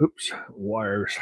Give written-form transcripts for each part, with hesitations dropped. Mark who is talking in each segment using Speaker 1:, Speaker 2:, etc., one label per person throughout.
Speaker 1: Oops, wires.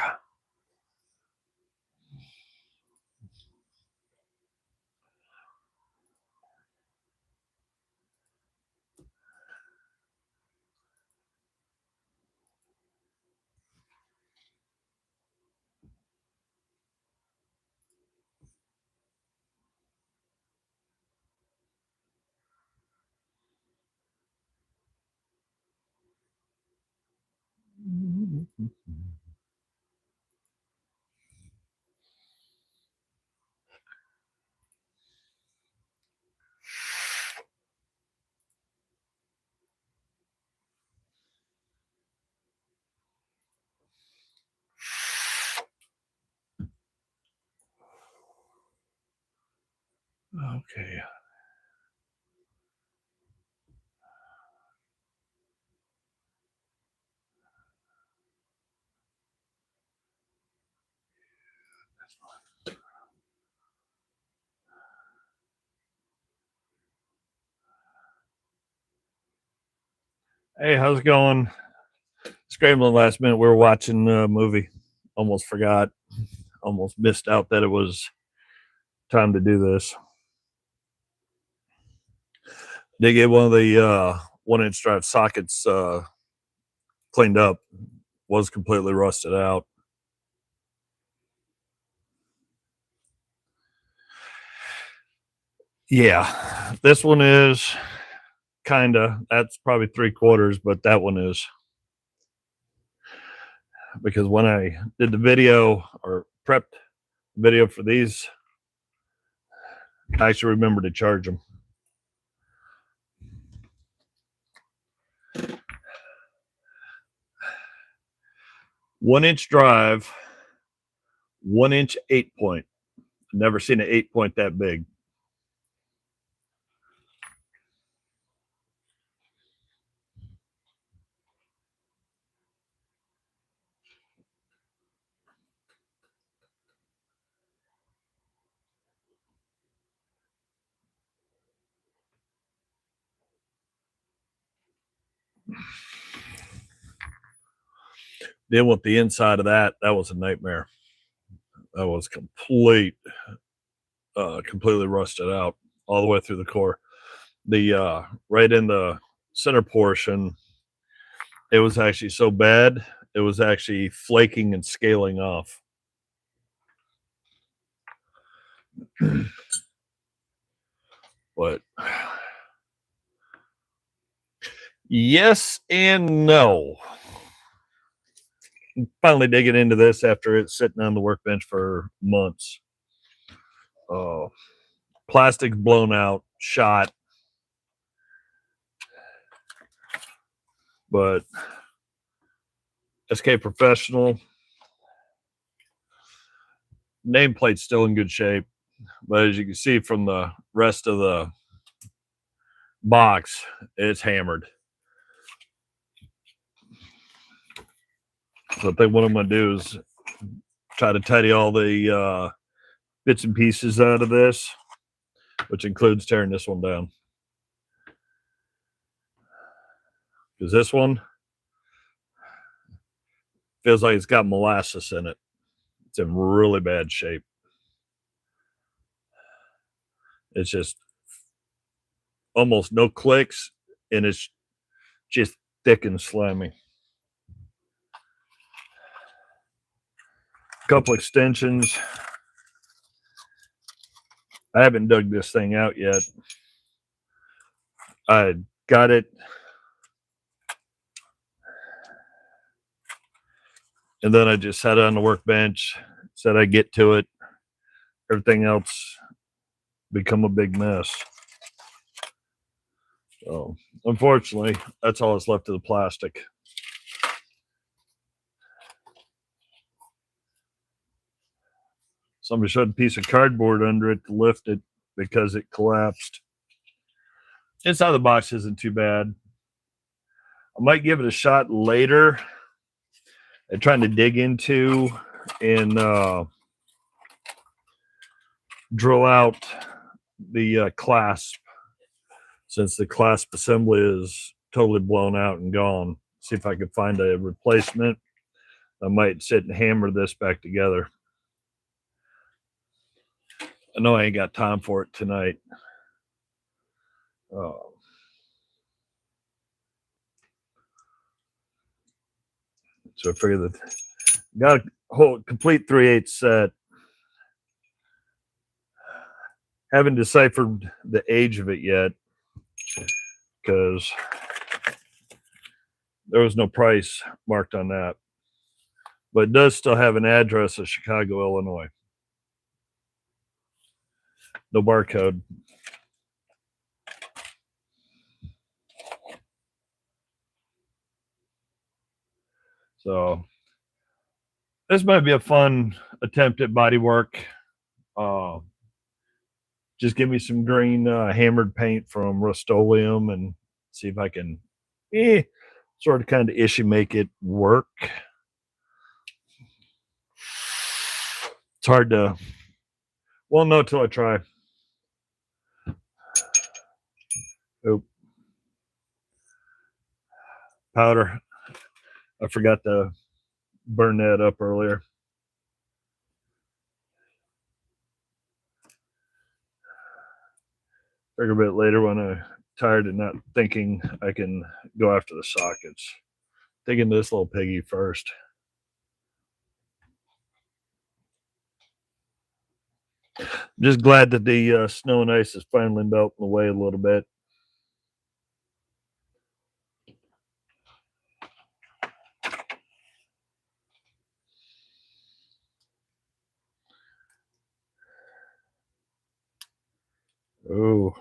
Speaker 1: Okay. Hey, how's it going? Scrambling last minute. We were watching a movie. Almost forgot. Almost missed out that it was time to do this. Did get one of the 1-inch drive sockets cleaned up. Was completely rusted out. Yeah, this one is kinda. That's probably 3/4, but that one is. Because when I did the video or prepped video for these, I actually remembered to charge them. One-inch drive, 1-inch 8-point. Never seen an 8-point that big. Then with the inside of that was a nightmare. That was completely rusted out all the way through the core. The right in the center portion, it was actually so bad, it was actually flaking and scaling off. But yes and no. Finally digging into this after it's sitting on the workbench for months. Plastic's blown out, shot. But SK Professional nameplate's still in good shape. But as you can see from the rest of the box, it's hammered. So I think what I'm going to do is try to tidy all the bits and pieces out of this, which includes tearing this one down. Because this one feels like it's got molasses in it. It's in really bad shape. It's just almost no clicks, and it's just thick and slimy. A couple extensions. I haven't dug this thing out yet. I got it, and then I just sat on the workbench, said I'd get to it. Everything else become a big mess. So unfortunately, that's all that's left of the plastic. Somebody showed a piece of cardboard under it to lift it because it collapsed. Inside the box isn't too bad. I might give it a shot later at trying to dig into and drill out the clasp, since the clasp assembly is totally blown out and gone. See if I could find a replacement I might sit and hammer this back together. I know I ain't got time for it tonight. So I figured that got a whole complete 3/8 set. Haven't deciphered the age of it yet because there was no price marked on that. But it does still have an address of Chicago, Illinois. No barcode. So this might be a fun attempt at body work. Just give me some green hammered paint from Rust-Oleum and see if I can sort of kind of issue make it work. It's hard to, well, no, till I try. Oh, powder. I forgot to burn that up earlier. Figure a bit later when I'm tired and not thinking, I can go after the sockets. Digging this little piggy first. I'm just glad that the snow and ice is finally melting away a little bit. Oh.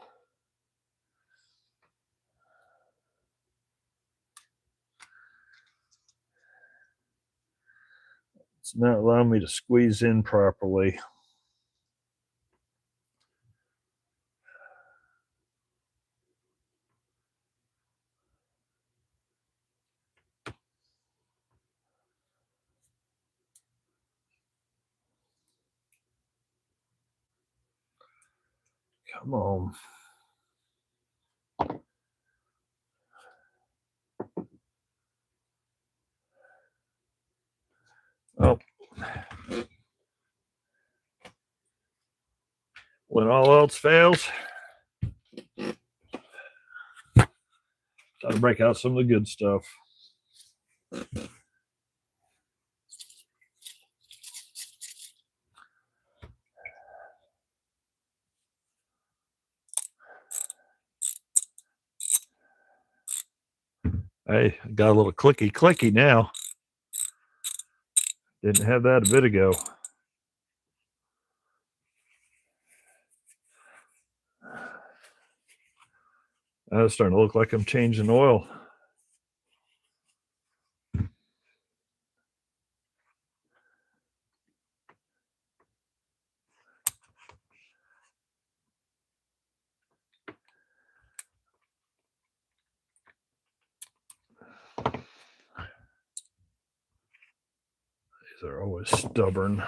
Speaker 1: It's not allowing me to squeeze in properly. Come on. Oh. When all else fails, try to break out some of the good stuff. Hey, got a little clicky now. Didn't have that a bit ago. Now it's starting to look like I'm changing oil. These are always stubborn.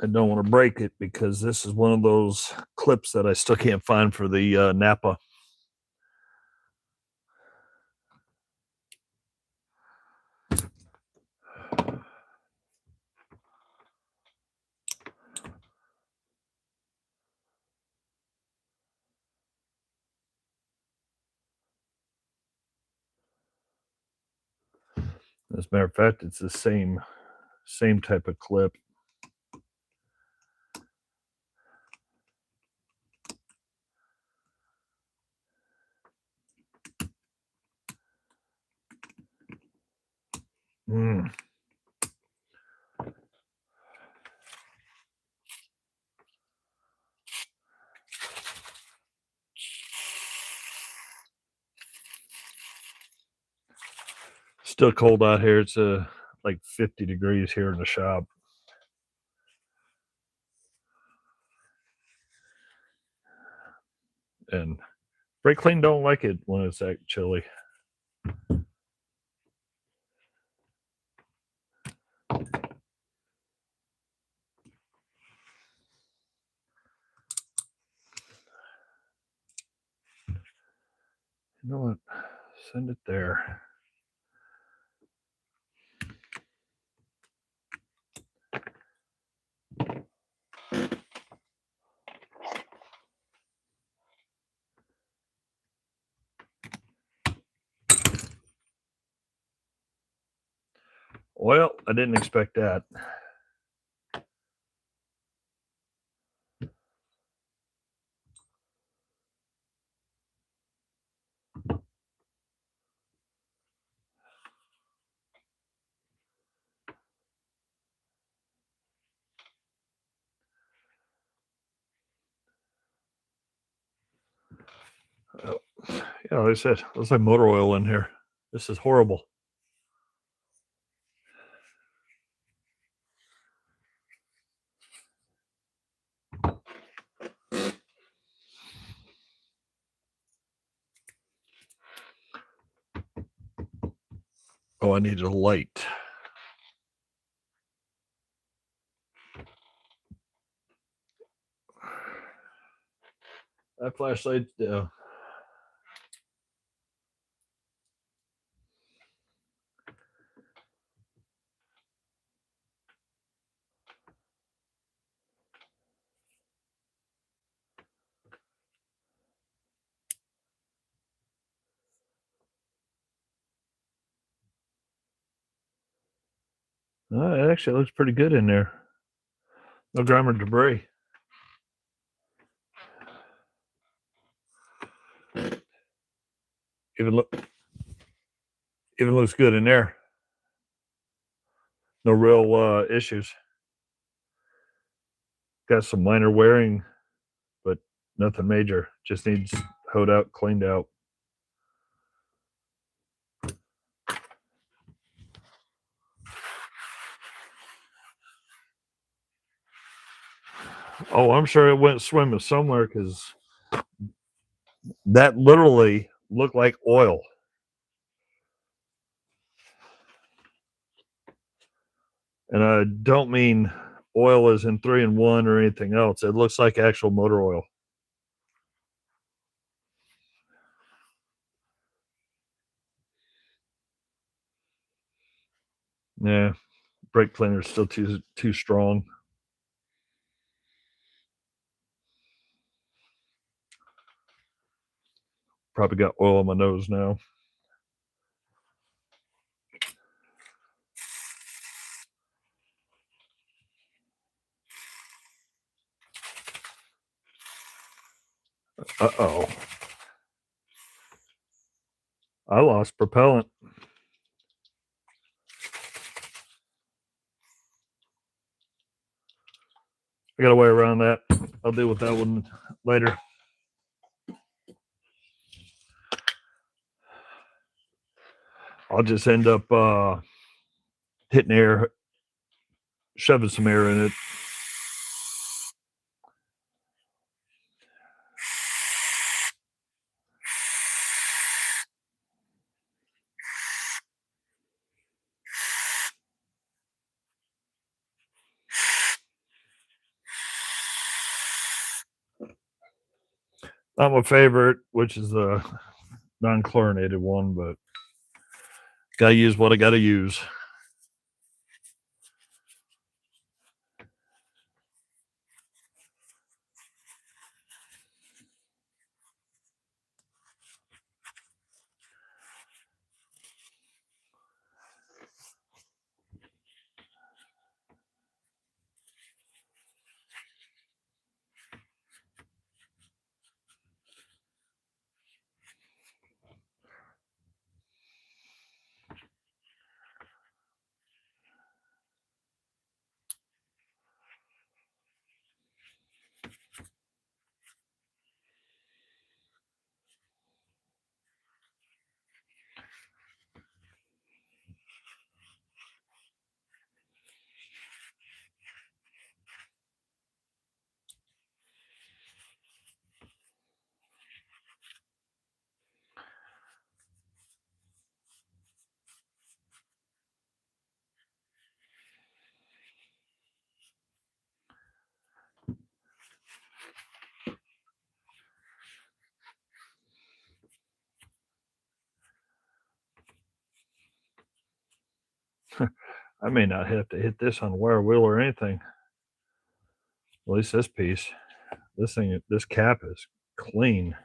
Speaker 1: I don't want to break it because this is one of those clips that I still can't find for the Napa. As a matter of fact, it's the same type of clip. Still cold out here. It's like 50 degrees here in the shop. And brake clean don't like it when it's that chilly. You know what? Send it there. Well, I didn't expect that. Yeah, like I said, looks like motor oil in here. This is horrible. Oh, I needed a light. That flashlight, it actually looks pretty good in there. No grime or debris. Even looks good in there. No real issues. Got some minor wearing, but nothing major. Just needs hoed out, cleaned out. Oh, I'm sure it went swimming somewhere because that literally looked like oil. And I don't mean oil as in 3-in-1 or anything else. It looks like actual motor oil. Yeah, brake cleaner is still too strong. Probably got oil on my nose now. Uh-oh. I lost propellant. I got a way around that. I'll deal with that one later. I'll just end up hitting air, shoving some air in it. Not my favorite, which is the non-chlorinated one, but gotta use what I gotta use. I may not have to hit this on wire wheel or anything. At least this piece. This cap is clean.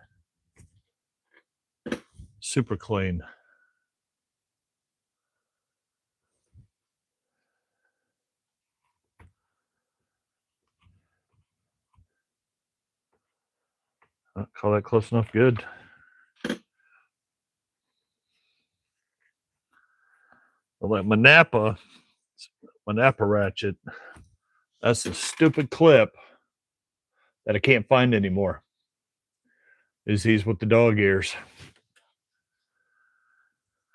Speaker 1: Super clean. I'll call that close enough good. Well, like my Napa Ratchet, that's a stupid clip that I can't find anymore. Is these with the dog ears.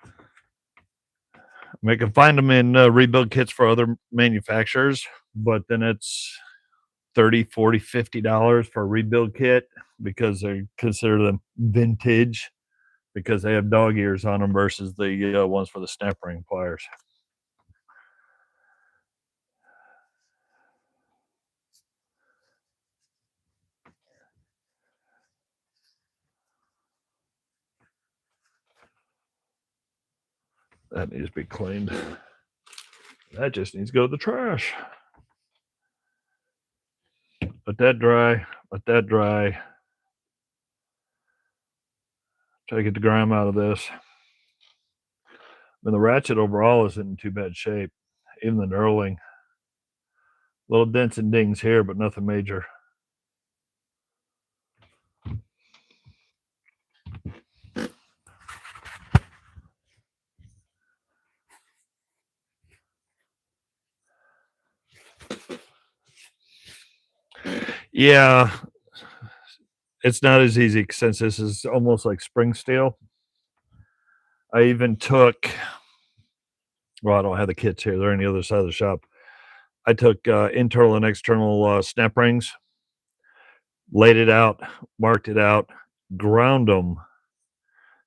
Speaker 1: I mean, I can find them in rebuild kits for other manufacturers, but then it's $30, $40, $50 for a rebuild kit because they consider them vintage because they have dog ears on them versus the ones for the snap ring pliers. That needs to be cleaned. That just needs to go to the trash. Let that dry. Let that dry. Try to get the grime out of this. I mean, the Ratchet overall isn't in too bad shape. Even the knurling. Little dents and dings here, but nothing major. Yeah, it's not as easy since this is almost like spring steel. I even took, well, I don't have the kits here. They're on the other side of the shop. I took internal and external snap rings, laid it out, marked it out, ground them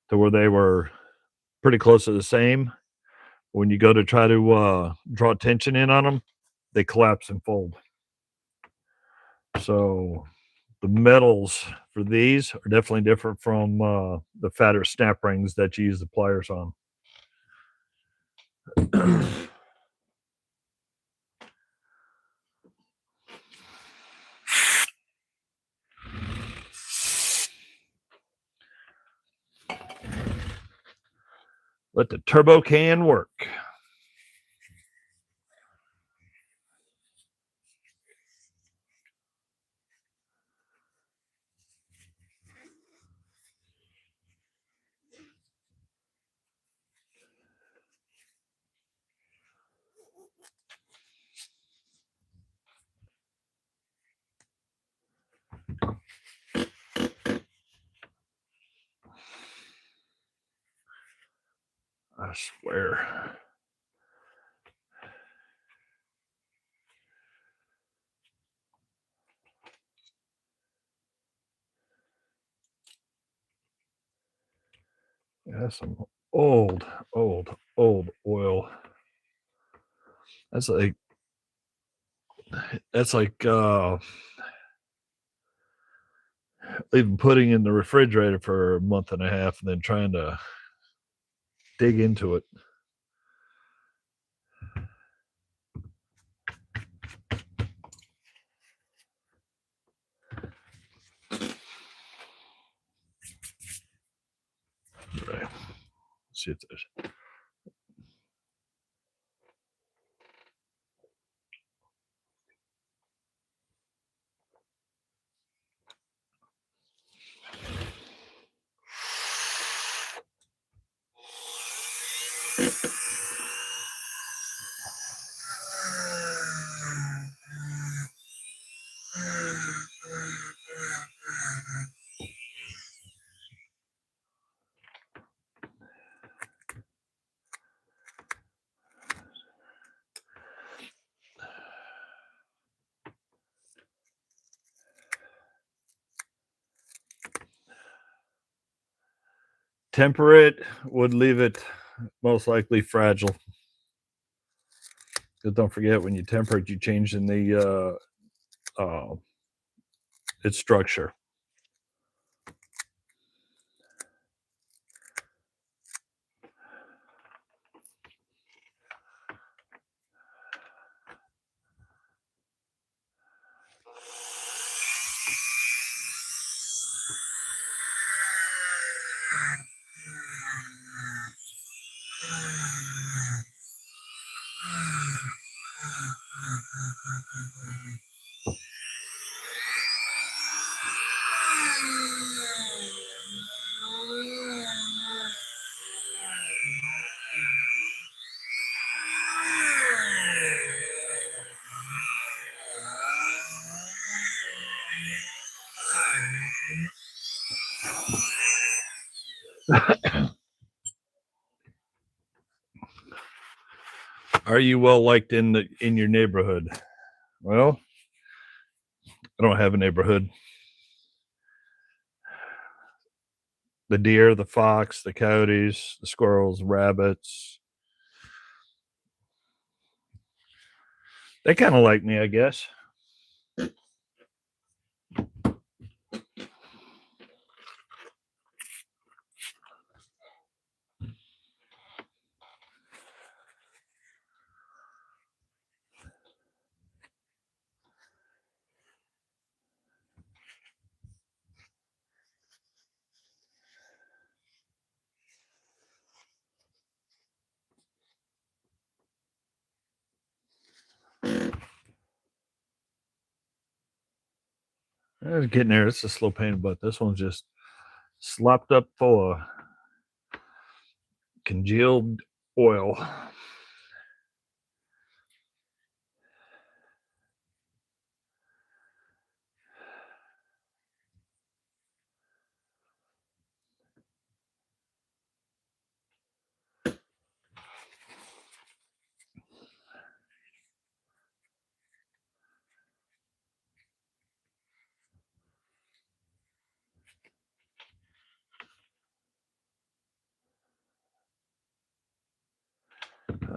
Speaker 1: to where they were pretty close to the same. When you go to try to draw tension in on them, they collapse and fold. So the metals for these are definitely different from the fatter snap rings that you use the pliers on. Let the turbo can work. I swear. That's some old oil. That's like even putting in the refrigerator for a month and a half and then trying to dig into it. Right. Let's see if there's. Temperate would leave it most likely fragile. Because don't forget, when you temper it, you change in the its structure. Are you well liked in your neighborhood? Well, I don't have a neighborhood. The deer, the fox, the coyotes, the squirrels, rabbits. They kind of like me, I guess. I was getting there. It's a slow paint, but this one's just slopped up full of congealed oil.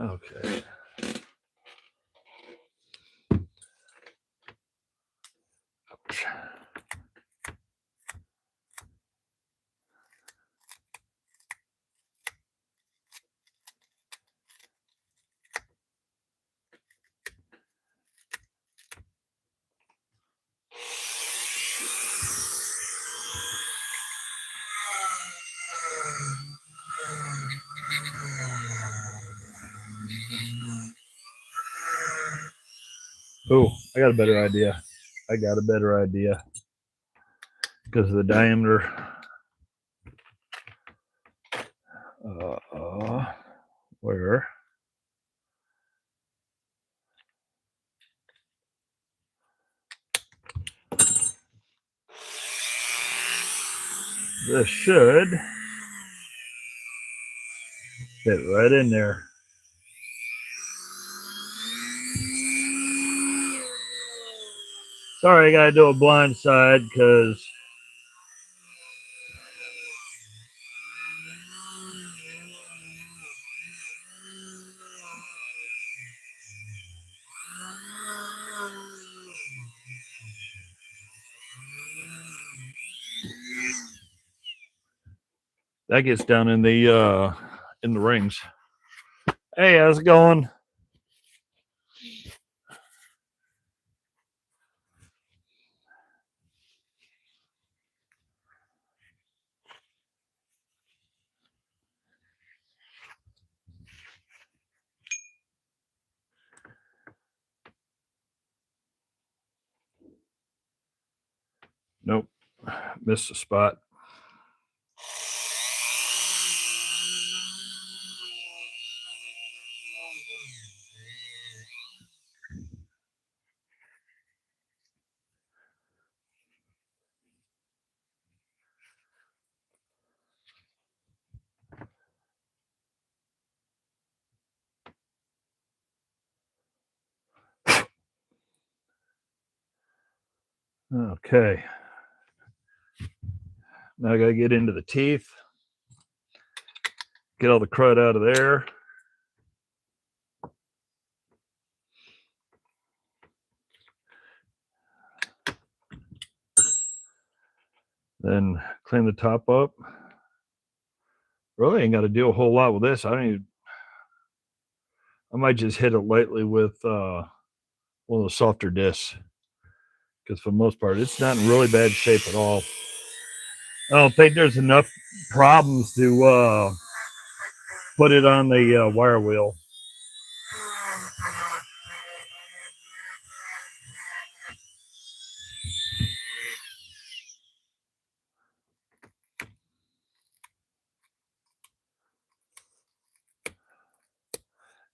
Speaker 1: Okay. Ouch. Oh, I got a better idea. Because of the diameter. Where? This should fit right in there. Sorry, I gotta do a blind side because that gets down in the rings. Hey, how's it going? Nope. Missed a spot. Okay. Now I gotta get into the teeth. Get all the crud out of there. Then clean the top up. Really ain't got to do a whole lot with this. I might just hit it lightly with one of the softer discs. Because for the most part, it's not in really bad shape at all. I don't think there's enough problems to put it on the wire wheel.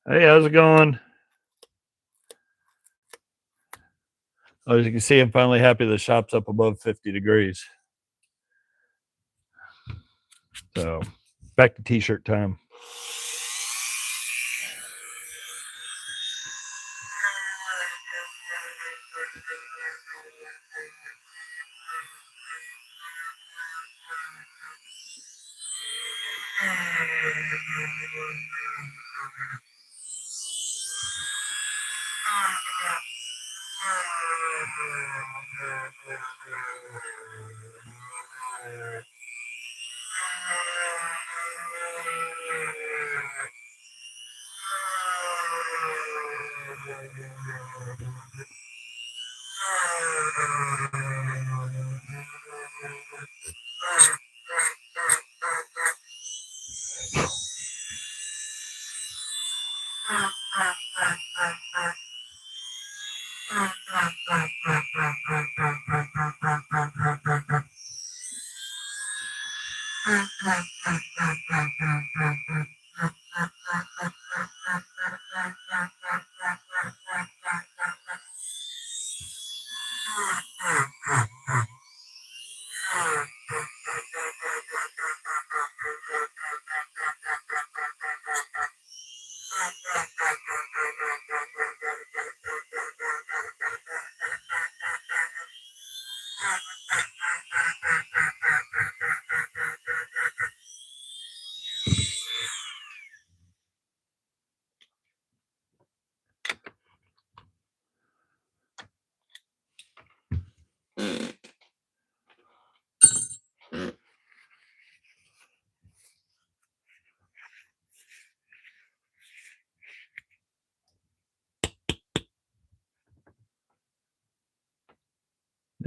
Speaker 1: Hey, how's it going? As you can see, I'm finally happy the shop's up above 50 degrees. So back to t-shirt time.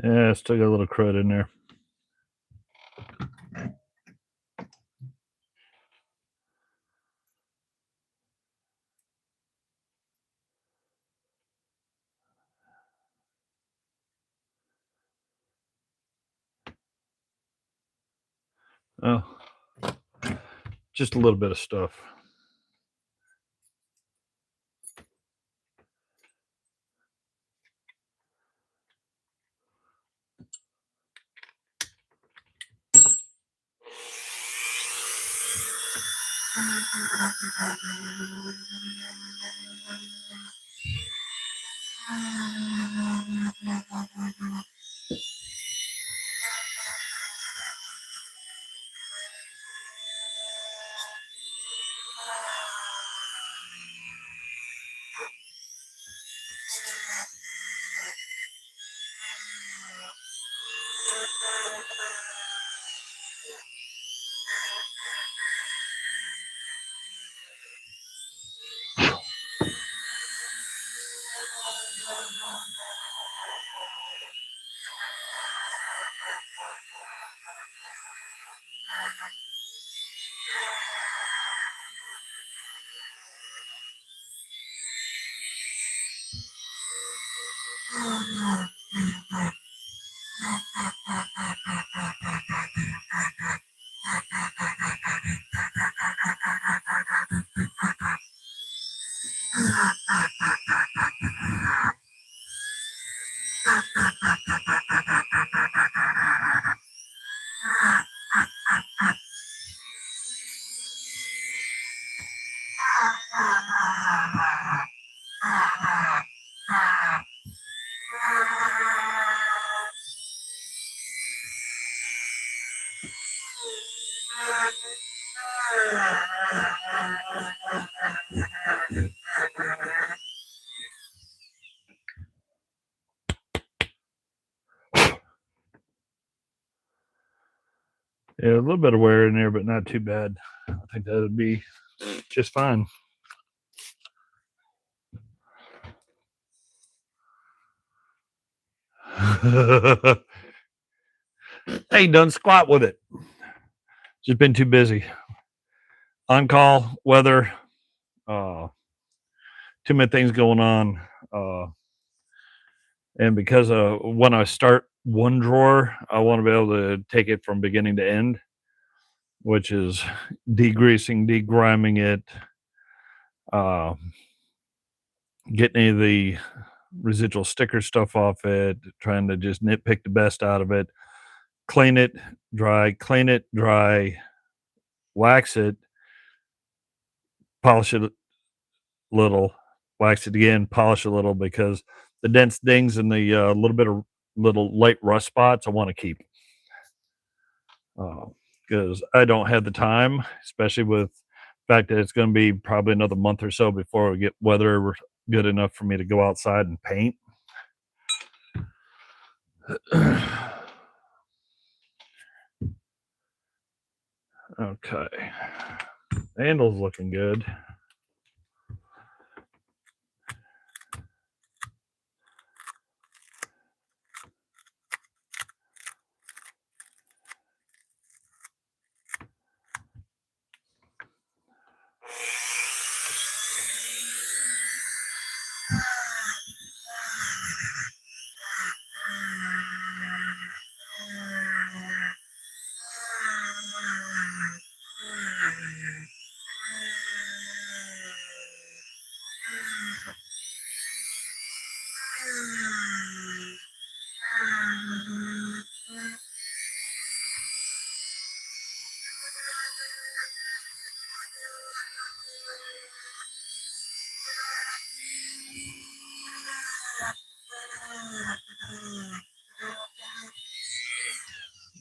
Speaker 1: Yeah, still got a little crud in there. Oh, just a little bit of stuff. Yeah, a little bit of wear in there, but not too bad. I think that would be just fine. Ain't done squat with it. Just been too busy. On call, weather, too many things going on. And because when I start one drawer, I want to be able to take it from beginning to end, which is degreasing, degriming it, Getting any of the residual sticker stuff off it, trying to just nitpick the best out of it, clean it, dry, wax it, polish it a little, wax it again, polish a little, because the dents, dings, and the little bit of little light rust spots I want to keep. Because I don't have the time, especially with the fact that it's going to be probably another month or so before we get weather good enough for me to go outside and paint. Okay. Handle's looking good.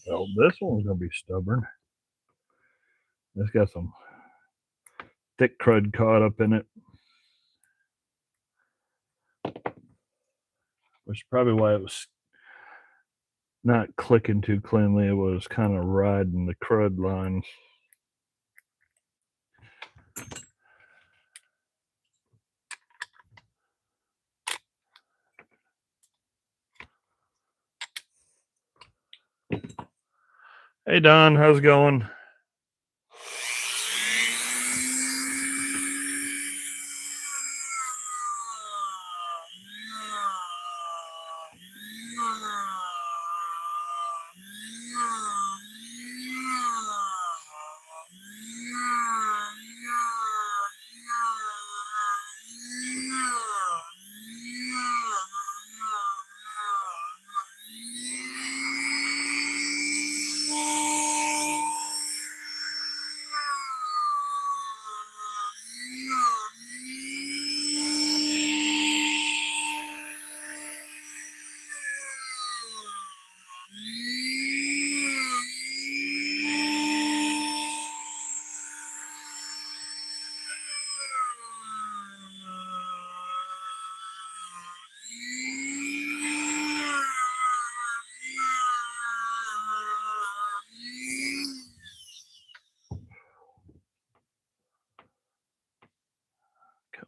Speaker 1: Well, this one's going to be stubborn. It's got some thick crud caught up in it, which is probably why it was not clicking too cleanly. It was kind of riding the crud line. Hey Don, how's it going?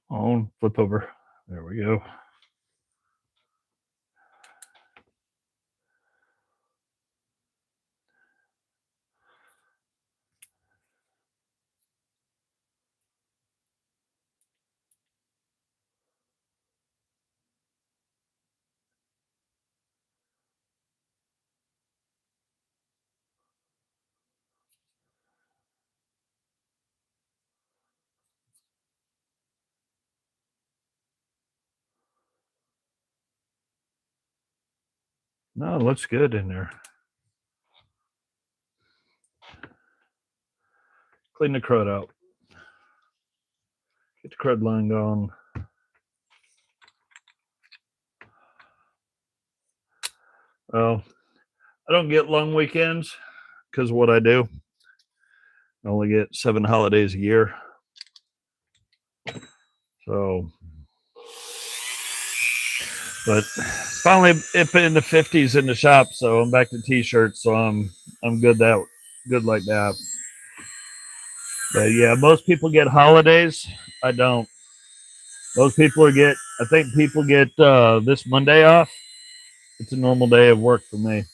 Speaker 1: Come on, flip over. There we go. No, it looks good in there. Clean the crud out. Get the crud line going. Well, I don't get long weekends because of what I do. I only get 7 holidays a year. So, but finally up in the 50s in the shop, so I'm back to t-shirts, so I'm good like that. But yeah, most people get holidays. I don't. Most people I think people get this Monday off. It's a normal day of work for me.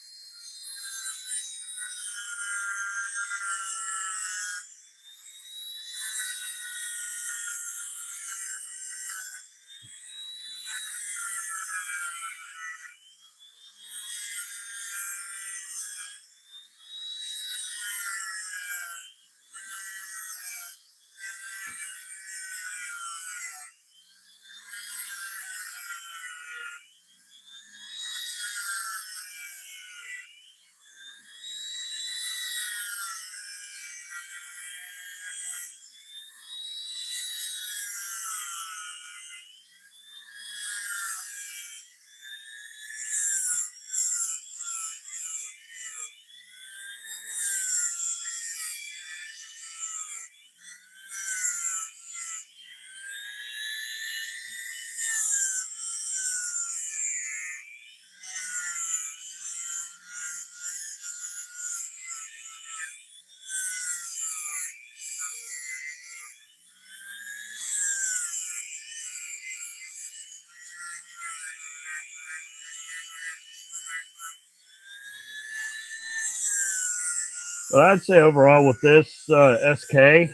Speaker 1: But I'd say overall with this SK,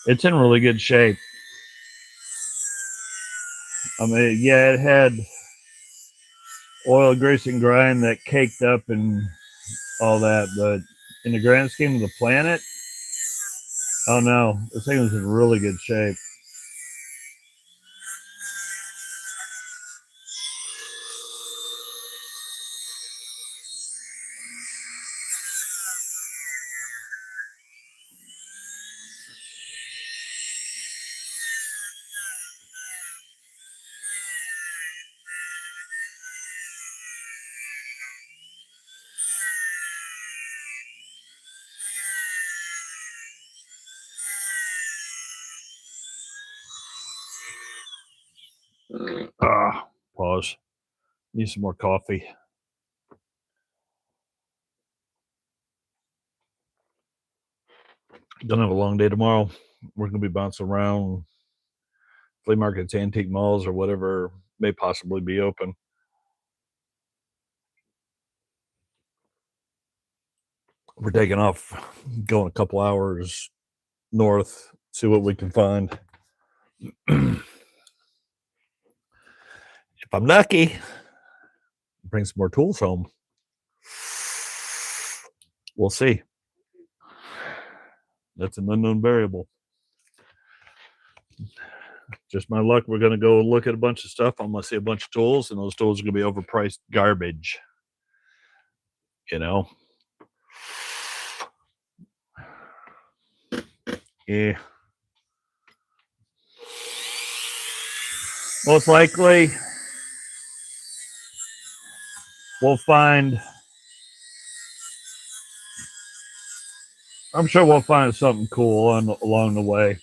Speaker 1: it's in really good shape. I mean, yeah, it had oil, grease, and grind that caked up and all that, but in the grand scheme of the planet, oh no, this thing was in really good shape. Pause. Need some more coffee. Gonna have a long day tomorrow. We're gonna be bouncing around flea markets, antique malls, or whatever may possibly be open. We're taking off, going a couple hours north, see what we can find. If I'm lucky, bring some more tools home. We'll see. That's an unknown variable. Just my luck. We're going to go look at a bunch of stuff. I'm going to see a bunch of tools, and those tools are going to be overpriced garbage. You know? Yeah. Most likely, we'll find. I'm sure we'll find something cool along the way.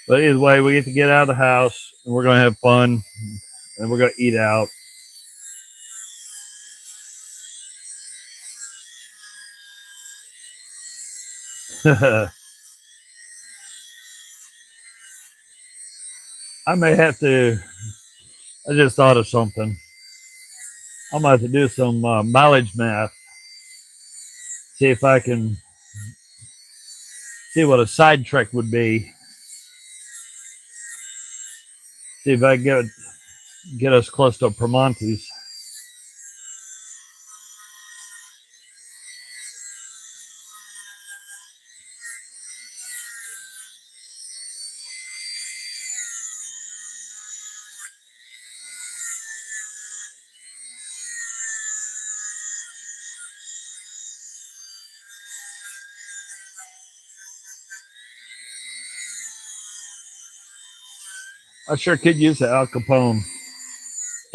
Speaker 1: But either way, we get to get out of the house, and we're going to have fun, and we're going to eat out. I may have to. I just thought of something. I might have to do some mileage math. See if I can see what a side trek would be. See if I can get us close to Pramontes. I sure could use the Al Capone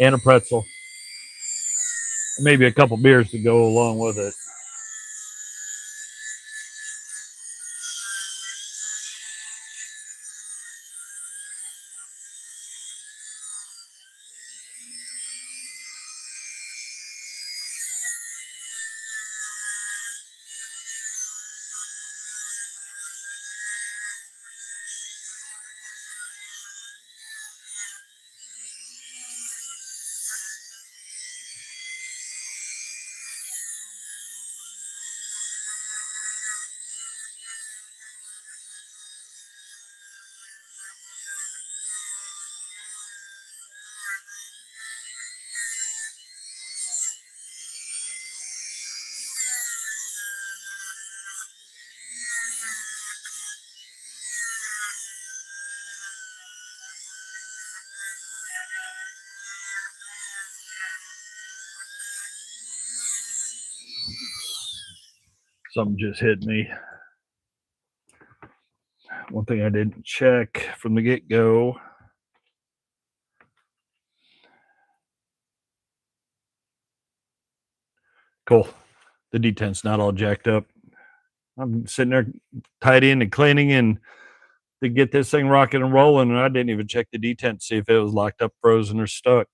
Speaker 1: and a pretzel. Maybe a couple beers to go along with it. Something just hit me. One thing I didn't check from the get-go. Cool. The detent's not all jacked up. I'm sitting there tidying and cleaning and to get this thing rocking and rolling, and I didn't even check the detent to see if it was locked up, frozen, or stuck.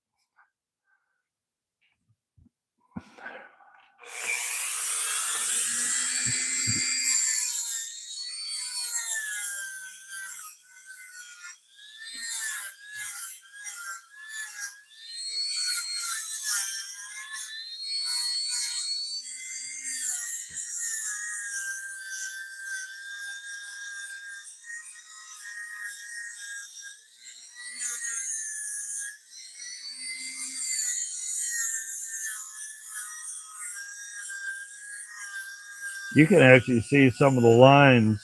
Speaker 1: You can actually see some of the lines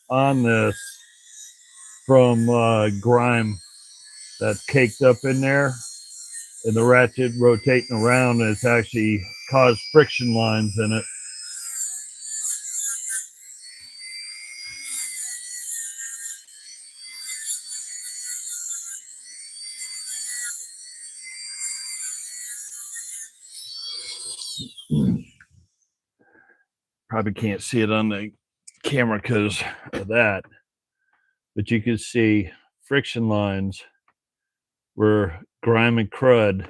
Speaker 1: on this from grime that's caked up in there, and the ratchet rotating around has actually caused friction lines in it. Probably can't see it on the camera because of that, but you can see friction lines where grime and crud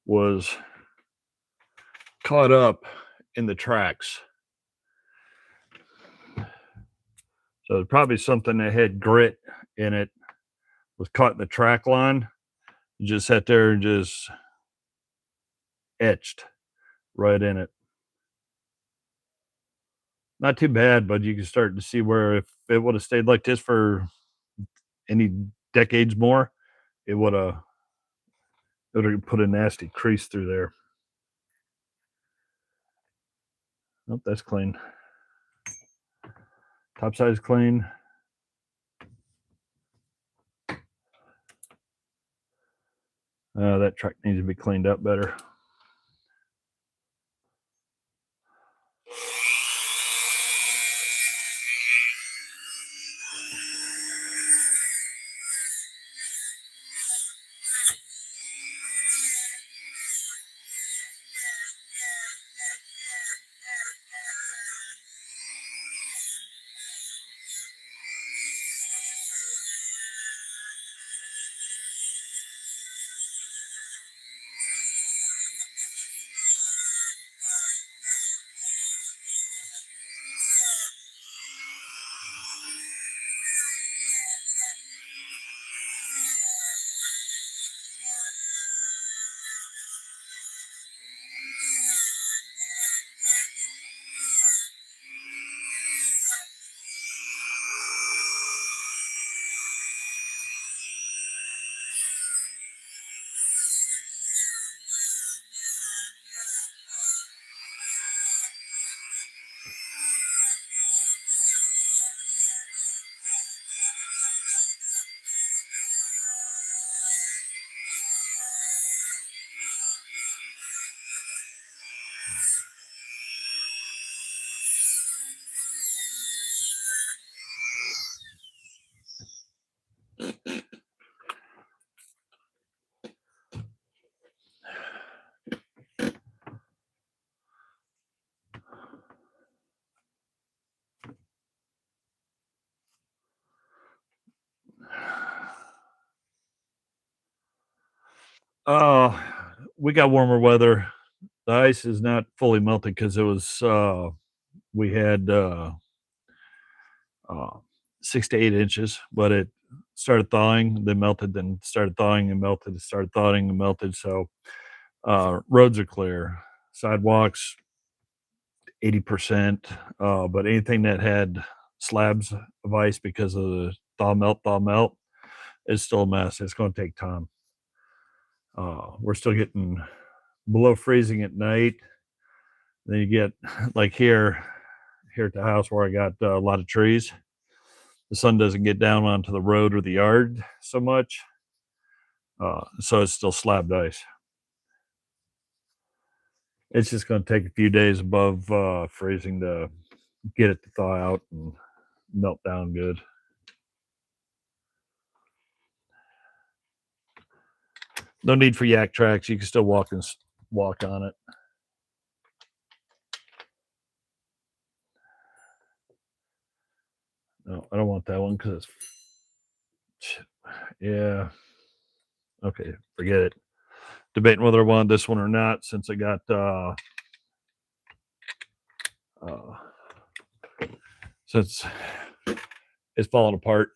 Speaker 1: was caught up in the tracks. So it's probably something that had grit in it, was caught in the track line, just sat there and just etched right in it. Not too bad, but you can start to see where if it would have stayed like this for any decades more, it would have put a nasty crease through there. Nope, that's clean. Top side's clean. That track needs to be cleaned up better. We got warmer weather. The ice is not fully melted because it was we had 6 to 8 inches, but it started thawing, then melted, then started thawing and melted, started thawing and melted. So roads are clear, sidewalks 80%, but anything that had slabs of ice because of the thaw melt is still a mess. It's going to take time. We're still getting below freezing at night. Then you get like here at the house where I got a lot of trees. The sun doesn't get down onto the road or the yard so much, so it's still slabbed ice. It's just going to take a few days above freezing to get it to thaw out and melt down good. No need for yak tracks. You can still walk on it. No, I don't want that one because it's, yeah. Okay, forget it. Debating whether I want this one or not since I got since it's falling apart.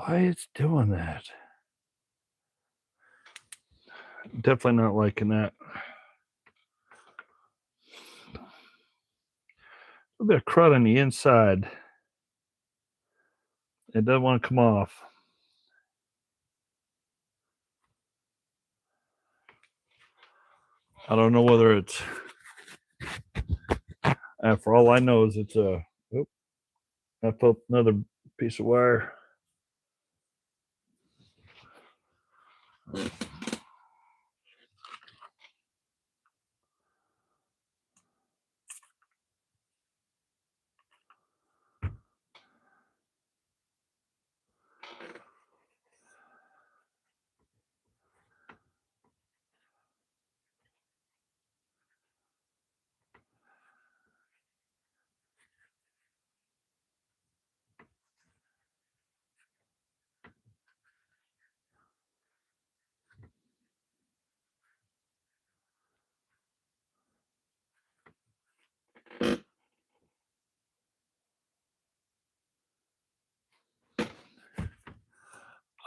Speaker 1: why it's doing that. Definitely not liking that. A little bit of crud on the inside. It doesn't want to come off. I don't know whether it's, for all I know is it's a, I felt another piece of wire.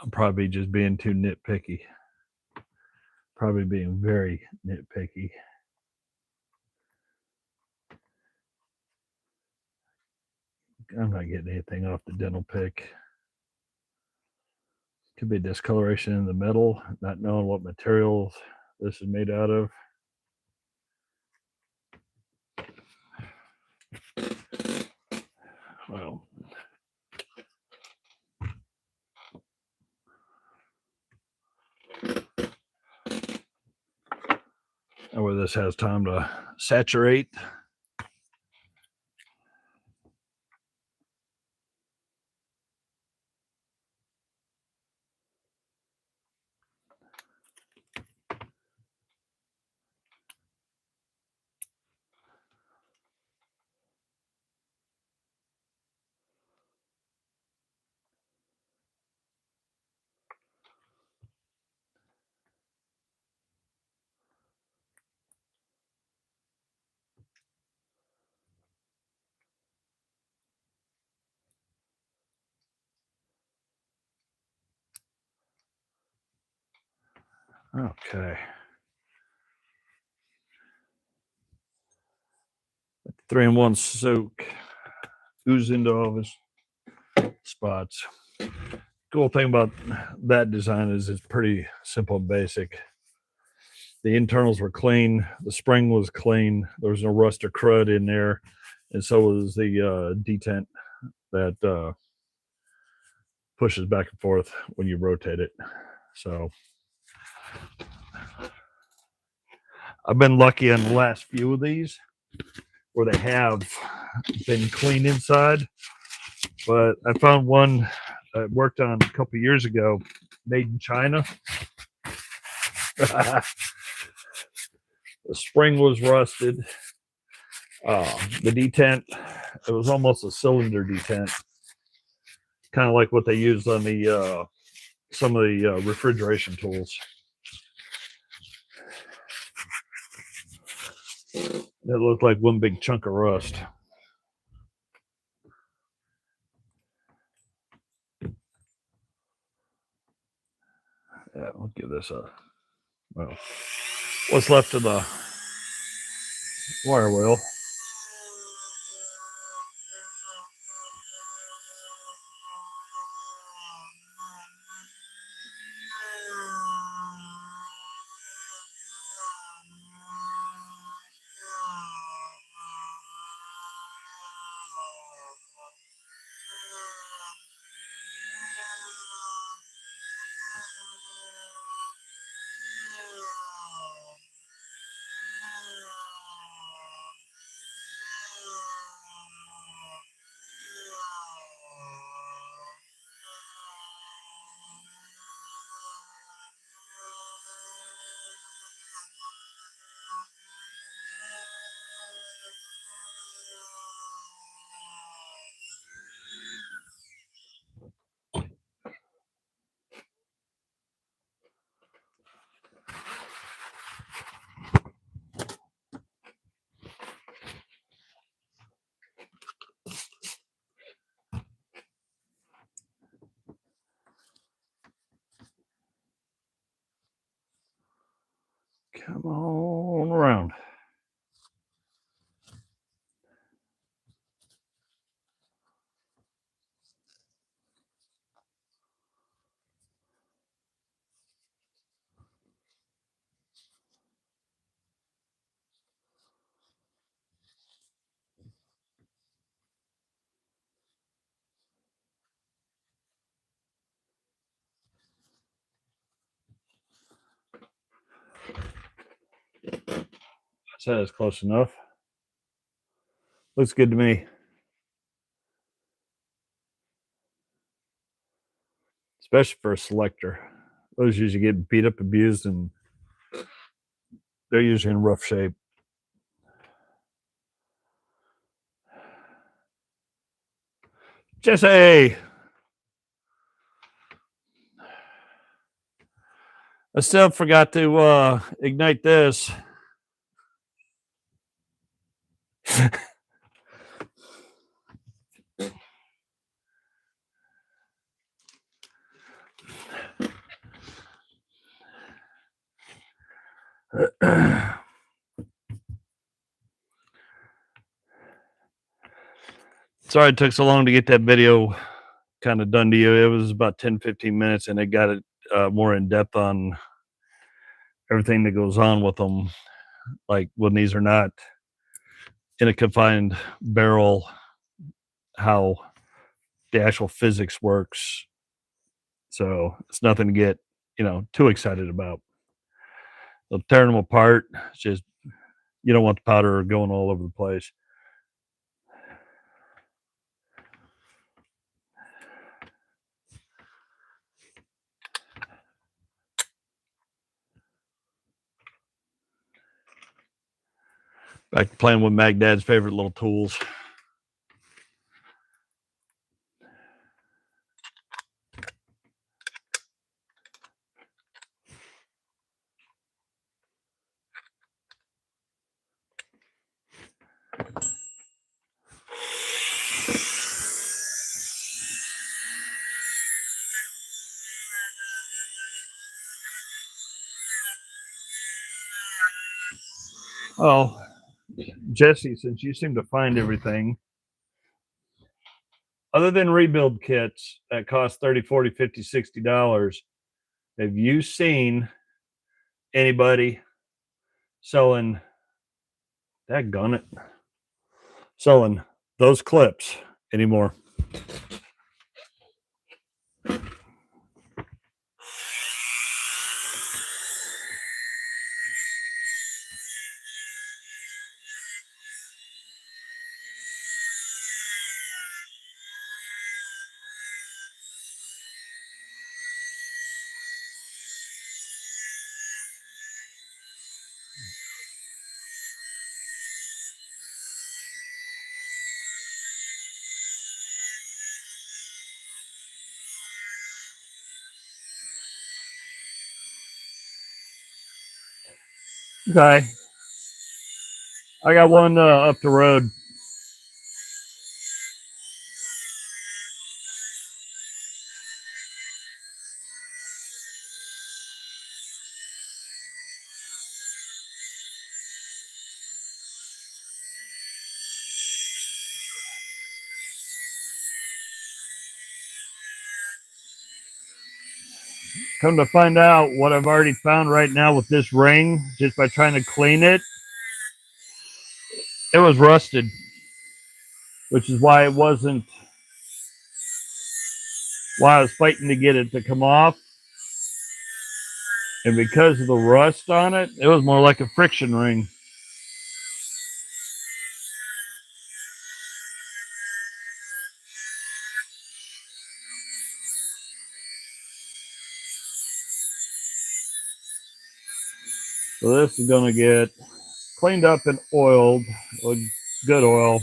Speaker 1: I'm probably just being too nitpicky. Probably being very nitpicky. I'm not getting anything off the dental pick. Could be discoloration in the metal, not knowing what materials this is made out of. Well, where this has time to saturate. Okay. 3-in-1 soak. Ooze into all of his spots. Cool thing about that design is it's pretty simple and basic. The internals were clean. The spring was clean. There was no rust or crud in there. And so was the detent that pushes back and forth when you rotate it. So I've been lucky on the last few of these where they have been clean inside. But I found one I worked on a couple years ago, made in China. The spring was rusted. The detent, it was almost a cylinder detent, kind of like what they used on the some of the refrigeration tools. It looked like one big chunk of rust. Yeah, we'll give this a, well, what's left of the wire wheel. Come on around. So that's close enough. Looks good to me. Especially for a selector. Those usually get beat up, abused, and they're usually in rough shape. Jesse! I still forgot to ignite this. Sorry it took so long to get that video kind of done to you. It was about 10-15 minutes, and it got it more in depth on everything that goes on with them, like when these are not in a confined barrel, how the actual physics works. So it's nothing to get, too excited about. They'll tear them apart. It's just, you don't want the powder going all over the place. Back to playing with Magdad's favorite little tools. Oh, Jesse, since you seem to find everything, other than rebuild kits that cost $30, $40, $50, $60, have you seen anybody selling selling those clips anymore? Okay. I got one up the road. Come to find out what I've already found right now with this ring, just by trying to clean it, it was rusted, which is why I was fighting to get it to come off. And because of the rust on it, it was more like a friction ring. So this is going to get cleaned up and oiled with good oil.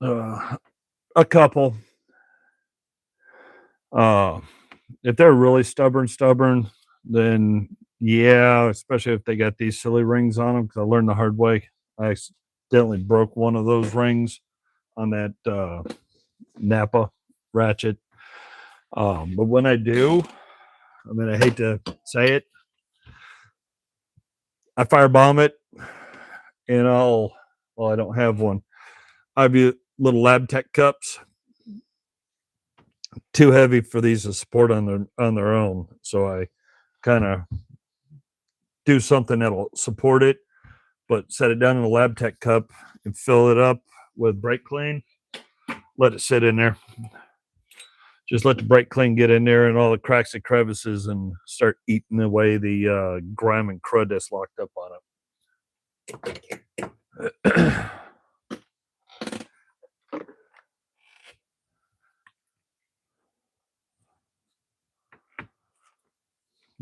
Speaker 1: A couple. If they're really stubborn, then yeah, especially if they got these silly rings on them. Because I learned the hard way. I accidentally broke one of those rings on that Napa Ratchet. But when I do, I mean, I hate to say it, I firebomb it, and I don't have one. I've used little Lab Tech cups, too heavy for these to support on their own. So I kind of do something that'll support it, but set it down in a Lab Tech cup and fill it up with brake clean. Let it sit in there. Just let the brake clean get in there and all the cracks and crevices and start eating away the grime and crud that's locked up on it.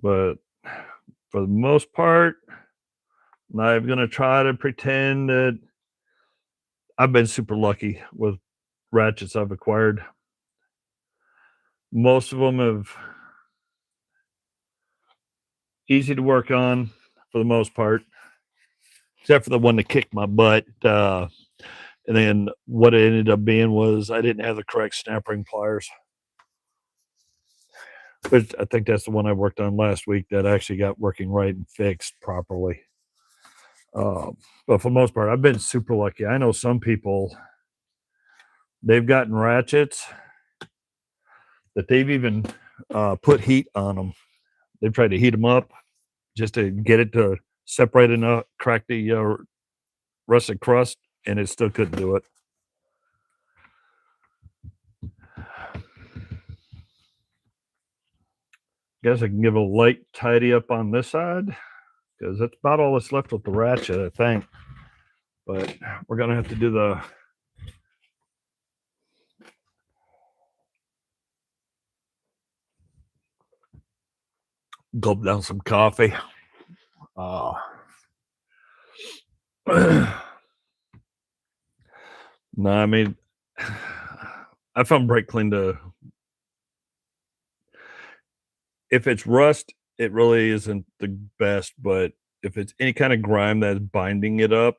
Speaker 1: But for the most part, I'm not even going to try to pretend that I've been super lucky with ratchets I've acquired. Most of them have easy to work on for the most part, except for the one that kicked my butt. And then what it ended up being was I didn't have the correct snap ring pliers. But I think that's the one I worked on last week that actually got working right and fixed properly. But for the most part, I've been super lucky. I know some people, they've gotten ratchets that they've even put heat on them. They've tried to heat them up just to get it to separate enough, crack the rusted crust, and it still couldn't do it. Guess I can give a light tidy up on this side because that's about all that's left with the ratchet, I think. But we're gonna have to do the gulp down some coffee. No, I mean, I found brake clean to, if it's rust, it really isn't the best, but if it's any kind of grime that's binding it up,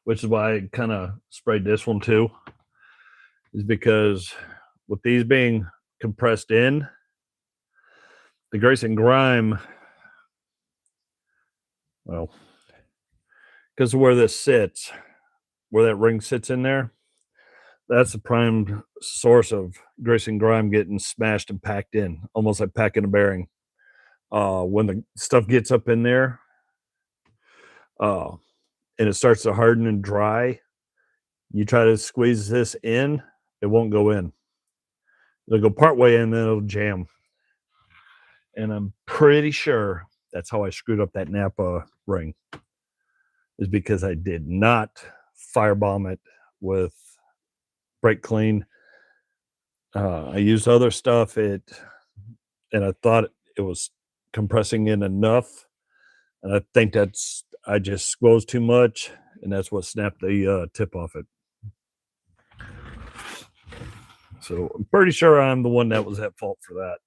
Speaker 1: which is why I kind of sprayed this one too, is because with these being compressed in, the grease and grime, well, because of where this sits, where that ring sits in there, that's the prime source of grease and grime getting smashed and packed in, almost like packing a bearing. When the stuff gets up in there, and it starts to harden and dry, you try to squeeze this in, it won't go in. It'll go part way in, then it'll jam. And I'm pretty sure that's how I screwed up that Napa ring, is because I did not firebomb it with brake clean. I used other stuff, and I thought it was compressing in enough, and I think I just squoze too much, and that's what snapped the tip off it. So I'm pretty sure I'm the one that was at fault for that.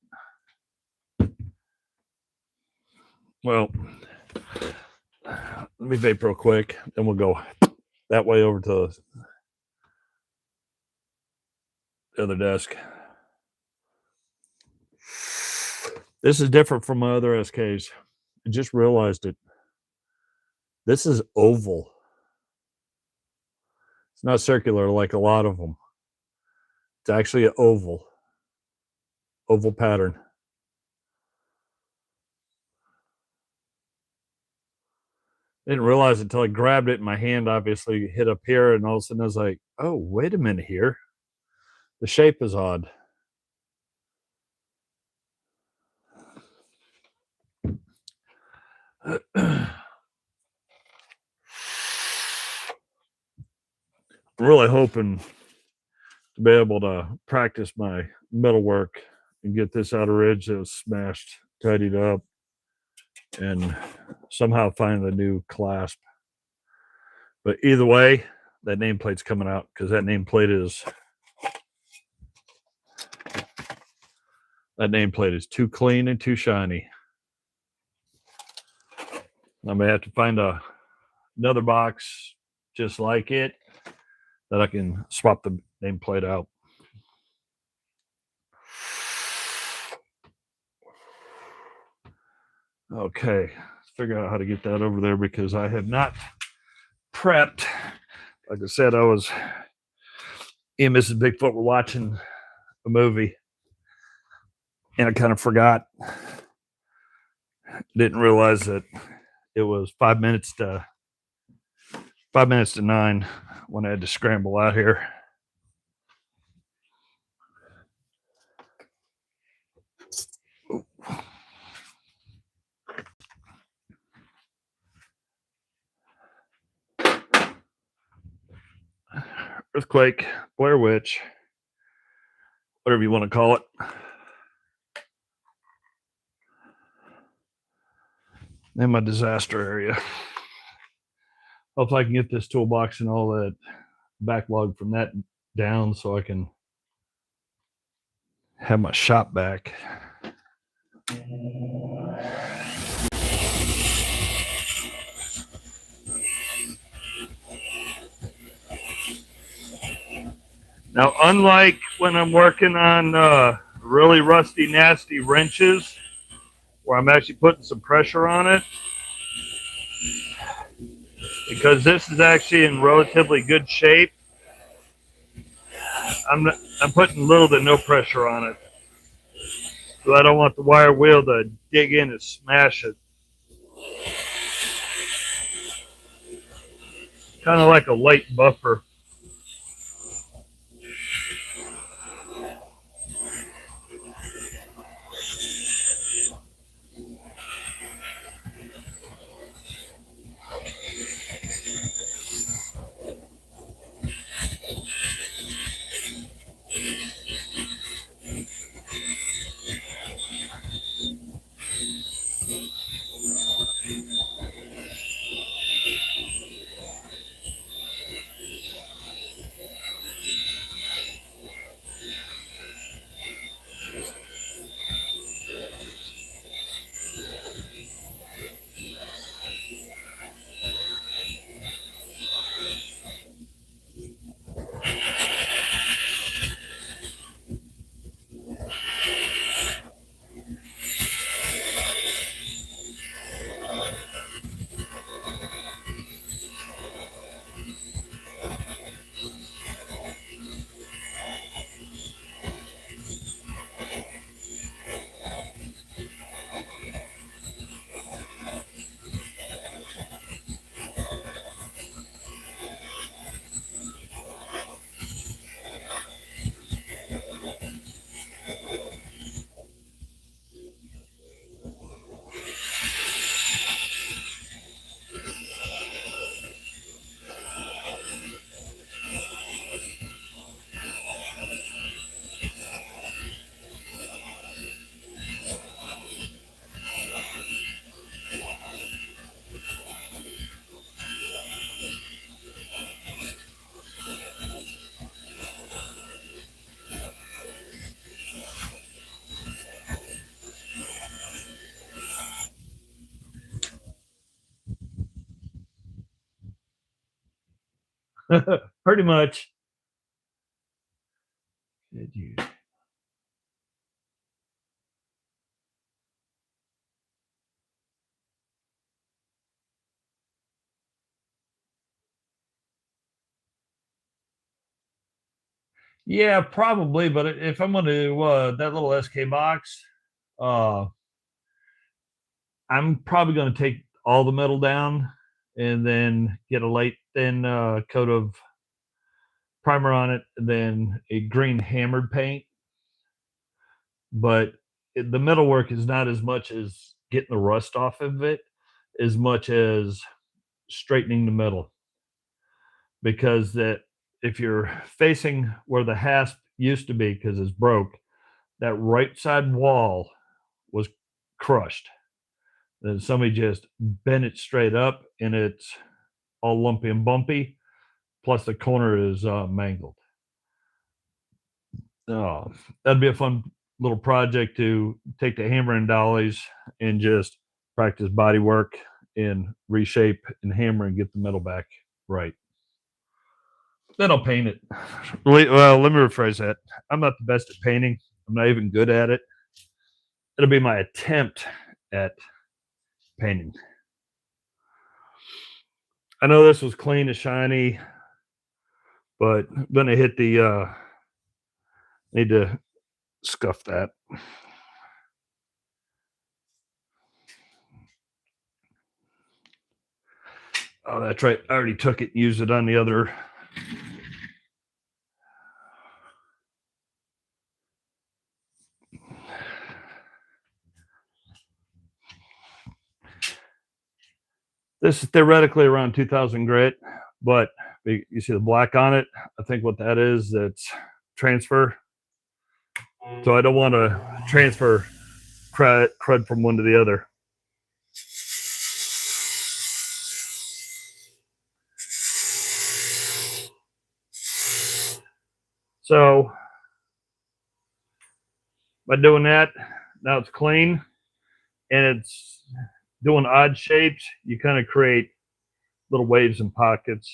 Speaker 1: Well, let me vape real quick, and we'll go that way over to the other desk. This is different from my other SKs. I just realized it. This is oval. It's not circular like a lot of them. It's actually an oval pattern. I didn't realize it until I grabbed it and my hand obviously hit up here, and all of a sudden I was like, oh, wait a minute here. The shape is odd. I'm really hoping to be able to practice my metal work and get this outer edge that was smashed, tidied up, and somehow find the new clasp. But either way, that nameplate's coming out because that nameplate is too clean and too shiny. I may have to find another box just like it that I can swap the nameplate out. Okay, let's figure out how to get that over there because I have not prepped. Like I said, me and Mrs. Bigfoot were watching a movie and I kind of forgot. Didn't realize that it was 5 minutes to 9 when I had to scramble out here. Earthquake, Blair Witch, whatever you want to call it. And my disaster area. Hopefully I can get this toolbox and all that backlog from that down so I can have my shop back. Now, unlike when I'm working on really rusty, nasty wrenches, where I'm actually putting some pressure on it, because this is actually in relatively good shape, I'm putting little to no pressure on it. So I don't want the wire wheel to dig in and smash it. Kind of like a light buffer. Pretty much. Did you? Yeah, probably. But if I'm going to that little SK box, I'm probably going to take all the metal down and then get a light thin coat of primer on it, and then a green hammered paint. But the metal work is not as much as getting the rust off of it as much as straightening the metal, because that if you're facing where the hasp used to be because it's broke, that right side wall was crushed. Then somebody just bent it straight up, and it's all lumpy and bumpy. Plus the corner is mangled. That'd be a fun little project to take the hammer and dollies and just practice body work and reshape and hammer and get the metal back right. Then I'll paint it. Well, let me rephrase that. I'm not the best at painting. I'm not even good at it. It'll be my attempt at painting. I know this was clean and shiny, but I'm gonna hit the need to scuff that. Oh, that's right. I already took it and used it on the other. This is theoretically around 2000 grit, but you see the black on it. I think what that is, that's transfer. So I don't want to transfer crud from one to the other. So by doing that, now it's clean and it's doing odd shapes. You kind of create little waves and pockets.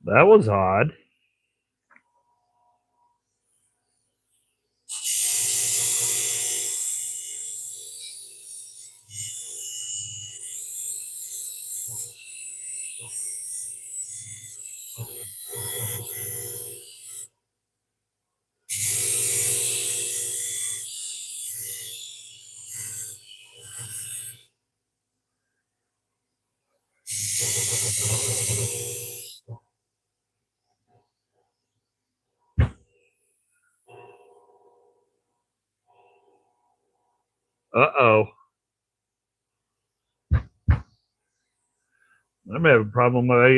Speaker 1: That was odd. Uh-oh. I may have a problem. I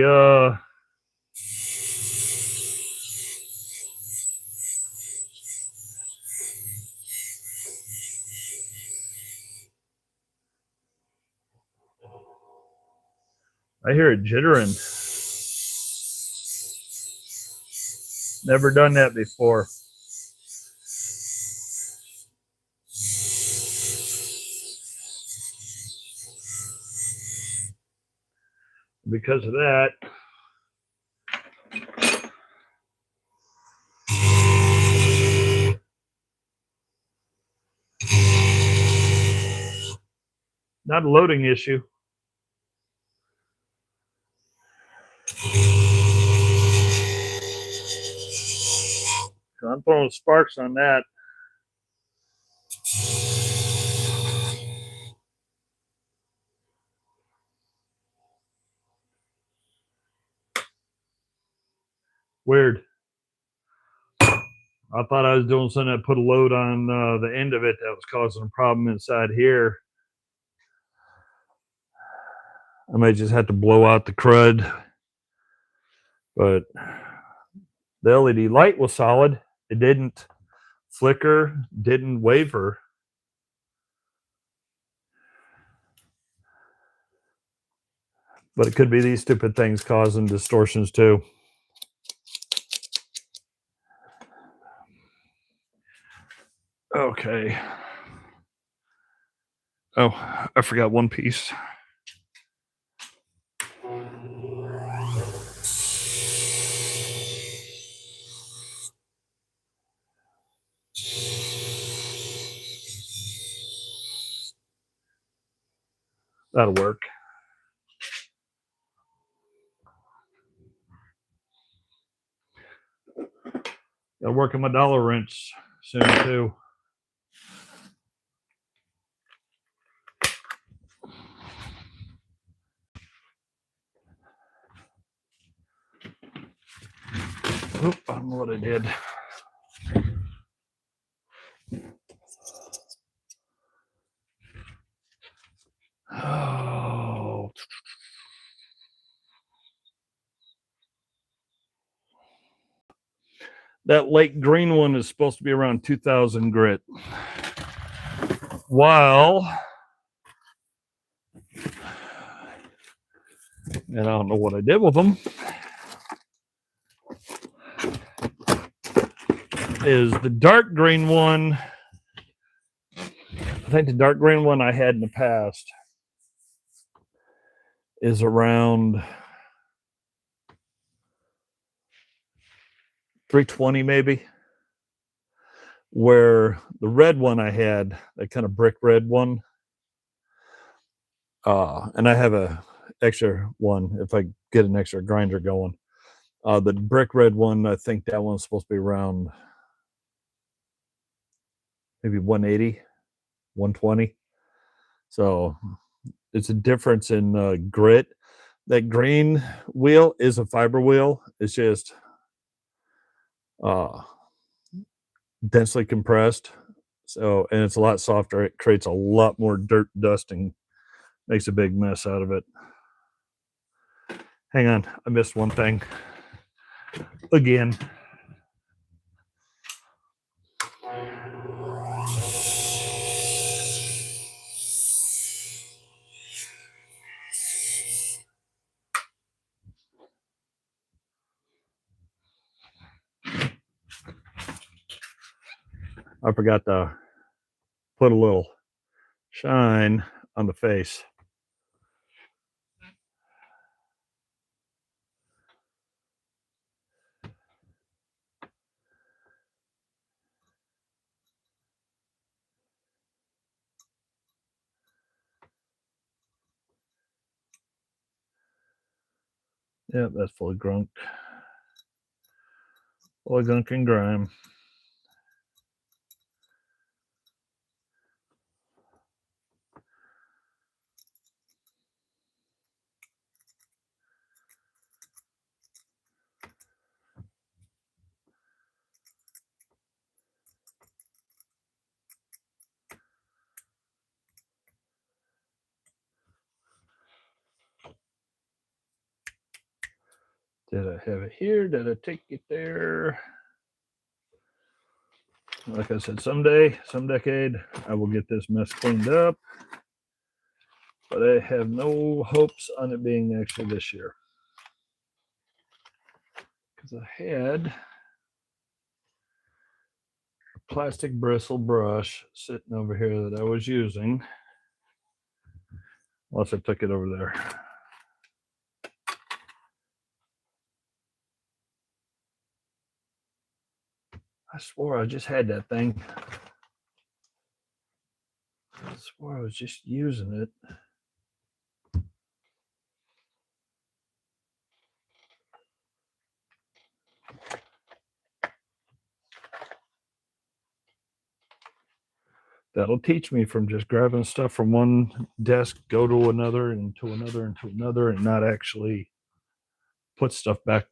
Speaker 1: hear it jittering. Never done that before. Because of that, not a loading issue. I'm throwing sparks on that. Weird. I thought I was doing something that put a load on the end of it that was causing a problem inside here. I may just have to blow out the crud. But the LED light was solid. It didn't flicker, didn't waver. But it could be these stupid things causing distortions too. Okay. Oh, I forgot one piece. That'll work. Gotta work on my dollar wrench. soon too. Oop, I don't know what I did. Oh. That light green one is supposed to be around 2,000 grit. While, and I don't know what I did with them, is the dark green one. I think the dark green one I had in the past is around 320 maybe, where the red one I had, that kind of brick red one, and I have a extra one if I get an extra grinder going. The brick red one, I think that one's supposed to be around maybe 180, 120. So it's a difference in grit. That green wheel is a fiber wheel. It's just densely compressed. So, and it's a lot softer. It creates a lot more dirt, dust, and makes a big mess out of it. Hang on, I missed one thing. Again. I forgot to put a little shine on the face. Yeah, that's full of gunk. Full of gunk and grime. Did I have it here? Did I take it there? Like I said, someday, some decade, I will get this mess cleaned up. But I have no hopes on it being actually this year. Because I had a plastic bristle brush sitting over here that I was using. Unless I took it over there. I swore I just had that thing. I swore I was just using it. That'll teach me from just grabbing stuff from one desk, go to another, and to another, and to another, and not actually put stuff back.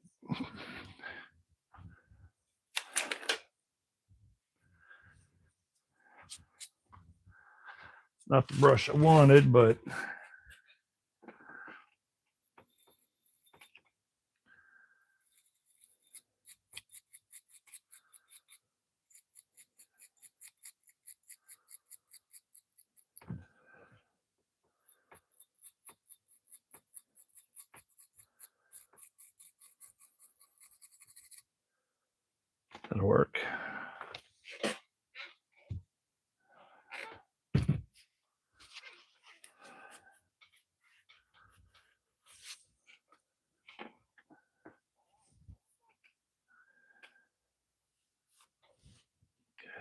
Speaker 1: Not the brush I wanted, but that'll work.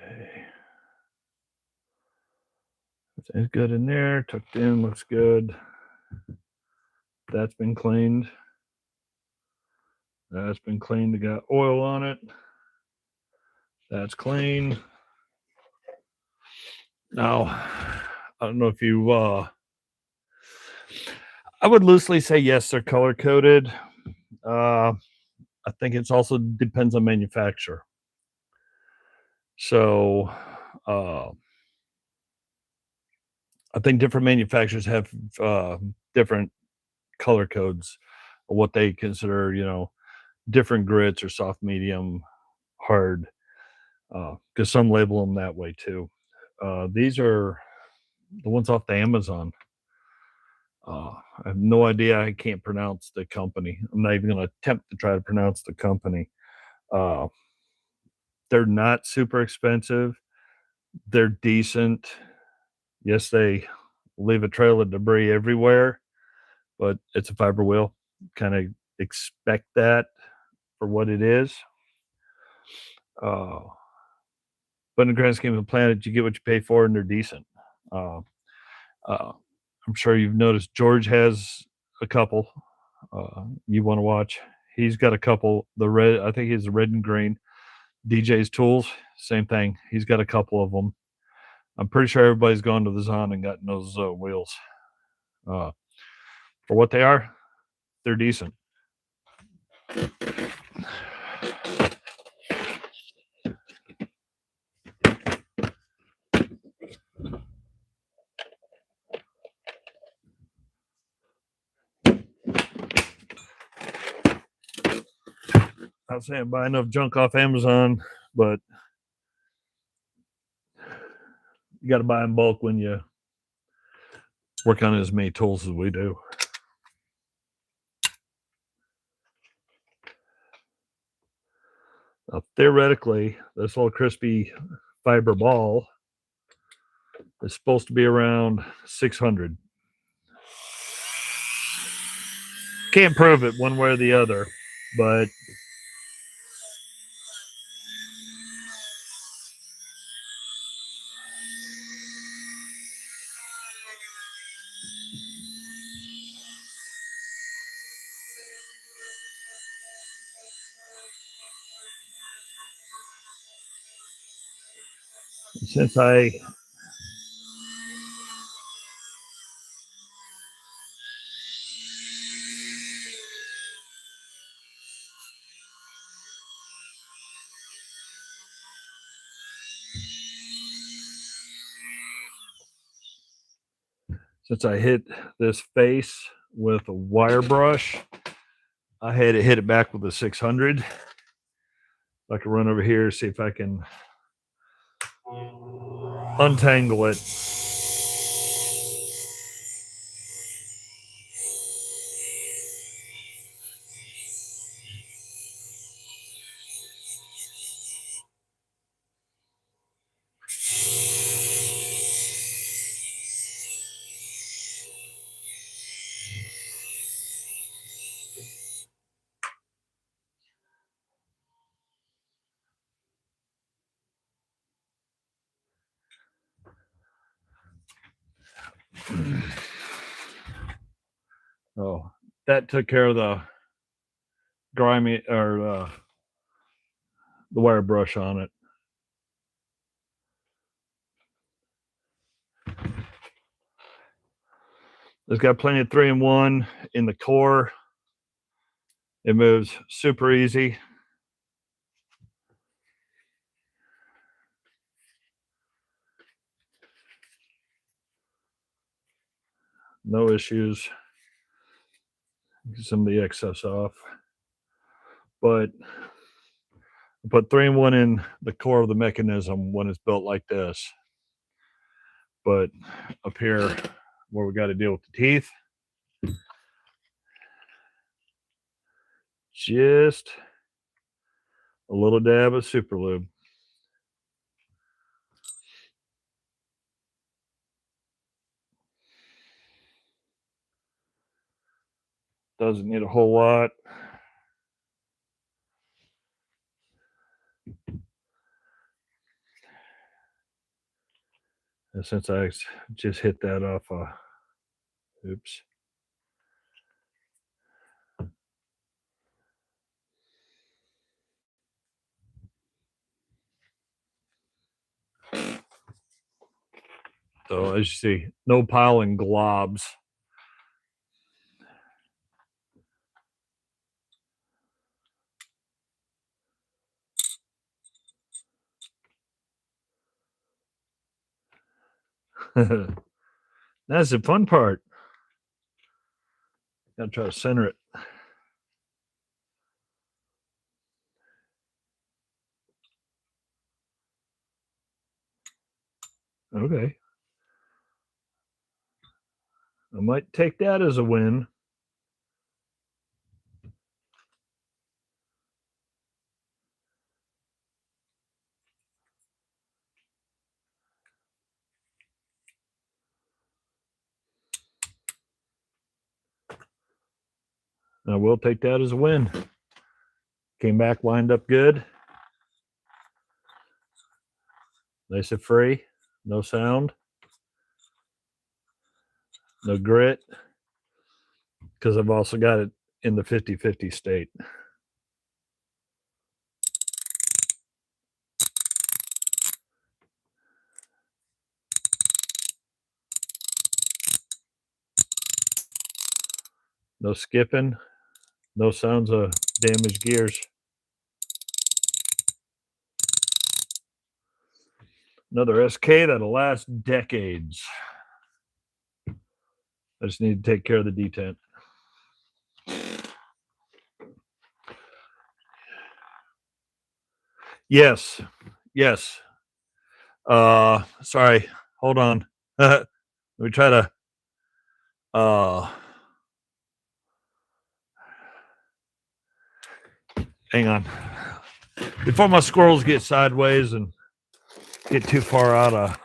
Speaker 1: Okay. Everything's good in there, tucked in, looks good. That's been cleaned. That's been cleaned. It got oil on it. That's clean. Now, I don't know if you, I would loosely say yes, they're color coded. I think it's also depends on manufacturer. So, uh, I think different manufacturers have different color codes of what they consider, different grits or soft, medium, hard. Because some label them that way too. These are the ones off the Amazon. I have no idea. I can't pronounce the company. I'm not even going to attempt to try to pronounce the company. Uh, they're not super expensive. They're decent. Yes, they leave a trail of debris everywhere, but it's a fiber wheel. Kind of expect that for what it is. Uh, but in the grand scheme of the planet, you get what you pay for, and they're decent. Uh, uh, I'm sure you've noticed George has a couple you want to watch. He's got a couple. The red, I think he's the red and green. DJ's Tools, same thing. He's got a couple of them. I'm pretty sure everybody's gone to the Zon and gotten those wheels. Uh, for what they are, they're decent. Not saying buy enough junk off Amazon, but you got to buy in bulk when you work on as many tools as we do. Now, theoretically, this little crispy fiber ball is supposed to be around 600. Can't prove it one way or the other, but since I hit this face with a wire brush, I had to hit it back with a 600. I can run over here, see if I can untangle it. Oh, that took care of the grimy or the wire brush on it. It's got plenty of 3-in-1 in the core. It moves super easy. No issues. Get some of the excess off. But I put 3-in-1 in the core of the mechanism when it's built like this. But up here where we got to deal with the teeth, just a little dab of super lube. Doesn't need a whole lot. And since I just hit that off, oops. So as you see, no piling globs. That's the fun part. Gotta try to center it. Okay. I might take that as a win. I will take that as a win. Came back, lined up good. Nice and free. No sound. No grit. Because I've also got it in the 50-50 state. No skipping. No sounds of damaged gears. Another SK that'll last decades. I just need to take care of the detent. Yes. Yes. Sorry. Hold on. Let me try to hang on. Before my squirrels get sideways and get too far out of.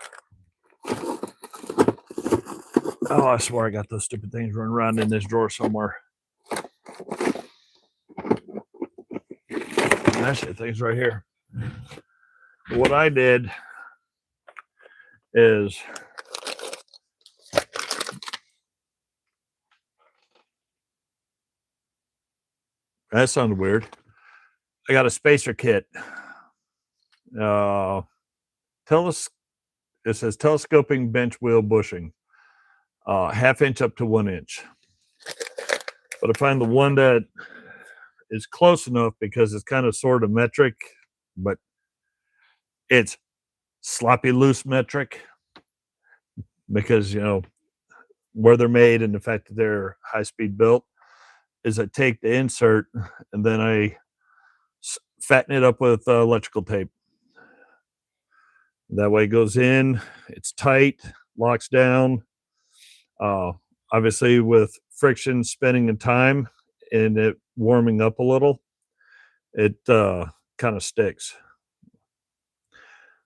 Speaker 1: Oh, I swear I got those stupid things running around in this drawer somewhere. Actually, things right here. What I did is that sounded weird. I got a spacer kit. It says telescoping bench wheel bushing, 1/2 inch up to 1 inch. But I find the one that is close enough because it's kind of sort of metric, but it's sloppy loose metric because, you know, where they're made and the fact that they're high speed built is I take the insert and then I fatten it up with electrical tape. That way it goes in, it's tight, locks down. Obviously, with friction, spinning, and time, and it warming up a little, it kind of sticks.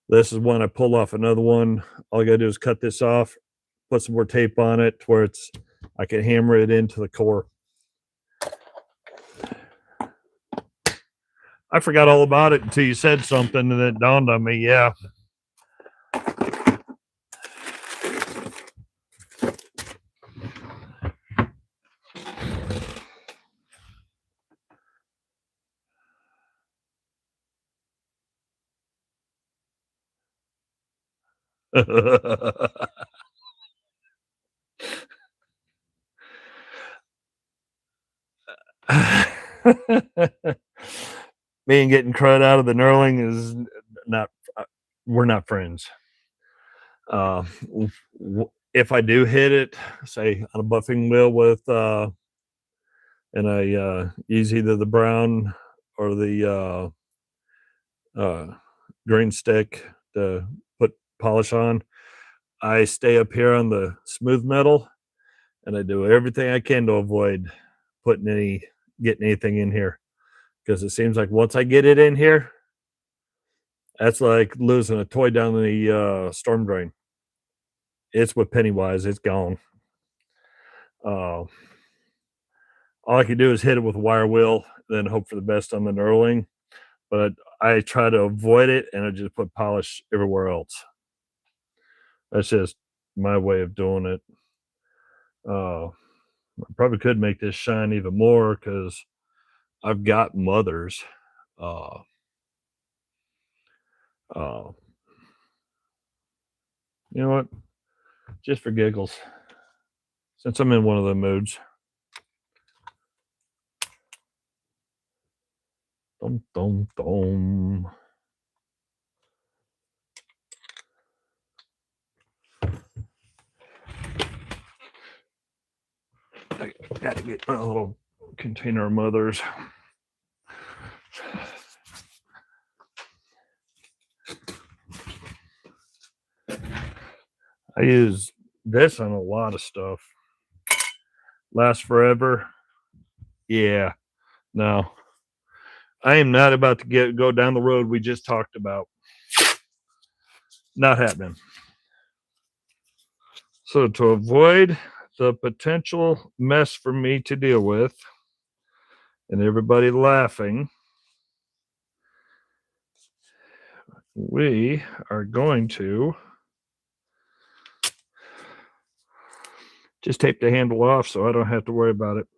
Speaker 1: This is one I pulled off another one. All I gotta do is cut this off, put some more tape on it where it's I can hammer it into the core. I forgot all about it until you said something and it dawned on me. Yeah. Me and getting crud out of the knurling is not, we're not friends. If I do hit it, say on a buffing wheel with, and I use either the brown or the green stick to put polish on, I stay up here on the smooth metal and I do everything I can to avoid getting anything in here because it seems like once I get it in here, that's like losing a toy down the storm drain. It's with Pennywise, it's gone. All I can do is hit it with a wire wheel, then hope for the best on the knurling. But I try to avoid it and I just put polish everywhere else. That's just my way of doing it. I probably could make this shine even more because I've got mothers. Uh, uh, you know what? just for giggles, since I'm in one of the moods. Dum, dum, dum. I gotta get a little container of mothers. I use this on a lot of stuff. Lasts forever. Yeah, no. I am not about to go down the road we just talked about. Not happening. So to avoid the potential mess for me to deal with and everybody laughing, we are going to just tape the handle off so I don't have to worry about it.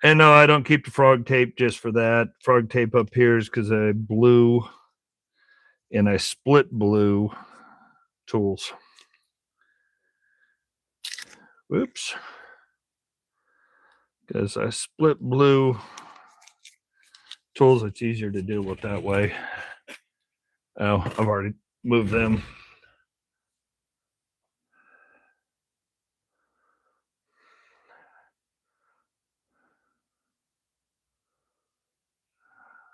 Speaker 1: And no, I don't keep the frog tape just for that. Frog tape up here is because I blew and I split blue tools. Oops. Because I split blue tools, it's easier to deal with that way. Oh, I've already moved them.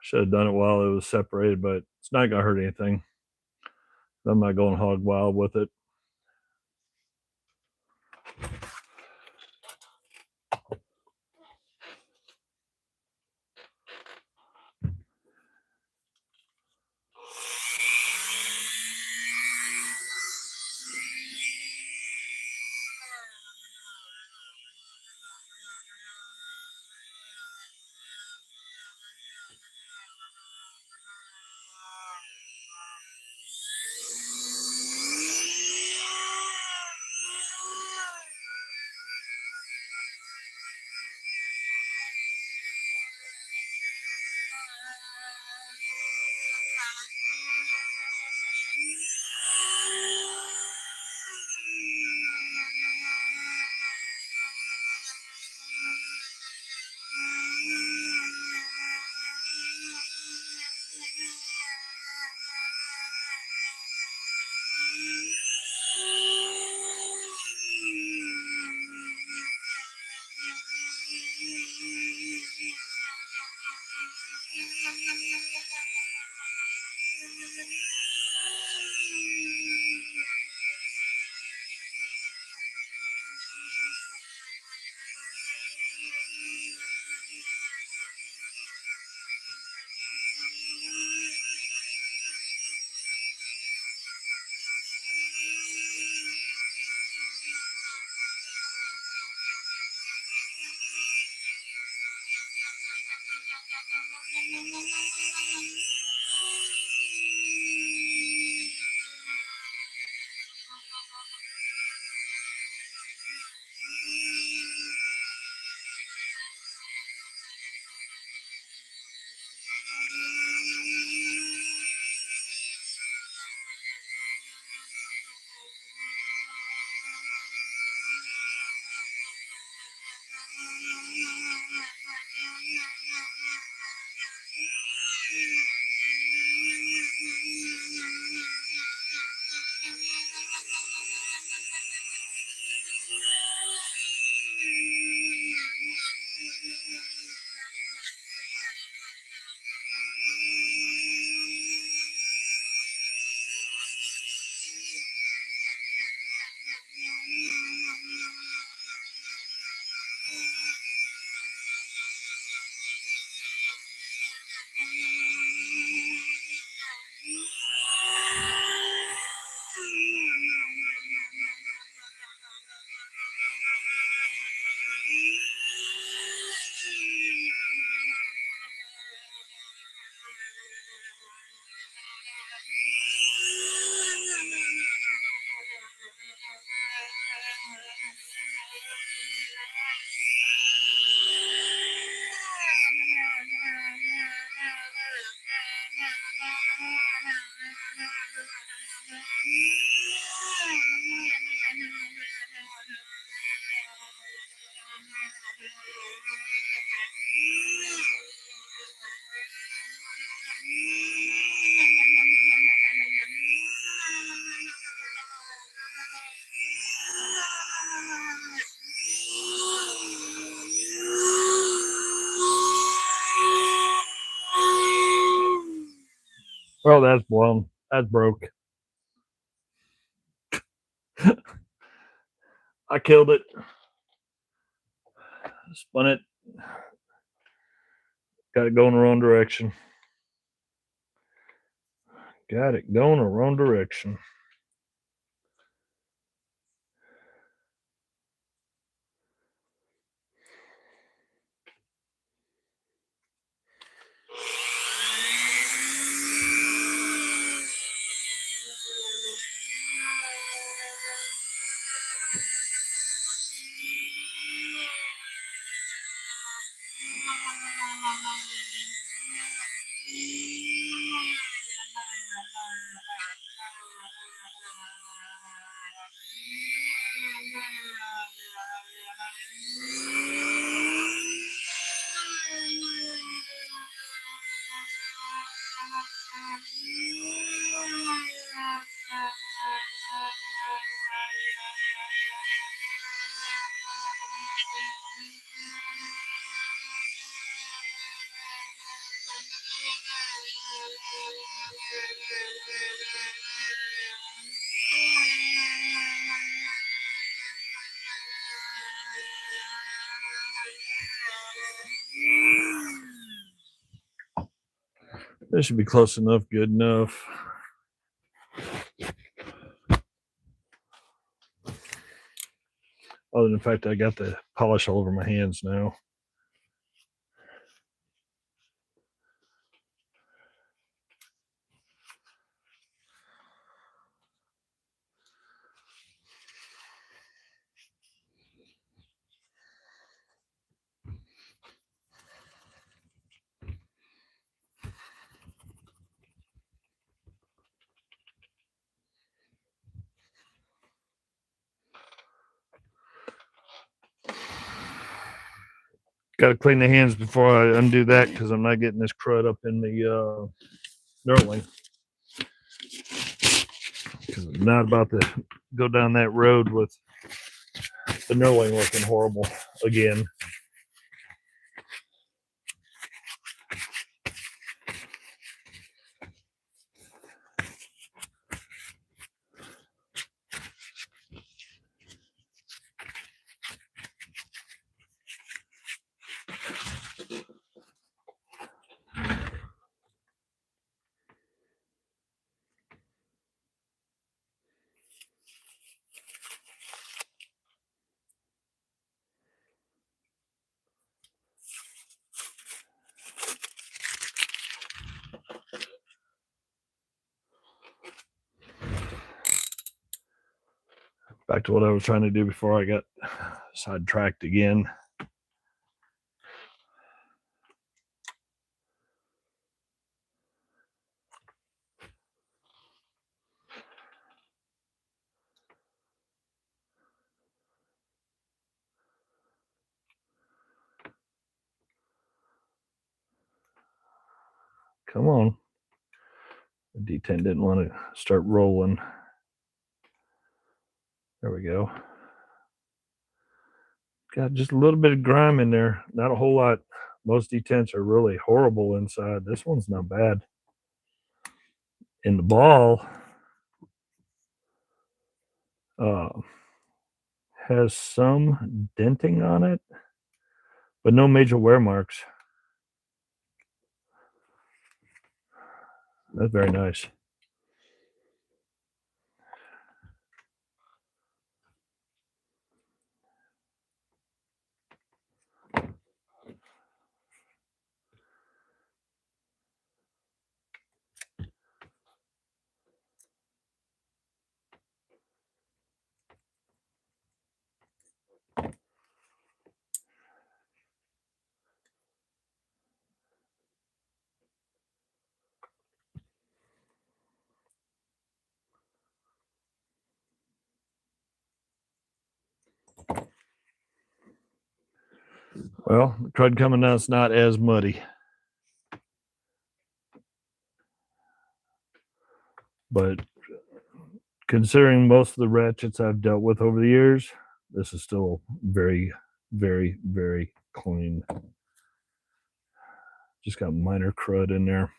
Speaker 1: Should have done it while it was separated, but it's not going to hurt anything. I'm not going hog wild with it. Oh, that's blown. That's broke. I killed it. Spun it. Got it going the wrong direction. Got it going the wrong direction. This should be close enough, good enough. Other than the fact I got the polish all over my hands now. Got to clean the hands before I undo that because I'm not getting this crud up in the knurling. Because I'm not about to go down that road with the knurling looking horrible again. Back to what I was trying to do before I got sidetracked again. Come on. The D10 didn't want to start rolling. There we go. Got just a little bit of grime in there. Not a whole lot. Most D10s are really horrible inside. This one's not bad. And the ball has some denting on it, but no major wear marks. That's very nice. Well, the crud coming down is not as muddy. But considering most of the ratchets I've dealt with over the years, this is still very, very, very clean. Just got minor crud in there.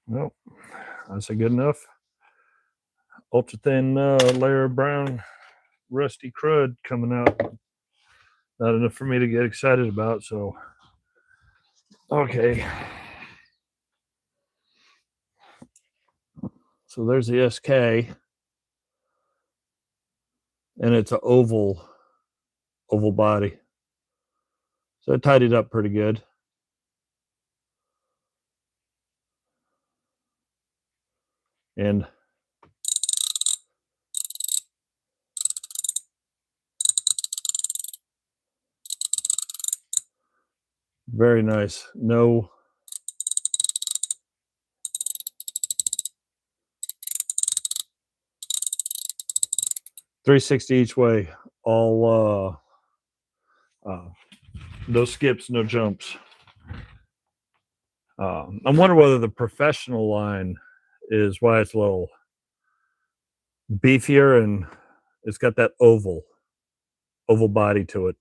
Speaker 1: Well, that's a good enough. Ultra thin layer of brown rusty crud coming out. Not enough for me to get excited about, so okay. So there's the SK, and it's an oval body. So I tidied up pretty good. And very nice. No 360 each way. All no skips, no jumps. I wonder whether the professional line is why it's a little beefier and it's got that oval body to it.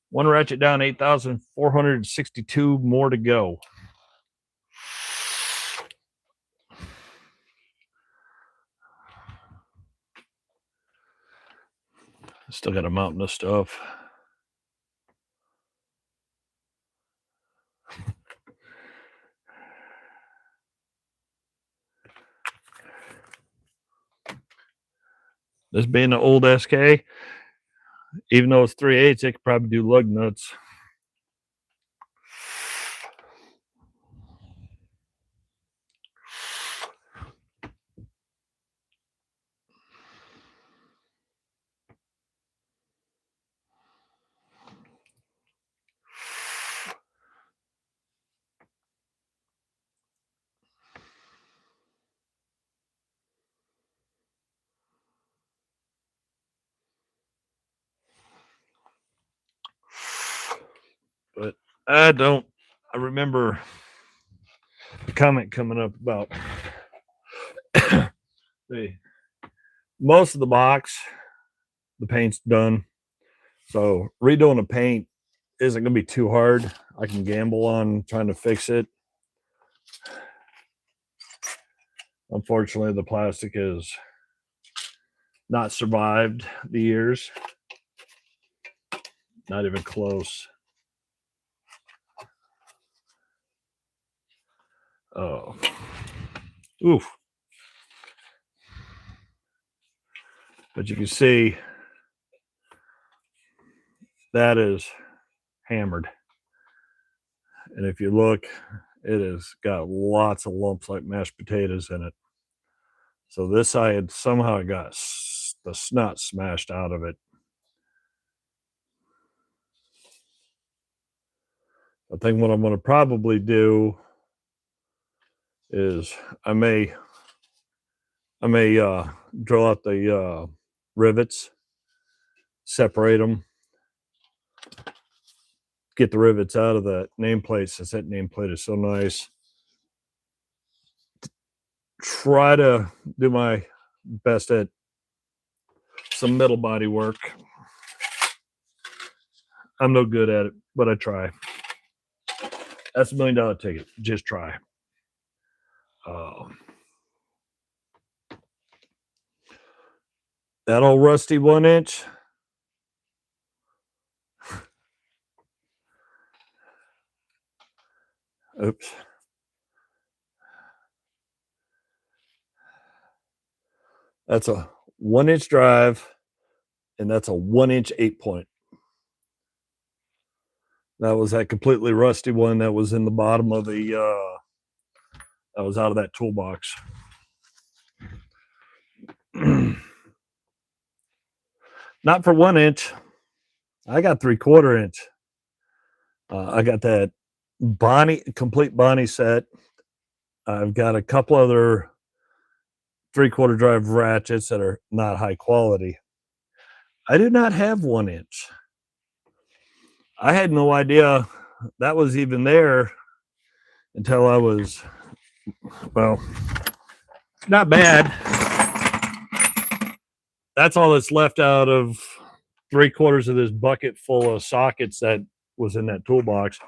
Speaker 1: One ratchet down, 8,462 more to go. Still got a mountain of stuff. This being an old SK, even though it's 3/8, it could probably do lug nuts. But I remember a comment coming up about most of the box, the paint's done. So redoing the paint isn't going to be too hard. I can gamble on trying to fix it. Unfortunately, the plastic has not survived the years. Not even close. Oh. Oof. But you can see that is hammered. And if you look, it has got lots of lumps like mashed potatoes in it. So this side somehow got the snot smashed out of it. I think what I'm going to probably do is I may drill out the rivets, separate them, get the rivets out of the nameplate since that nameplate is so nice. Try to do my best at some middle body work. I'm no good at it, but I try. That's $1 million ticket. Just try. That old rusty 1-inch. Oops. That's a 1-inch drive, and that's a 1-inch 8-point. That was that completely rusty one that was in the bottom of the that was out of that toolbox. Not for 1-inch. I got 3/4 inch. I got that complete Bonnie set. I've got a couple other 3/4 drive ratchets that are not high quality. I do not have 1-inch. I had no idea that was even there until I was, well, not bad. That's all that's left out of 3/4 of this bucket full of sockets that was in that toolbox.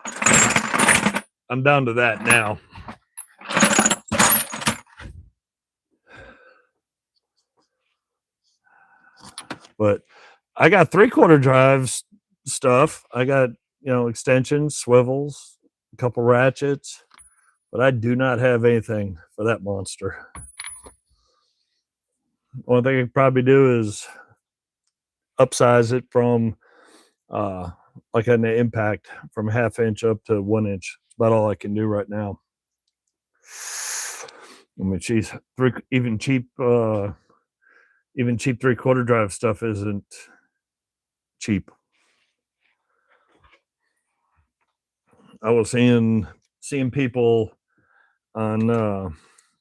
Speaker 1: I'm down to that now. But I got 3/4 drives stuff. I got, extensions, swivels, a couple ratchets, but I do not have anything for that monster. One thing I could probably do is upsize it from like an impact from 1/2 inch up to 1-inch. That's about all I can do right now. I mean, geez, even cheap 3/4 drive stuff isn't cheap. I was seeing people on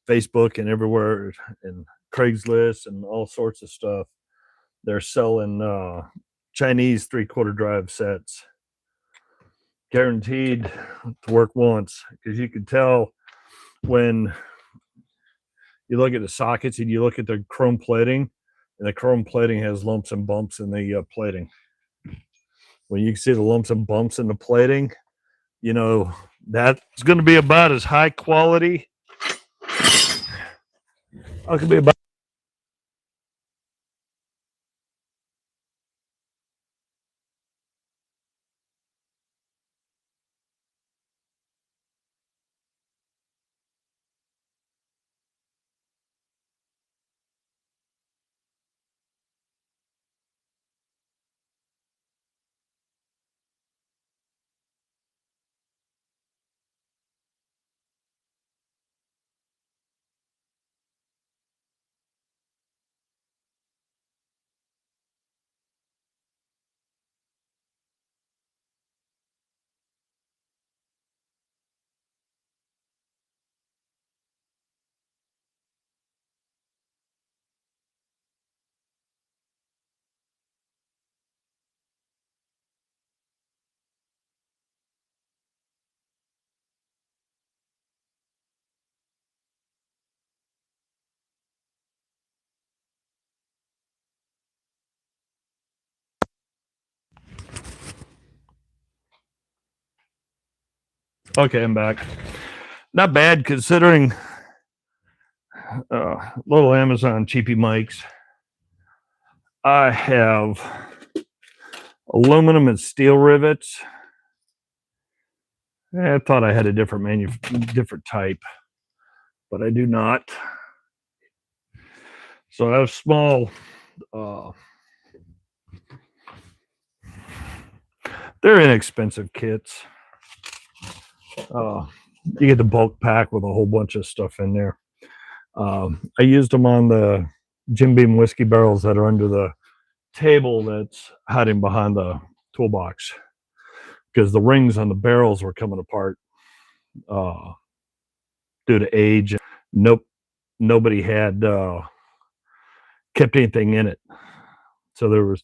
Speaker 1: Facebook and everywhere, and Craigslist and all sorts of stuff. They're selling Chinese 3/4 drive sets, guaranteed to work once, because you can tell when you look at the sockets and you look at the chrome plating, and the chrome plating has lumps and bumps in the plating. When you see the lumps and bumps in the plating, that's going to be about as high quality. It could be about. Okay, I'm back. Not bad considering little Amazon cheapy mics. I have aluminum and steel rivets. I thought I had a different type, but I do not. So I have small. They're inexpensive kits. You get the bulk pack with a whole bunch of stuff in there. I used them on the Jim Beam whiskey barrels that are under the table that's hiding behind the toolbox, because the rings on the barrels were coming apart due to age. Nobody had kept anything in it, so there was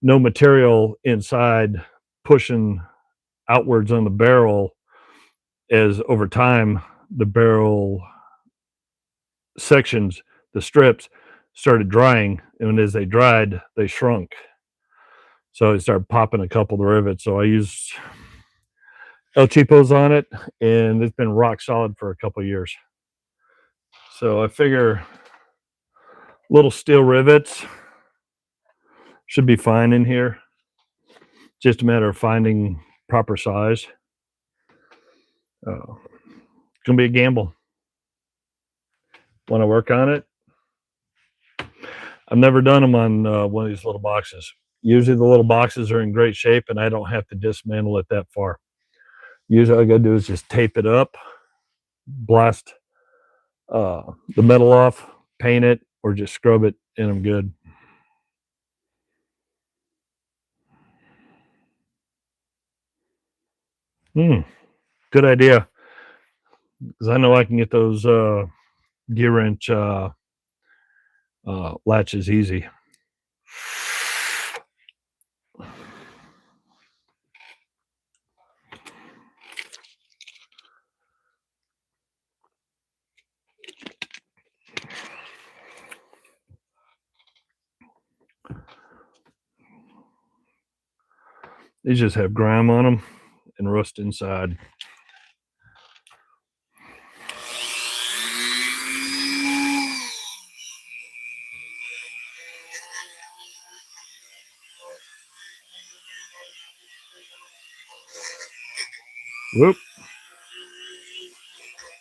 Speaker 1: no material inside pushing outwards on the barrel. As over time, the barrel sections, the strips, started drying, and as they dried, they shrunk. So I started popping a couple of the rivets. So I used El Cheapos on it, and it's been rock solid for a couple of years. So I figure little steel rivets should be fine in here. Just a matter of finding proper size. going to be a gamble. Want to work on it? I've never done them on one of these little boxes. Usually the little boxes are in great shape and I don't have to dismantle it that far. Usually all I got to do is just tape it up, blast the metal off, paint it, or just scrub it, and I'm good. Good idea. Because I know I can get those gear wrench latches easy. These just have grime on them and rust inside. Whoop.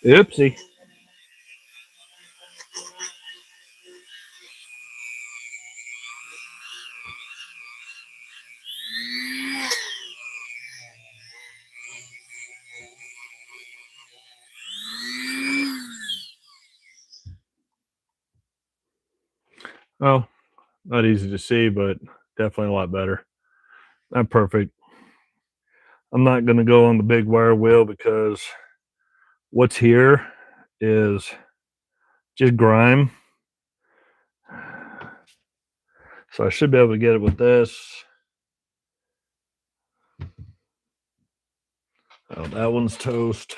Speaker 1: Oopsie. Oh, not easy to see, but definitely a lot better. Not perfect. I'm not going to go on the big wire wheel because what's here is just grime. So I should be able to get it with this. Oh, that one's toast.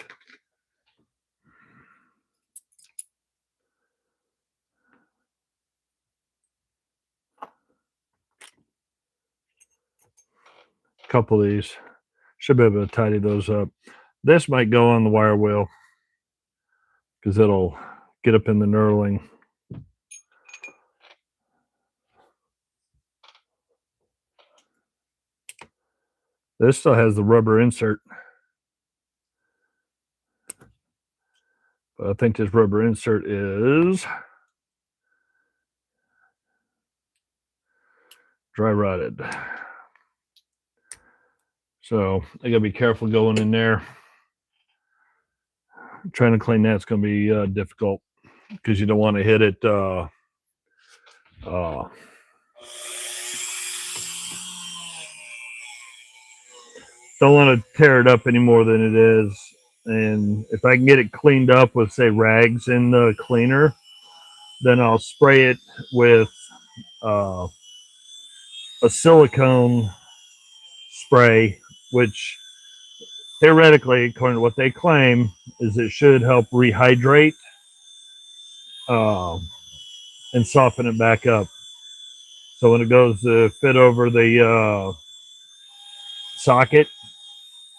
Speaker 1: A couple of these. Should be able to tidy those up. This might go on the wire wheel because it'll get up in the knurling. This still has the rubber insert. But I think this rubber insert is dry rotted. So I gotta be careful going in there. Trying to clean that's gonna be difficult because you don't want to hit it don't want to tear it up any more than it is. And if I can get it cleaned up with, say, rags in the cleaner, then I'll spray it with a silicone spray, which theoretically, according to what they claim, is it should help rehydrate and soften it back up. So when it goes to fit over the socket,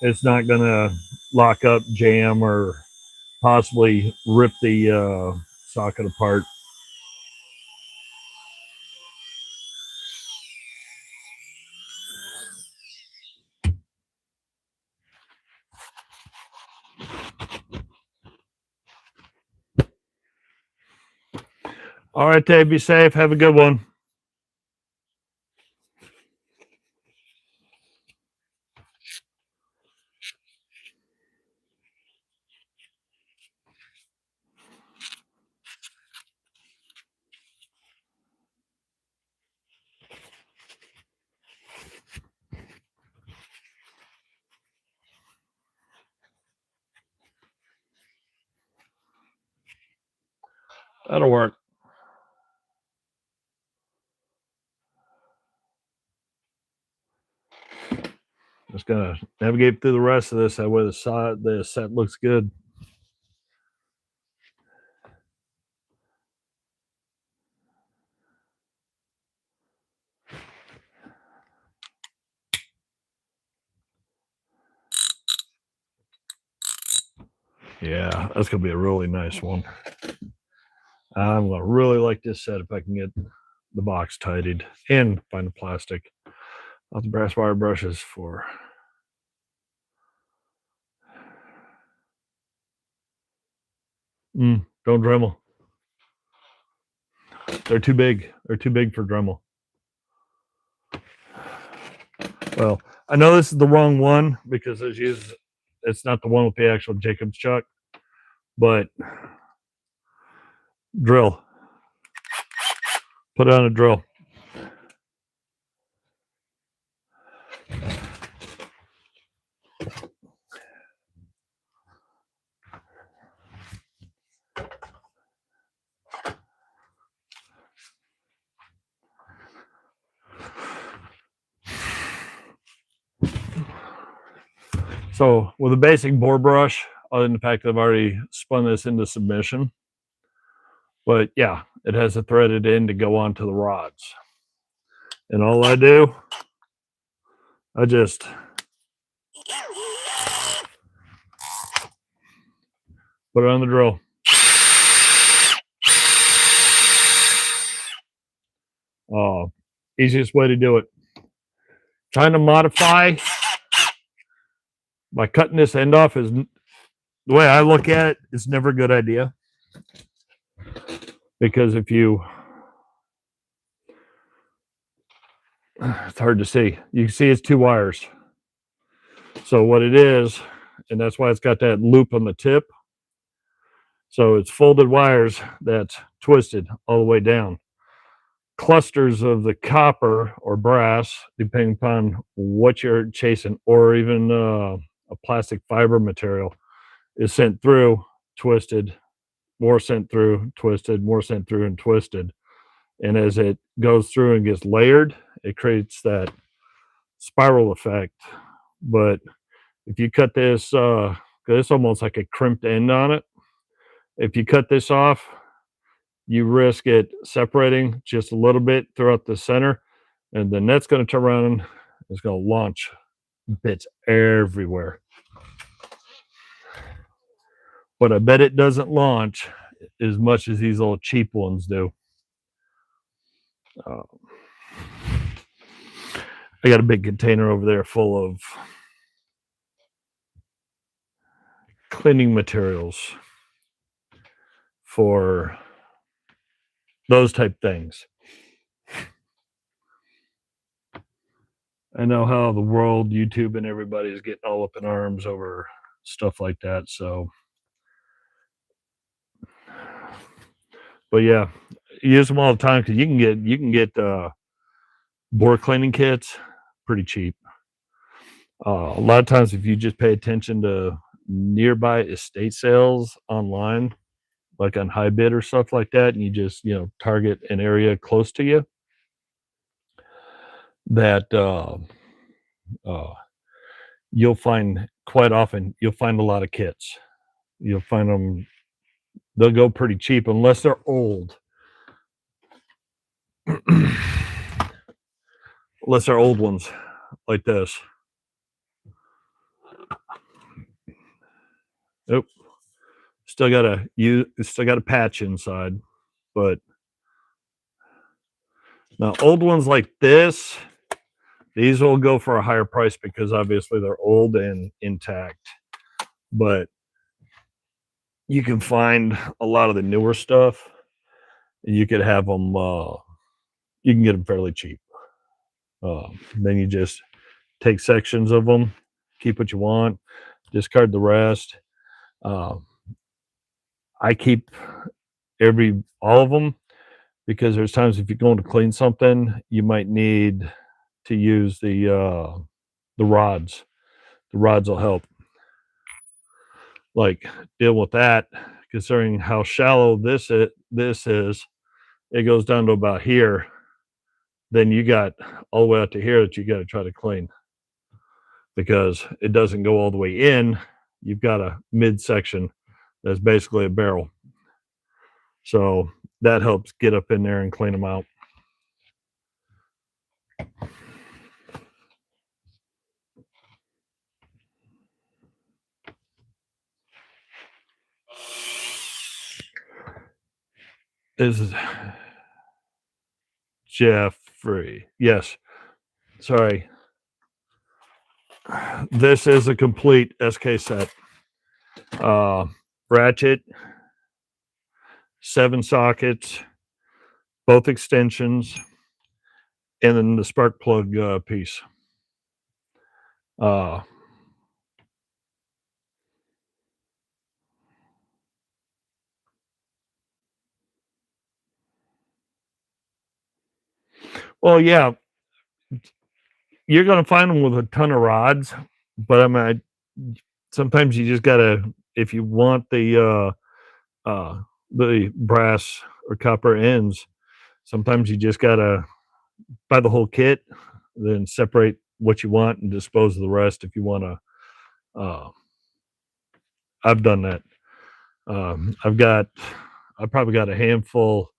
Speaker 1: it's not going to lock up, jam, or possibly rip the socket apart. All right, Dave, be safe. Have a good one. That'll work. Just gonna navigate through the rest of this. That way the set looks good. Yeah, that's gonna be a really nice one. I'm gonna really like this set if I can get the box tidied and find the plastic. Lots of brass wire brushes for Don't Dremel. They're too big. They're too big for Dremel. Well, I know this is the wrong one because it's not the one with the actual Jacob's chuck, but drill. Put on a drill. So with a basic bore brush, other than the fact that I've already spun this into submission, but yeah, it has a threaded end to go onto the rods. And all I do, I just put it on the drill. Easiest way to do it. Trying to modify by cutting this end off is the way I look at it. It's never a good idea because if you, it's hard to see. You can see it's two wires. So what it is, and that's why it's got that loop on the tip. So it's folded wires that's twisted all the way down. Clusters of the copper or brass, depending upon what you're chasing, or even a plastic fiber material, is sent through, twisted, more sent through, twisted, more sent through, and twisted. And as it goes through and gets layered, it creates that spiral effect. But if you cut this, it's almost like a crimped end on it. If you cut this off, you risk it separating just a little bit throughout the center, and then that's going to turn around and it's going to launch bits everywhere. But I bet it doesn't launch as much as these little cheap ones do. I got a big container over there full of cleaning materials for those type things. I know how the world, YouTube, and everybody's getting all up in arms over stuff like that. So, but yeah, use them all the time because you can get bore cleaning kits pretty cheap. A lot of times, if you just pay attention to nearby estate sales online, like on High Bid or stuff like that, and you just target an area close to you, that you'll find quite often you'll find a lot of kits. You'll find them; they'll go pretty cheap unless they're old. Unless they're old ones like this. Nope. Still got a patch inside, but now old ones like this, these will go for a higher price because obviously they're old and intact. But you can find a lot of the newer stuff, and you could have them. You can get them fairly cheap. Then you just take sections of them, keep what you want, discard the rest. I keep all of them because there's times if you're going to clean something, you might need to use the rods. The rods will help. Like deal with that, considering how shallow this is. It goes down to about here. Then you got all the way out to here that you got to try to clean because it doesn't go all the way in. You've got a midsection that's basically a barrel. So that helps get up in there and clean them out. This is Jeffrey. Yes. Sorry. This is a complete SK set. Ratchet, 7 sockets, both extensions, and then the spark plug piece. Well, yeah, you're going to find them with a ton of rods, but I mean, sometimes you just gotta, if you want the brass or copper ends, sometimes you just gotta buy the whole kit, then separate what you want and dispose of the rest if you want to. I've done that. I probably got a handful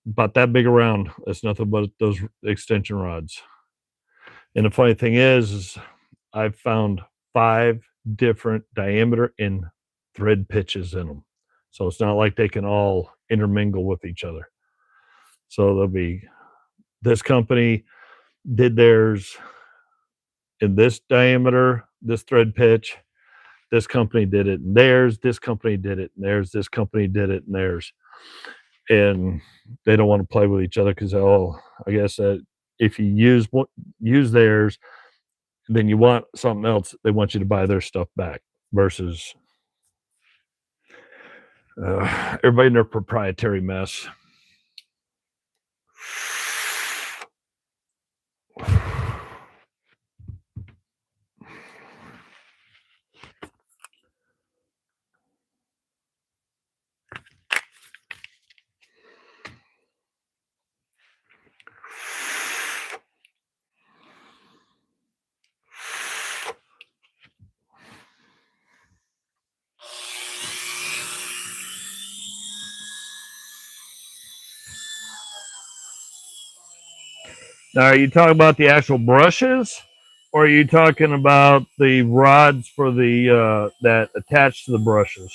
Speaker 1: about that big around. It's nothing but those extension rods. And the funny thing is I've found 5 different diameter and thread pitches in them. So it's not like they can all intermingle with each other. So there'll be, this company did theirs in this diameter, this thread pitch. This company did it in theirs. This company did it in theirs. This company did it in theirs. And they don't want to play with each other because, I guess that if you use theirs, then you want something else. They want you to buy their stuff back versus everybody in their proprietary mess. Now, are you talking about the actual brushes, or are you talking about the rods for the that attach to the brushes?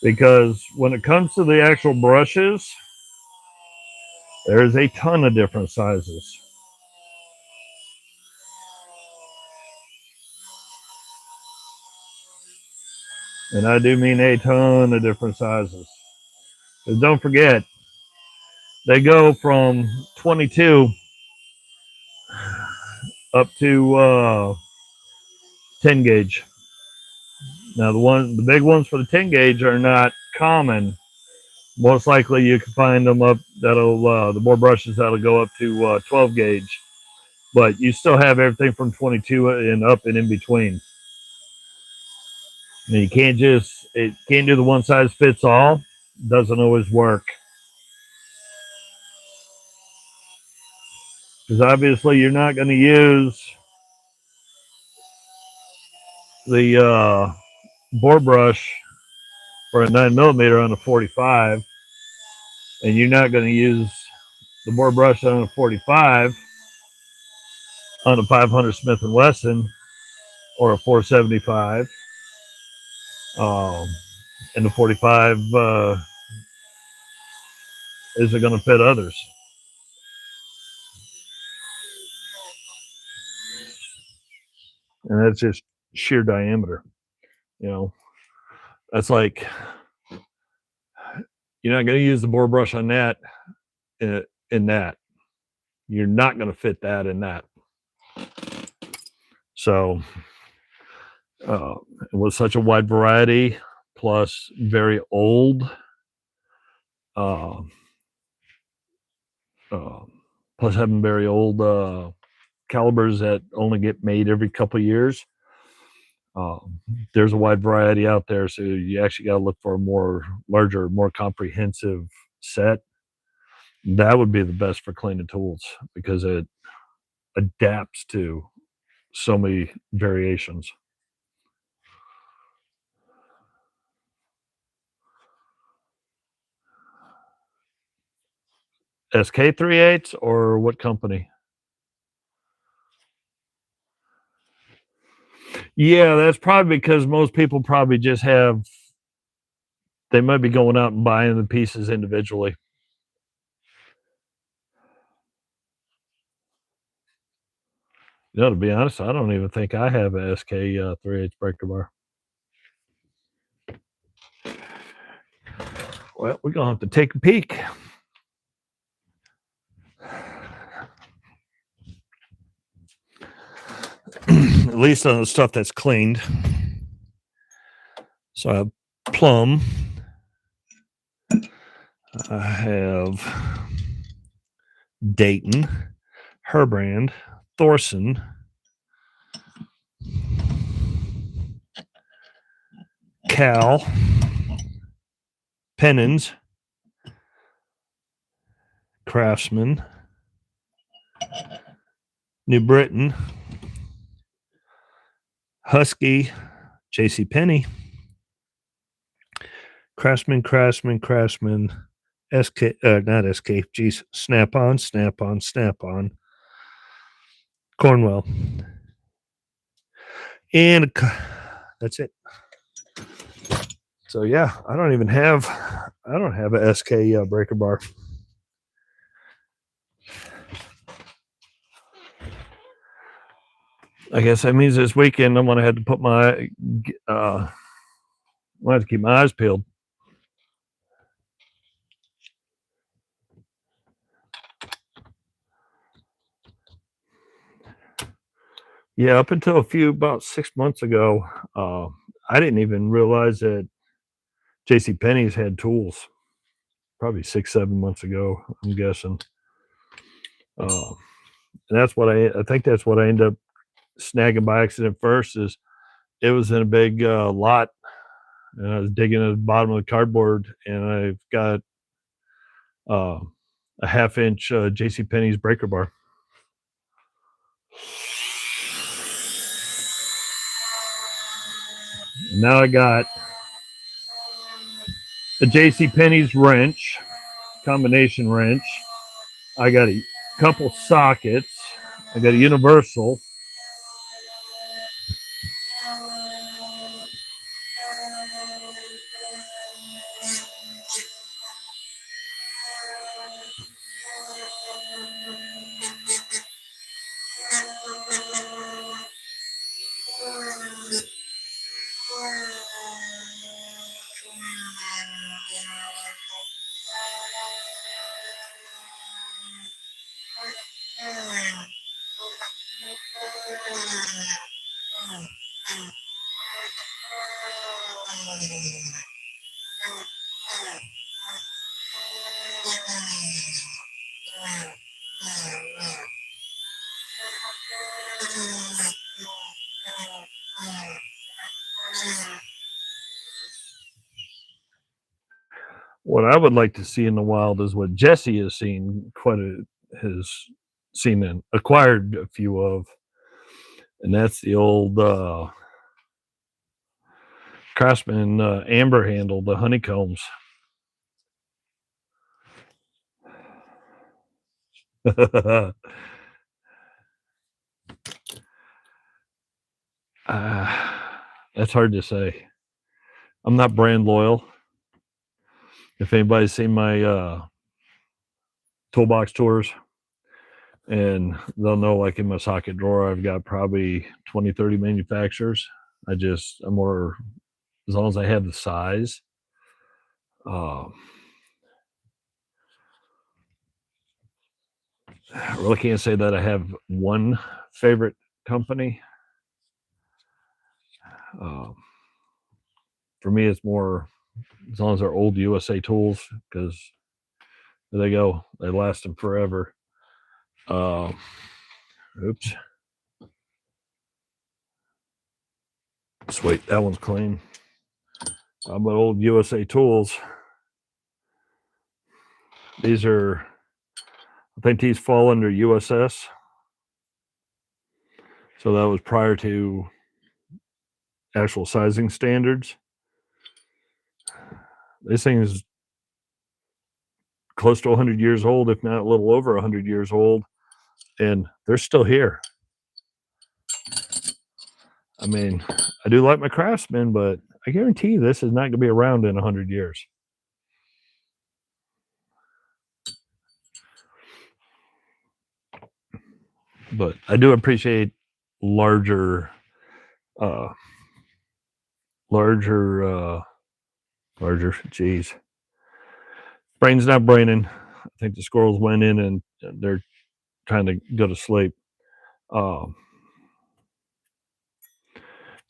Speaker 1: Because when it comes to the actual brushes, there's a ton of different sizes. And I do mean a ton of different sizes. Because don't forget, they go from 22 up to 10 gauge. Now the big ones for the 10 gauge are not common. Most likely you can find them up the more brushes that'll go up to 12 gauge. But you still have everything from 22 and up and in between. And you can't do the one size fits all. Doesn't always work. Because obviously you're not going to use the bore brush for a 9mm on a 45, and you're not going to use the bore brush on a 45 on a 500 Smith & Wesson or a 475. And the 45 isn't going to fit others. And that's just sheer diameter. That's like, you're not going to use the bore brush on that in that. You're not going to fit that in that. So with such a wide variety, plus very old, plus having very old calibers that only get made every couple of years, there's a wide variety out there. So you actually got to look for a larger, more comprehensive set. That would be the best for cleaning tools because it adapts to so many variations. SK38s or what company? Yeah, that's probably because most people probably just they might be going out and buying the pieces individually. To be honest, I don't even think I have a SK 3/8 breaker bar. Well, we're going to have to take a peek. At least on the stuff that's cleaned. So I have Plum. I have Dayton, Herbrand, Thorson, Cal, Pennins, Craftsman, New Britain, Husky, JCPenney, Craftsman, SK, not SK, geez, Snap-on, Cornwell. And that's it. So yeah, I don't have a SK breaker bar. I guess that means this weekend I'm gonna have to put my I have to keep my eyes peeled. Yeah, up until about 6 months ago, I didn't even realize that JCPenney's had tools. Probably 6-7 months ago, I'm guessing. And that's what I think that's what I ended up snagging by accident first. Is it was in a big lot, and I was digging at the bottom of the cardboard, and I've got a 1/2-inch JCPenney's breaker bar. Now I got a JCPenney's wrench, combination wrench. I got a couple sockets. I got a universal. What I would like to see in the wild is what Jesse has seen and acquired a few of, and that's the old Craftsman amber handle, the honeycombs. That's hard to say. I'm not brand loyal. If anybody's seen my toolbox tours, and they'll know, like in my socket drawer, I've got probably 20-30 manufacturers. I'm more, as long as I have the size. I really can't say that I have one favorite company. For me, it's more as long as they're old USA tools, because there they go. They last them forever. Oops. Sweet, that one's clean. But old USA tools. These are, I think these fall under USS. So that was prior to actual sizing standards. This thing is close to 100 years old, if not a little over 100 years old, and they're still here. I mean, I do like my Craftsman, but I guarantee you this is not going to be around in 100 years. But I do appreciate larger, geez. Brain's not braining. I think the squirrels went in and they're trying to go to sleep. As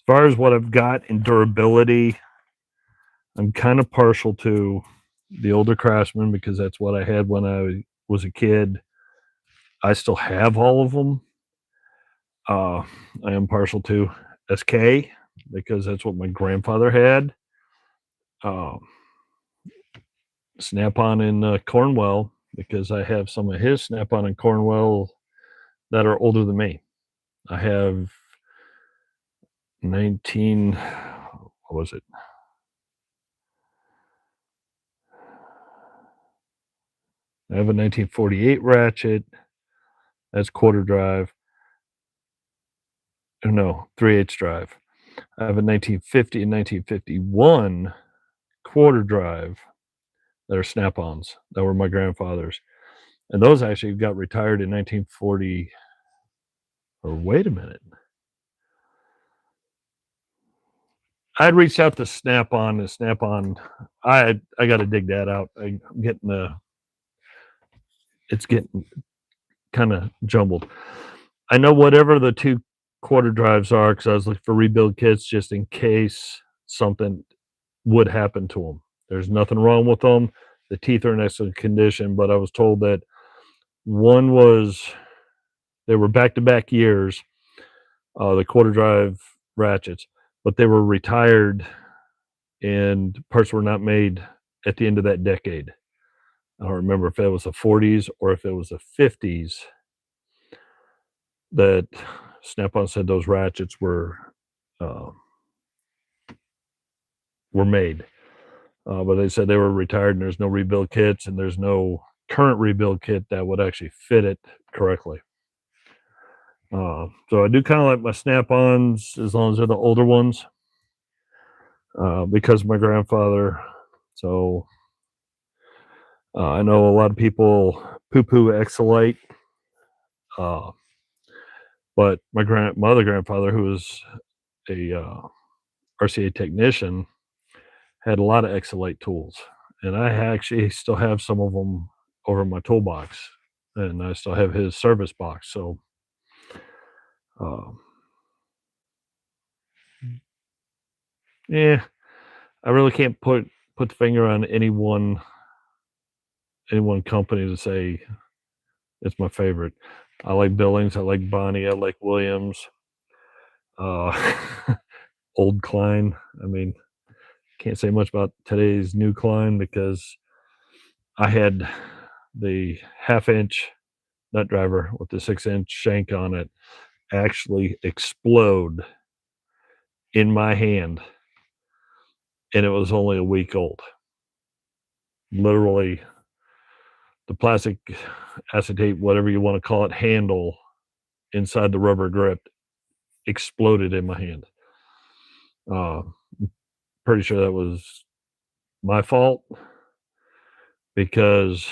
Speaker 1: far as what I've got in durability, I'm kind of partial to the older Craftsman because that's what I had when I was a kid. I still have all of them. I am partial to SK because that's what my grandfather had. Snap-on in Cornwell because I have some of his Snap-on in Cornwell that are older than me. I have 19, what was it? I have a 1948 Ratchet. That's quarter drive. No, 3/8 drive. I have a 1950 and 1951 quarter drive that are Snap-ons that were my grandfather's. And those actually got retired in 1940. Or wait a minute. I had reached out to Snap-on and Snap-on. I got to dig that out. I'm getting it's getting kind of jumbled. I know whatever the 2 quarter drives are because I was looking for rebuild kits just in case something would happen to them. There's nothing wrong with them. The teeth are in excellent condition, but I was told that one was they were back-to-back years, the quarter drive ratchets, but they were retired and parts were not made at the end of that decade. I don't remember if it was the 40s or if it was the 50s that Snap-on said those ratchets were made. But they said they were retired and there's no rebuild kits and there's no current rebuild kit that would actually fit it correctly. So I do kind of like my Snap-ons as long as they're the older ones because of my grandfather. So I know a lot of people poo-poo Exolite, but my other grandfather, who was a RCA technician, had a lot of Exolite tools, and I actually still have some of them over in my toolbox, and I still have his service box. So, yeah, I really can't put the finger on any one company to say it's my favorite. I like Billings, I like Bonnie, I like Williams, old Klein. I mean, can't say much about today's new Klein because I had the 1/2-inch nut driver with the 6-inch shank on it actually explode in my hand, and it was only a week old. Literally, the plastic acetate, whatever you want to call it, handle inside the rubber grip exploded in my hand. Pretty sure that was my fault because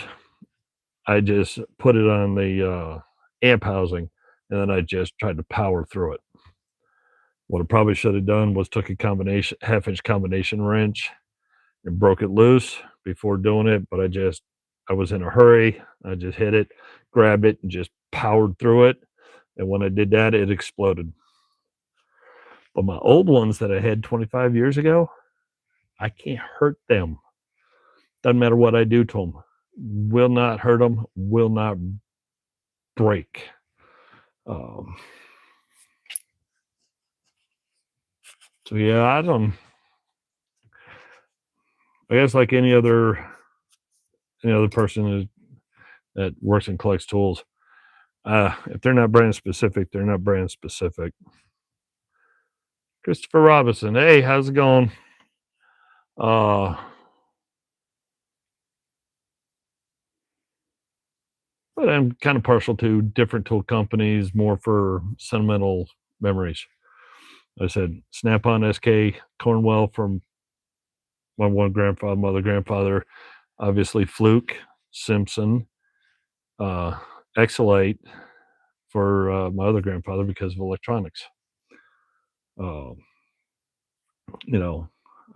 Speaker 1: I just put it on the amp housing and then I just tried to power through it. What I probably should have done was took a 1/2-inch combination wrench and broke it loose before doing it, but I was in a hurry. I just hit it, grabbed it, and just powered through it. And when I did that, it exploded. But my old ones that I had 25 years ago, I can't hurt them. Doesn't matter what I do to them. Will not hurt them, will not break. So yeah, I guess like any other person that works and collects tools, if they're not brand specific, they're not brand specific. Christopher Robinson, hey, how's it going? But I'm kind of partial to different tool companies more for sentimental memories. I said Snap-on, SK, Cornwell from my one grandfather, my other grandfather, obviously Fluke, Simpson, Exolite for my other grandfather because of electronics.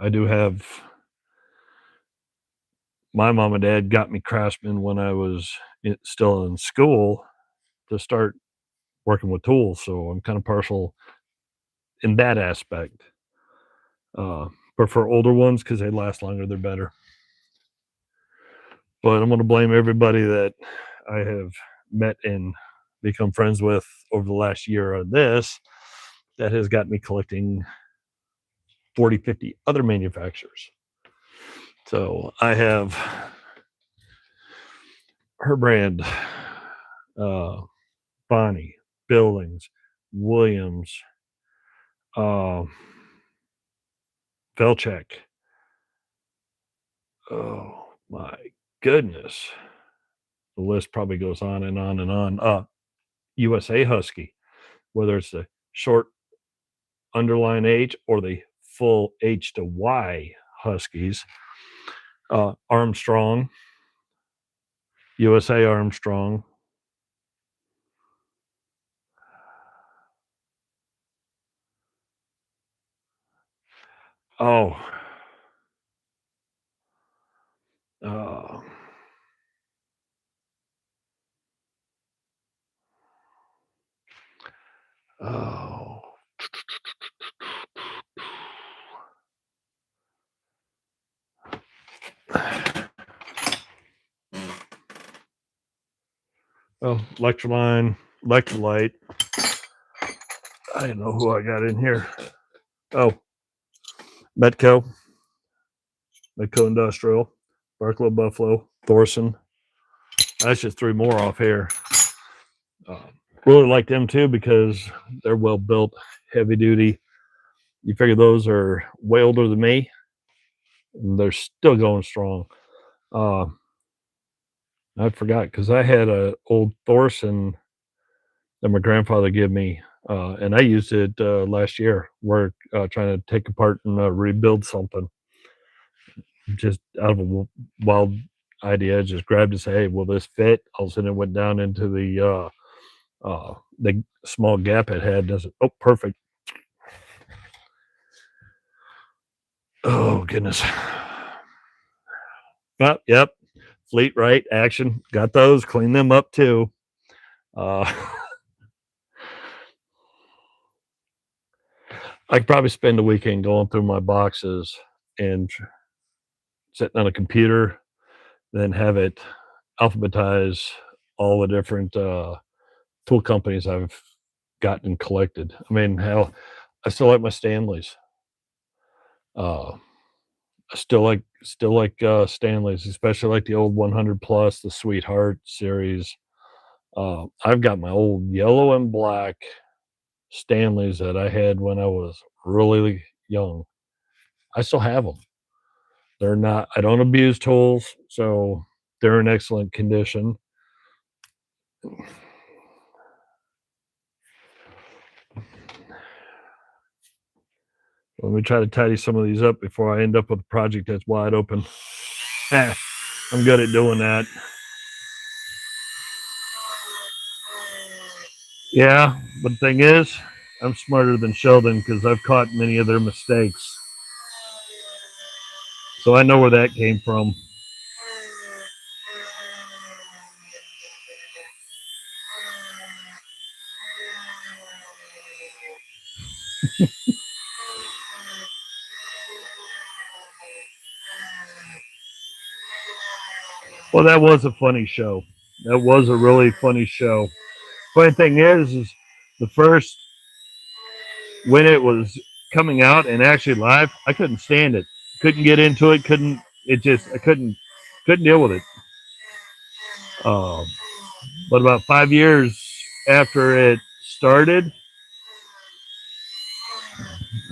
Speaker 1: I do have my mom and dad got me Craftsman when I was still in school to start working with tools. So I'm kind of partial in that aspect. Prefer older ones because they last longer, they're better. But I'm going to blame everybody that I have met and become friends with over the last year on this that has got me collecting 40, 50 other manufacturers. So I have her brand, Bonnie, Billings, Williams, Velchek. Oh my goodness. The list probably goes on and on and on. USA Husky, whether it's the short underline H or the full H to Y Huskies. Armstrong, USA Armstrong. Oh, uh, oh, oh, Electroline, Electrolyte. I didn't know who I got in here. Oh, Metco Industrial, Barklow Buffalo, Thorson. That's just 3 more off here. Really like them too because they're well built, heavy duty. You figure those are way older than me, and they're still going strong. I forgot because I had a old Thorson that my grandfather gave me, and I used it last year. We're trying to take apart and rebuild something. Just out of a wild idea, I just grabbed it and said, "Hey, will this fit?" All of a sudden, it went down into the small gap it had. Does it? Oh, perfect. Oh goodness. Well, yep. Fleet right action. Got those. Clean them up too. I could probably spend a weekend going through my boxes and sitting on a computer, then have it alphabetize all the different tool companies I've gotten collected. I mean, hell, I still like my Stanleys. I still like Stanleys, especially like the old 100 plus, the Sweetheart series. I've got my old yellow and black Stanleys that I had when I was really young. I still have them. They're not. I don't abuse tools, so they're in excellent condition. Let me try to tidy some of these up before I end up with a project that's wide open. I'm good at doing that. Yeah, but the thing is, I'm smarter than Sheldon because I've caught many of their mistakes. So I know where that came from. Well, that was a funny show. That was a really funny show. Funny thing is the first when it was coming out and actually live, I couldn't stand it. Couldn't get into it. I couldn't deal with it. But about 5 years after it started,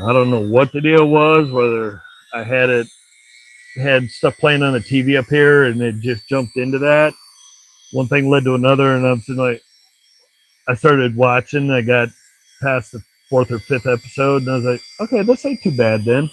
Speaker 1: I don't know what the deal was. Whether I had stuff playing on the TV up here, and it just jumped into that. One thing led to another, and I'm sitting like, I started watching. I got past the 4th or 5th episode, and I was like, okay, this ain't too bad then.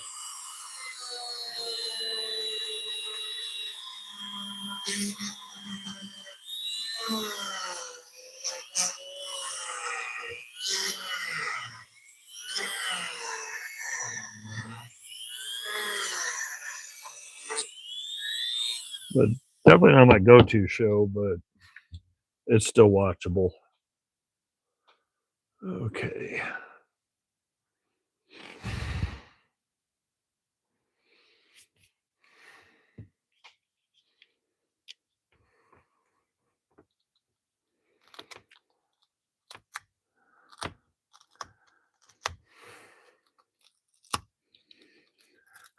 Speaker 1: But definitely not my go-to show, but it's still watchable. Okay.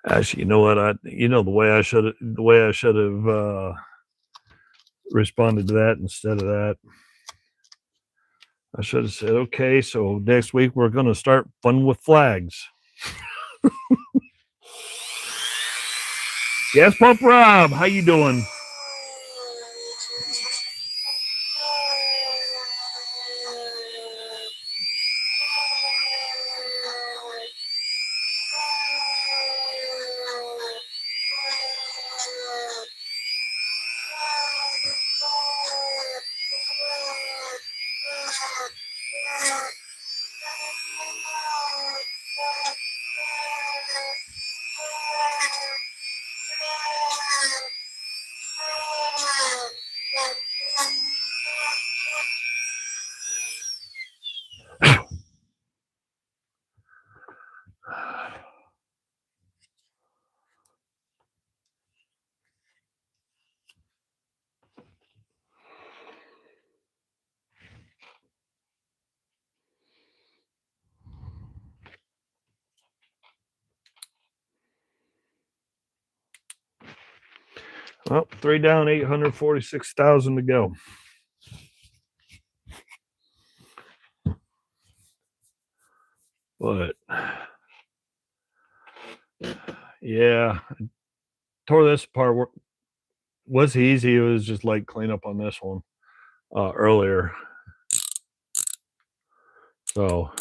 Speaker 1: Actually, you know what? The way I should have responded to that instead of that. I should have said, okay, so next week we're going to start fun with flags. Gas Pump Rob, how you doing? Well, 3 down, 846,000 to go. But yeah, tore this apart. Was easy. It was just like clean up on this one earlier. So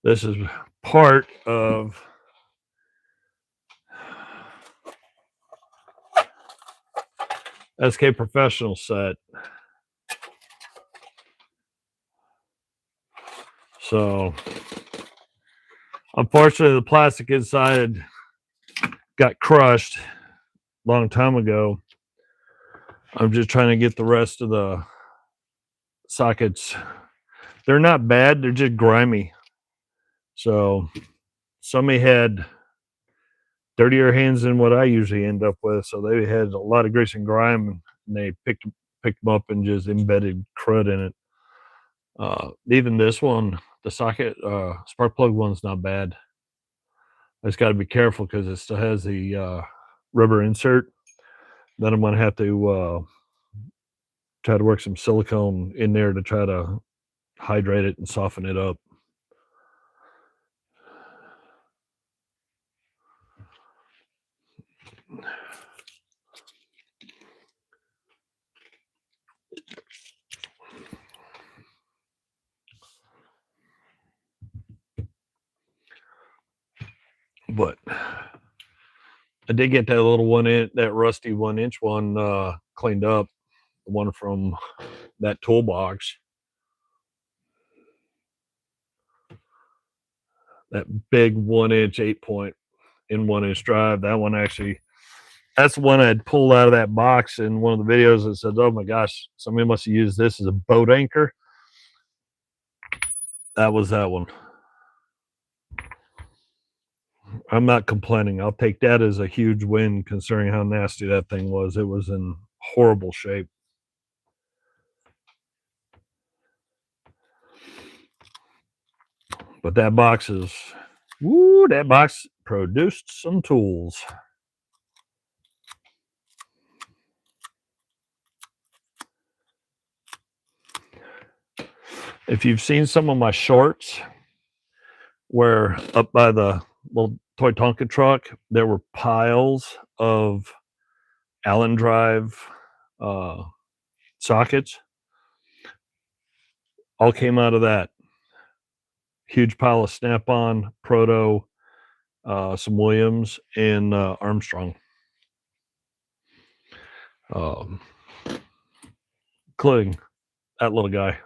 Speaker 1: this is part of SK Professional set. So unfortunately, the plastic inside got crushed a long time ago. I'm just trying to get the rest of the sockets. They're not bad. They're just grimy. So somebody had dirtier hands than what I usually end up with. So they had a lot of grease and grime, and they picked them up and just embedded crud in it. Even this one, the socket spark plug one's not bad. I just got to be careful because it still has the rubber insert. Then I'm going to have to try to work some silicone in there to try to hydrate it and soften it up. But I did get that little that rusty 1-inch one cleaned up, the one from that toolbox. That big 1-inch 8-point in 1-inch drive. That one actually, that's the one I'd pulled out of that box in one of the videos that said, oh my gosh, somebody must have used this as a boat anchor. That was that one. I'm not complaining. I'll take that as a huge win considering how nasty that thing was. It was in horrible shape. But that box is, woo, that box produced some tools. If you've seen some of my shorts where up by the little toy Tonka truck, there were piles of Allen drive sockets, all came out of that. Huge pile of Snap-on, Proto, some Williams, and Armstrong. Including that little guy.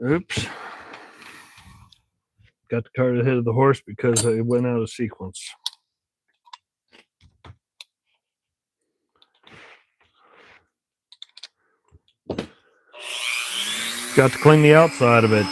Speaker 1: Oops. Got the cart ahead of the horse because it went out of sequence. Got to clean the outside of it.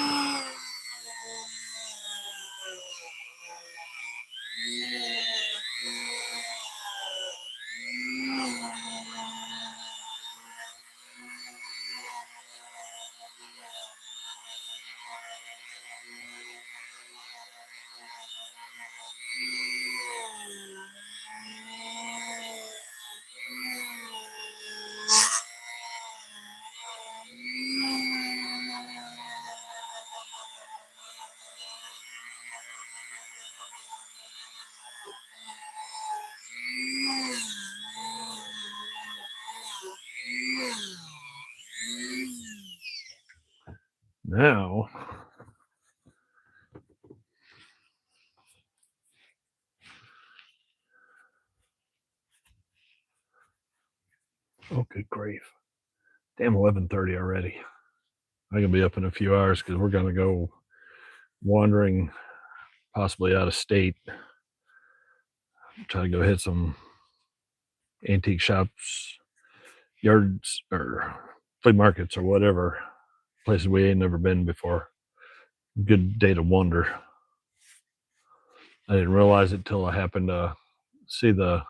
Speaker 1: Now, oh, good grief. Damn, 11:30 already. I'm going to be up in a few hours because we're going to go wandering, possibly out of state. Try to go hit some antique shops, yards, or flea markets, or whatever. Places we ain't never been before. Good day to wander. I didn't realize it till I happened to see the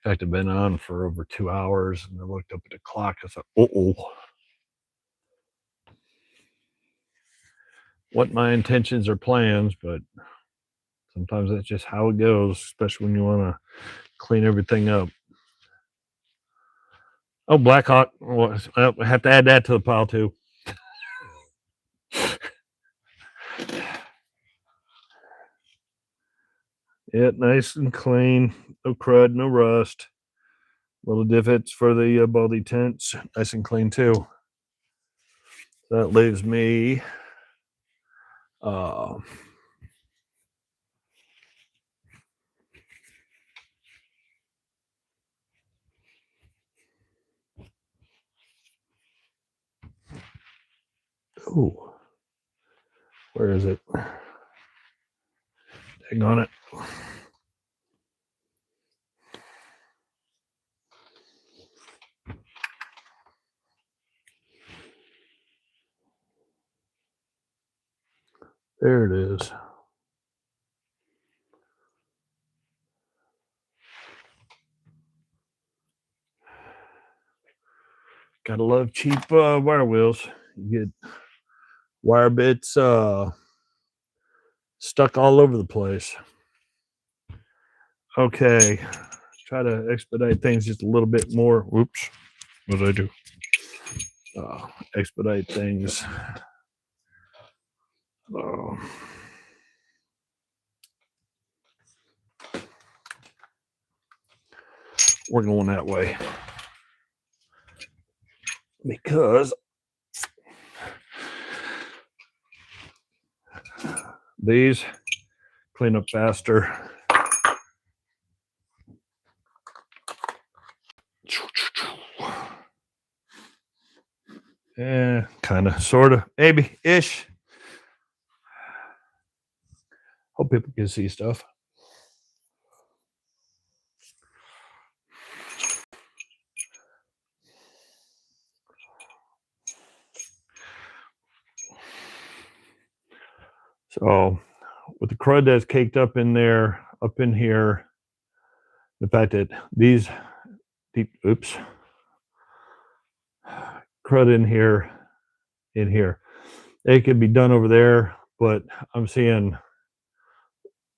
Speaker 1: fact it'd been on for over 2 hours, and I looked up at the clock. I thought, oh. What my intentions or plans, but sometimes that's just how it goes, especially when you want to clean everything up. Oh, Blackhawk. Well, I have to add that to the pile too. Yeah, nice and clean. No crud, no rust. Little divots for the baldy tents. Nice and clean too. That leaves me ooh, where is it? Hang on it. There it is. Gotta love cheap wire wheels. You get wire bits stuck all over the place. Okay, try to expedite things just a little bit more. Whoops, what did I do? Expedite things. We're going that way because these clean up faster. Yeah, kind of, sort of, maybe ish. Hope people can see stuff. So, with the crud that's caked up in there, up in here, the fact that these deep, oops, crud in here, it could be done over there, but I'm seeing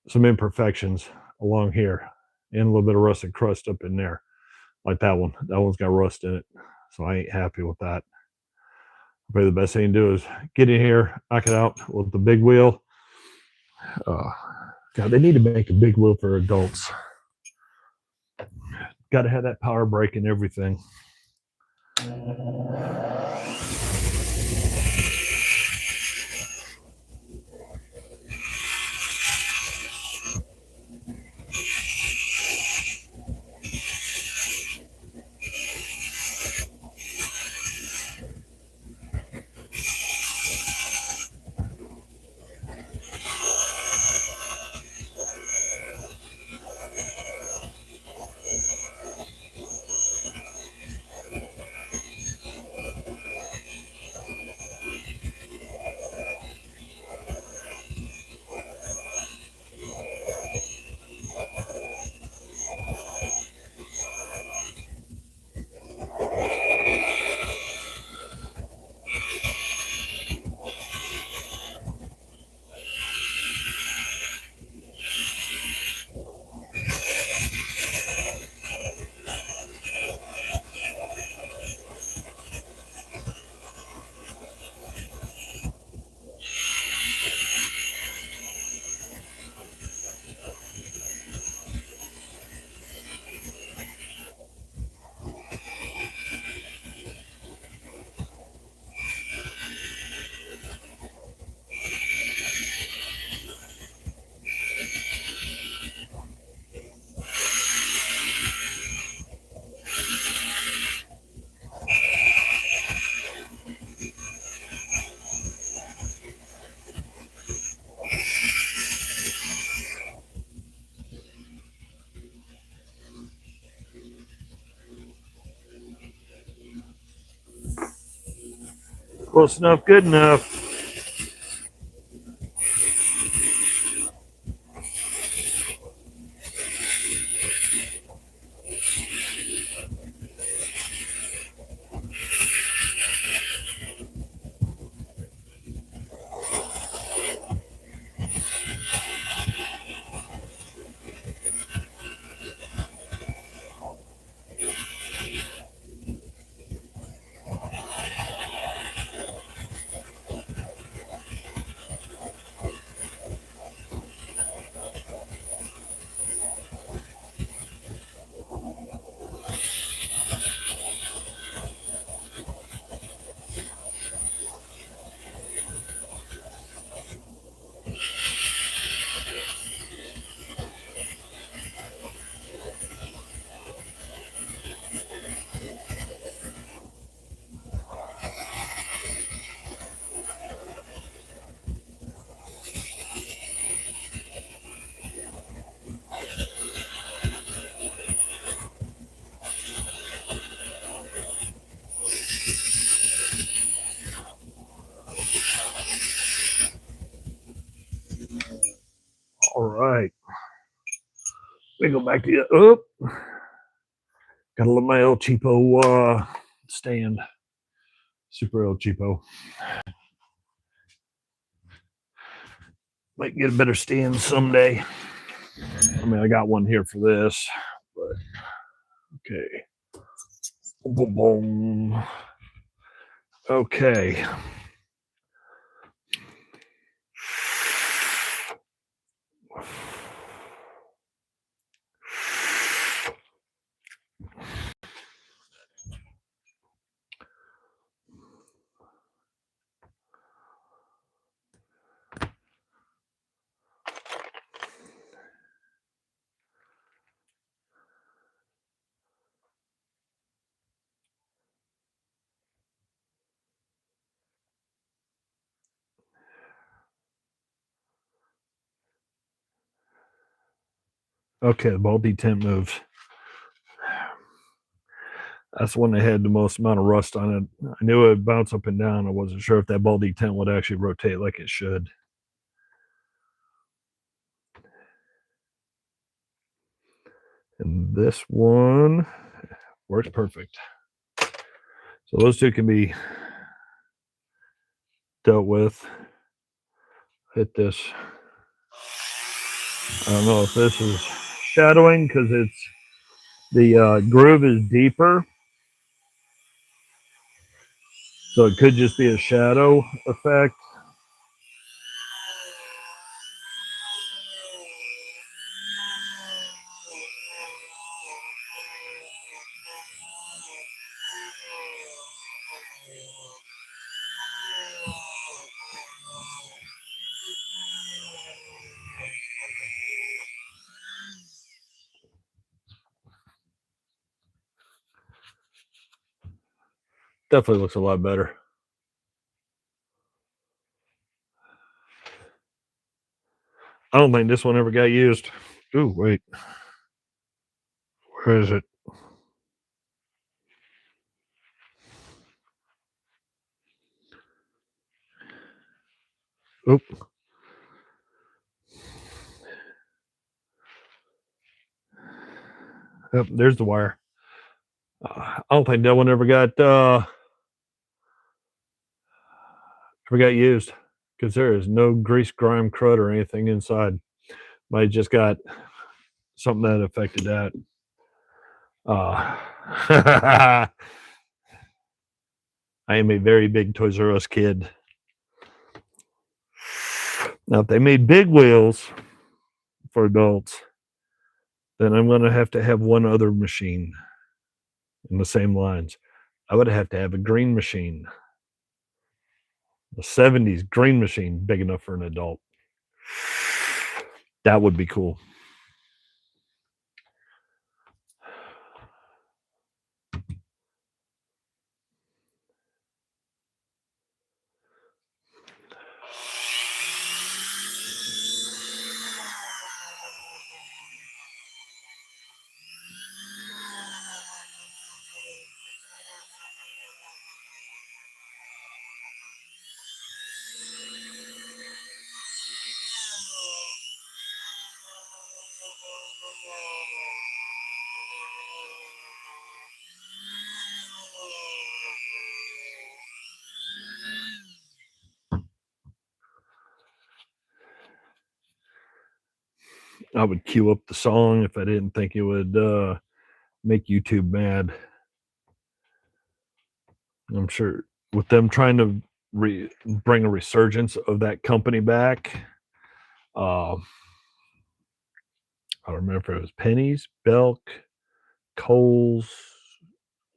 Speaker 1: some imperfections along here and a little bit of rusted crust up in there, like that one. That one's got rust in it, so I ain't happy with that. Probably the best thing to do is get in here, knock it out with the big wheel. God, they need to make a big wheel for adults. Got to have that power brake and everything. Close enough, good enough. All right. We go back to got a little my El Cheapo stand. Super El Cheapo. Might get a better stand someday. I mean, I got one here for this, but okay. Boom, boom. Okay. Okay, the ball detent moves. That's the one that had the most amount of rust on it. I knew it would bounce up and down. I wasn't sure if that ball detent would actually rotate like it should. And this one works perfect. So those two can be dealt with. Hit this. I don't know if this is shadowing because it's the groove is deeper. So it could just be a shadow effect. Definitely looks a lot better. I don't think this one ever got used. Ooh, wait. Where is it? Oop. Yep, there's the wire. I don't think that one ever got used because there is no grease, grime, crud, or anything inside. Might just got something that affected that. I am a very big Toys R Us kid. Now, if they made big wheels for adults, then I'm going to have one other machine in the same lines. I would have to have a green machine. The 70s green machine, big enough for an adult. That would be cool. I would queue up the song if I didn't think it would make YouTube mad. I'm sure with them trying to bring a resurgence of that company back. I don't remember if it was Penny's, Belk, Kohl's,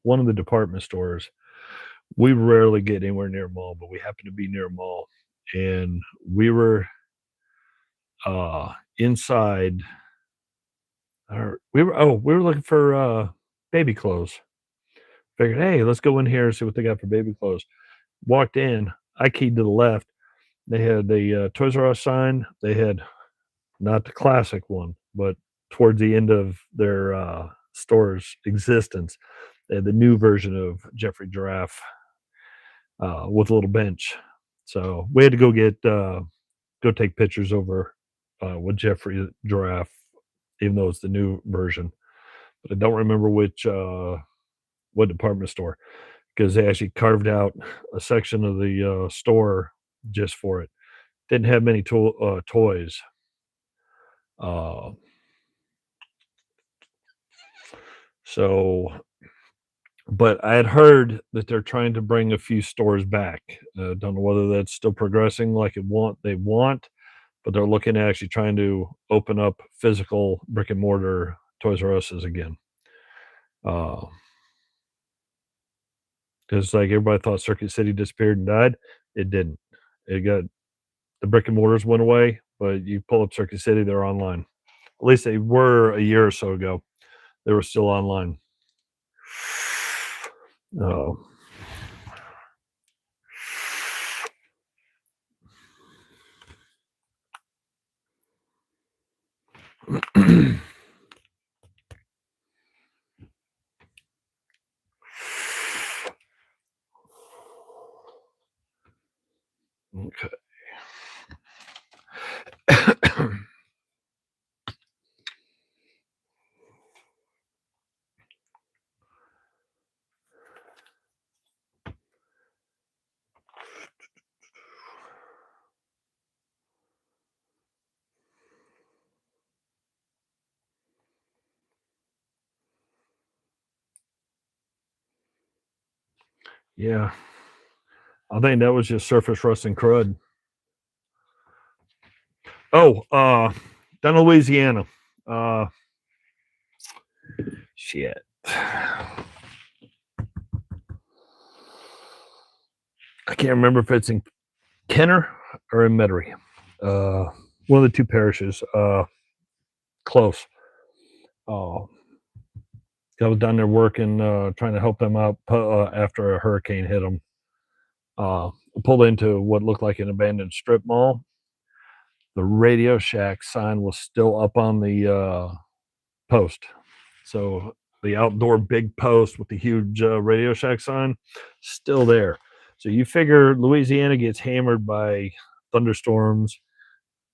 Speaker 1: one of the department stores. We rarely get anywhere near a mall, but we happen to be near a mall, and we were inside. We were looking for baby clothes. Figured, hey, let's go in here and see what they got for baby clothes. Walked in. I keyed to the left. They had the Toys R Us sign. They had not the classic one, but towards the end of their store's existence, they had the new version of Jeffrey Giraffe with a little bench. So we had to go take pictures over with Jeffrey Giraffe, even though it's the new version. But I don't remember what department store because they actually carved out a section of the store just for it. Didn't have many toys. So, but I had heard that they're trying to bring a few stores back. Don't know whether that's still progressing like they want, but they're looking at actually trying to open up physical brick and mortar Toys R Us's again. Because like everybody thought Circuit City disappeared and died, it didn't. It got the brick and mortars went away, but you pull up Circuit City, they're online. At least they were a year or so ago. They were still online. Oh. Okay. Yeah. I think that was just surface rust and crud. Oh, down in Louisiana. Shit. I can't remember if it's in Kenner or in Metairie. One of the two parishes. Close. I was down there working, trying to help them out after a hurricane hit them. Pulled into what looked like an abandoned strip mall. The Radio Shack sign was still up on the post. So the outdoor big post with the huge Radio Shack sign, still there. So you figure Louisiana gets hammered by thunderstorms,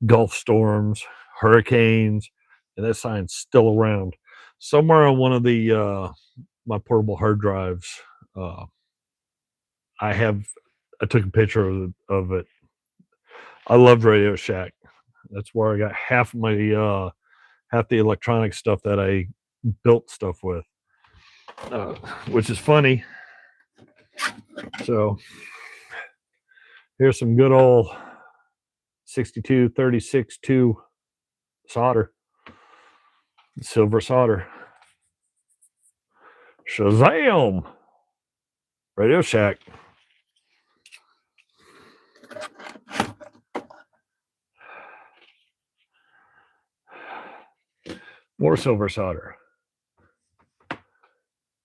Speaker 1: Gulf storms, hurricanes, and that sign's still around. Somewhere on one of the my portable hard drives, I took a picture of it. I loved Radio Shack. That's where I got half my half the electronic stuff that I built stuff with, which is funny. So here's some good old 6236-2 solder, silver solder. Shazam! Radio Shack. More silver solder.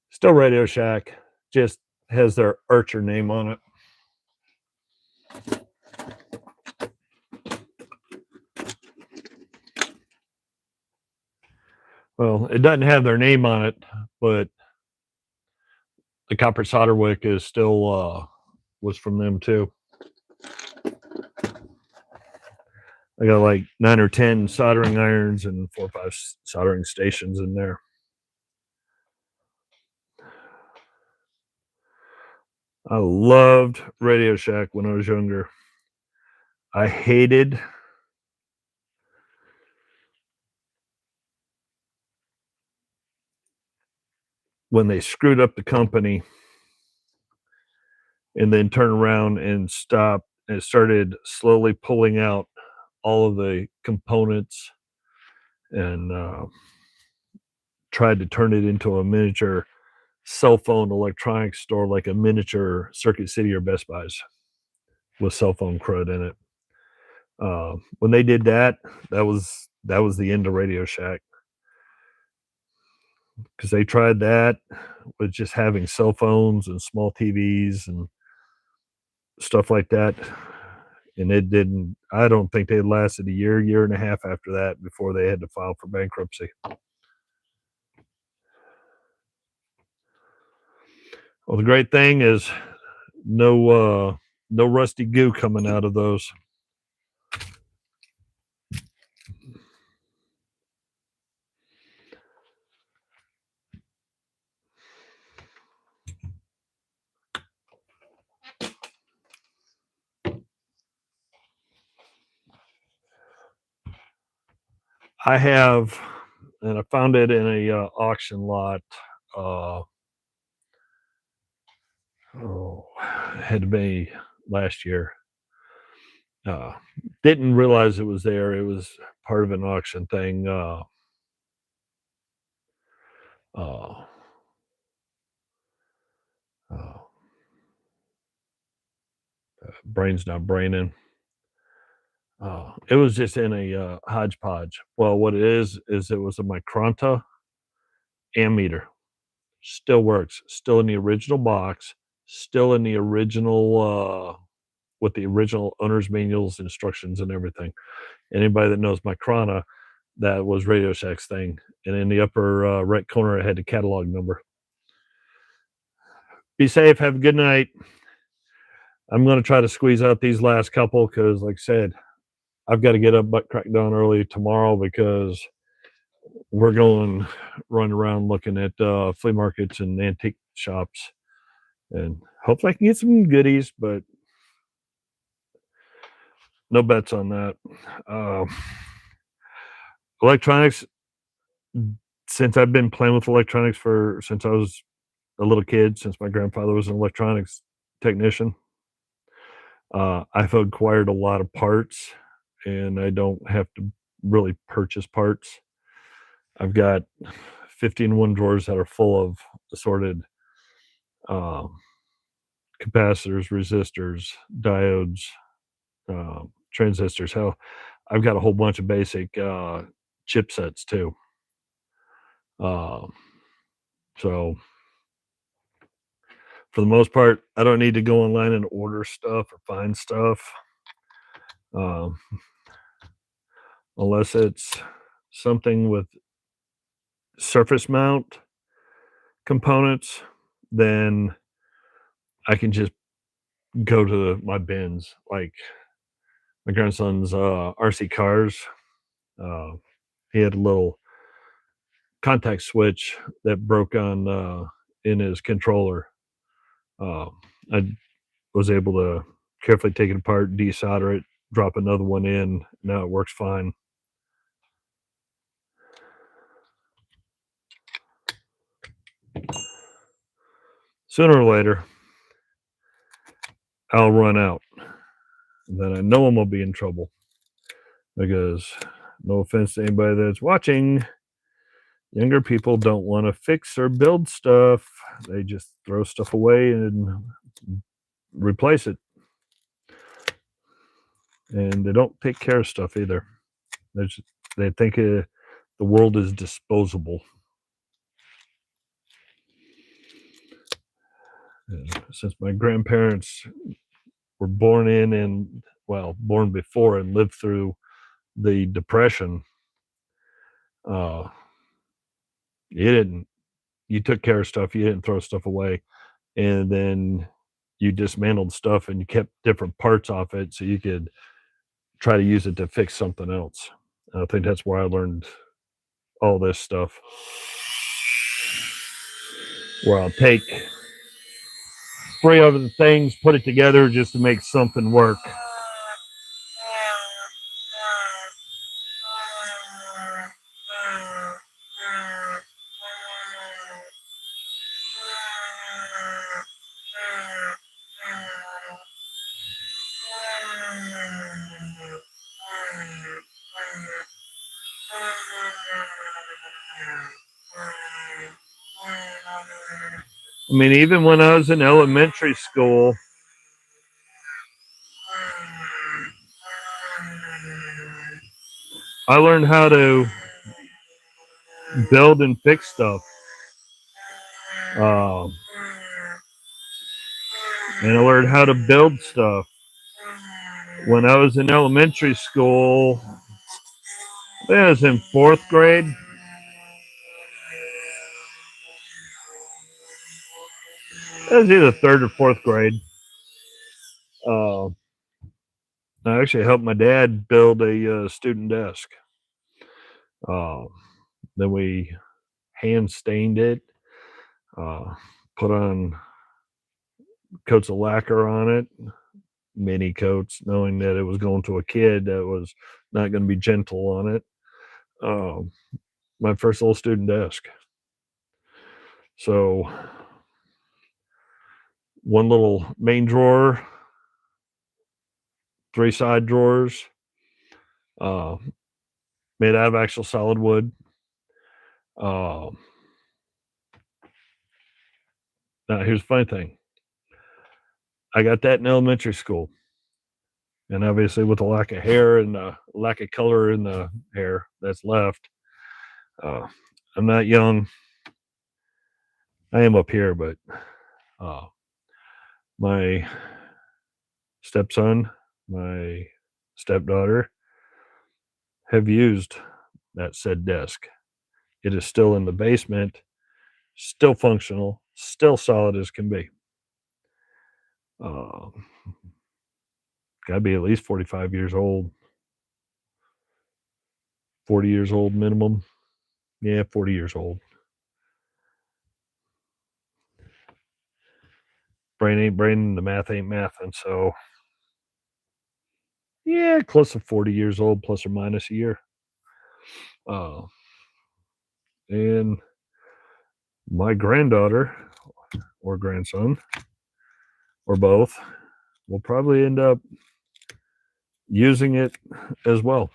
Speaker 1: Still Radio Shack, just has their Archer name on it. Well, it doesn't have their name on it, but the copper solder wick is still was from them too. I got like 9 or 10 soldering irons and 4 or 5 soldering stations in there. I loved Radio Shack when I was younger. I hated when they screwed up the company and then turned around and stopped and started slowly pulling out all of the components and tried to turn it into a miniature cell phone electronics store, like a miniature Circuit City or Best Buys with cell phone crud in it. When they did that, that was the end of Radio Shack, because they tried that with just having cell phones and small TVs and stuff like that, and it didn't. I don't think they lasted a year and a half after that before they had to file for bankruptcy. Well, the great thing is no rusty goo coming out of those. I have, and I found it in a auction lot. It had to be last year. Didn't realize it was there. It was part of an auction thing. Brain's not braining. It was just in a hodgepodge. Well, what it is it was a Micronta ammeter. Still works. Still in the original box. Still in the original with the original owner's manuals, instructions, and everything. Anybody that knows Micronta, that was Radio Shack's thing. And in the upper right corner, it had the catalog number. Be safe. Have a good night. I'm going to try to squeeze out these last couple because, like I said, I've got to get up butt crack down early tomorrow because we're going run around looking at flea markets and antique shops, and hopefully I can get some goodies, but no bets on that. Uh, Electronics, since I've been playing with electronics for since I was a little kid, since my grandfather was an electronics technician, I've acquired a lot of parts, and I don't have to really purchase parts. I've got 15 drawers that are full of assorted uh, capacitors, resistors, diodes, transistors. Hell, I've got a whole bunch of basic chipsets too. Uh, so for the most part, I don't need to go online and order stuff or find stuff, um, unless it's something with surface mount components. Then I can just go to my bins, like my grandson's RC cars. Uh, he had a little contact switch that broke on in his controller. Uh, I was able to carefully take it apart, desolder it, drop another one in. Now it works fine. Sooner or later, I'll run out. Then I know I'm gonna be in trouble because, no offense to anybody that's watching, younger people don't want to fix or build stuff. They just throw stuff away and replace it. And they don't take care of stuff either. They think the world is disposable. And since my grandparents were born in and, well, born before and lived through the Depression, uh, you took care of stuff, you didn't throw stuff away, and then you dismantled stuff and you kept different parts off it so you could try to use it to fix something else. And I think that's where I learned all this stuff. Where I'll take 3 other things, put it together just to make something work. I mean, even when I was in elementary school, I learned how to build and fix stuff. And I learned how to build stuff. When I was in elementary school, I was in 4th grade. It was either 3rd or 4th grade. I actually helped my dad build a student desk. Then we hand stained it, put on coats of lacquer on it, mini coats, knowing that it was going to a kid that was not going to be gentle on it. My first little student desk. So, one little main drawer, 3 side drawers, made out of actual solid wood. Now, here's the funny thing. I got that in elementary school. And obviously, with the lack of hair and the lack of color in the hair that's left, I'm not young. I am up here, but my stepson, my stepdaughter have used that said desk. It is still in the basement, still functional, still solid as can be. Gotta be at least 45 years old. 40 years old minimum. Yeah, 40 years old. Brain ain't brain, the math ain't math. And so, yeah, close to 40 years old, plus or minus a year. And my granddaughter or grandson or both will probably end up using it as well.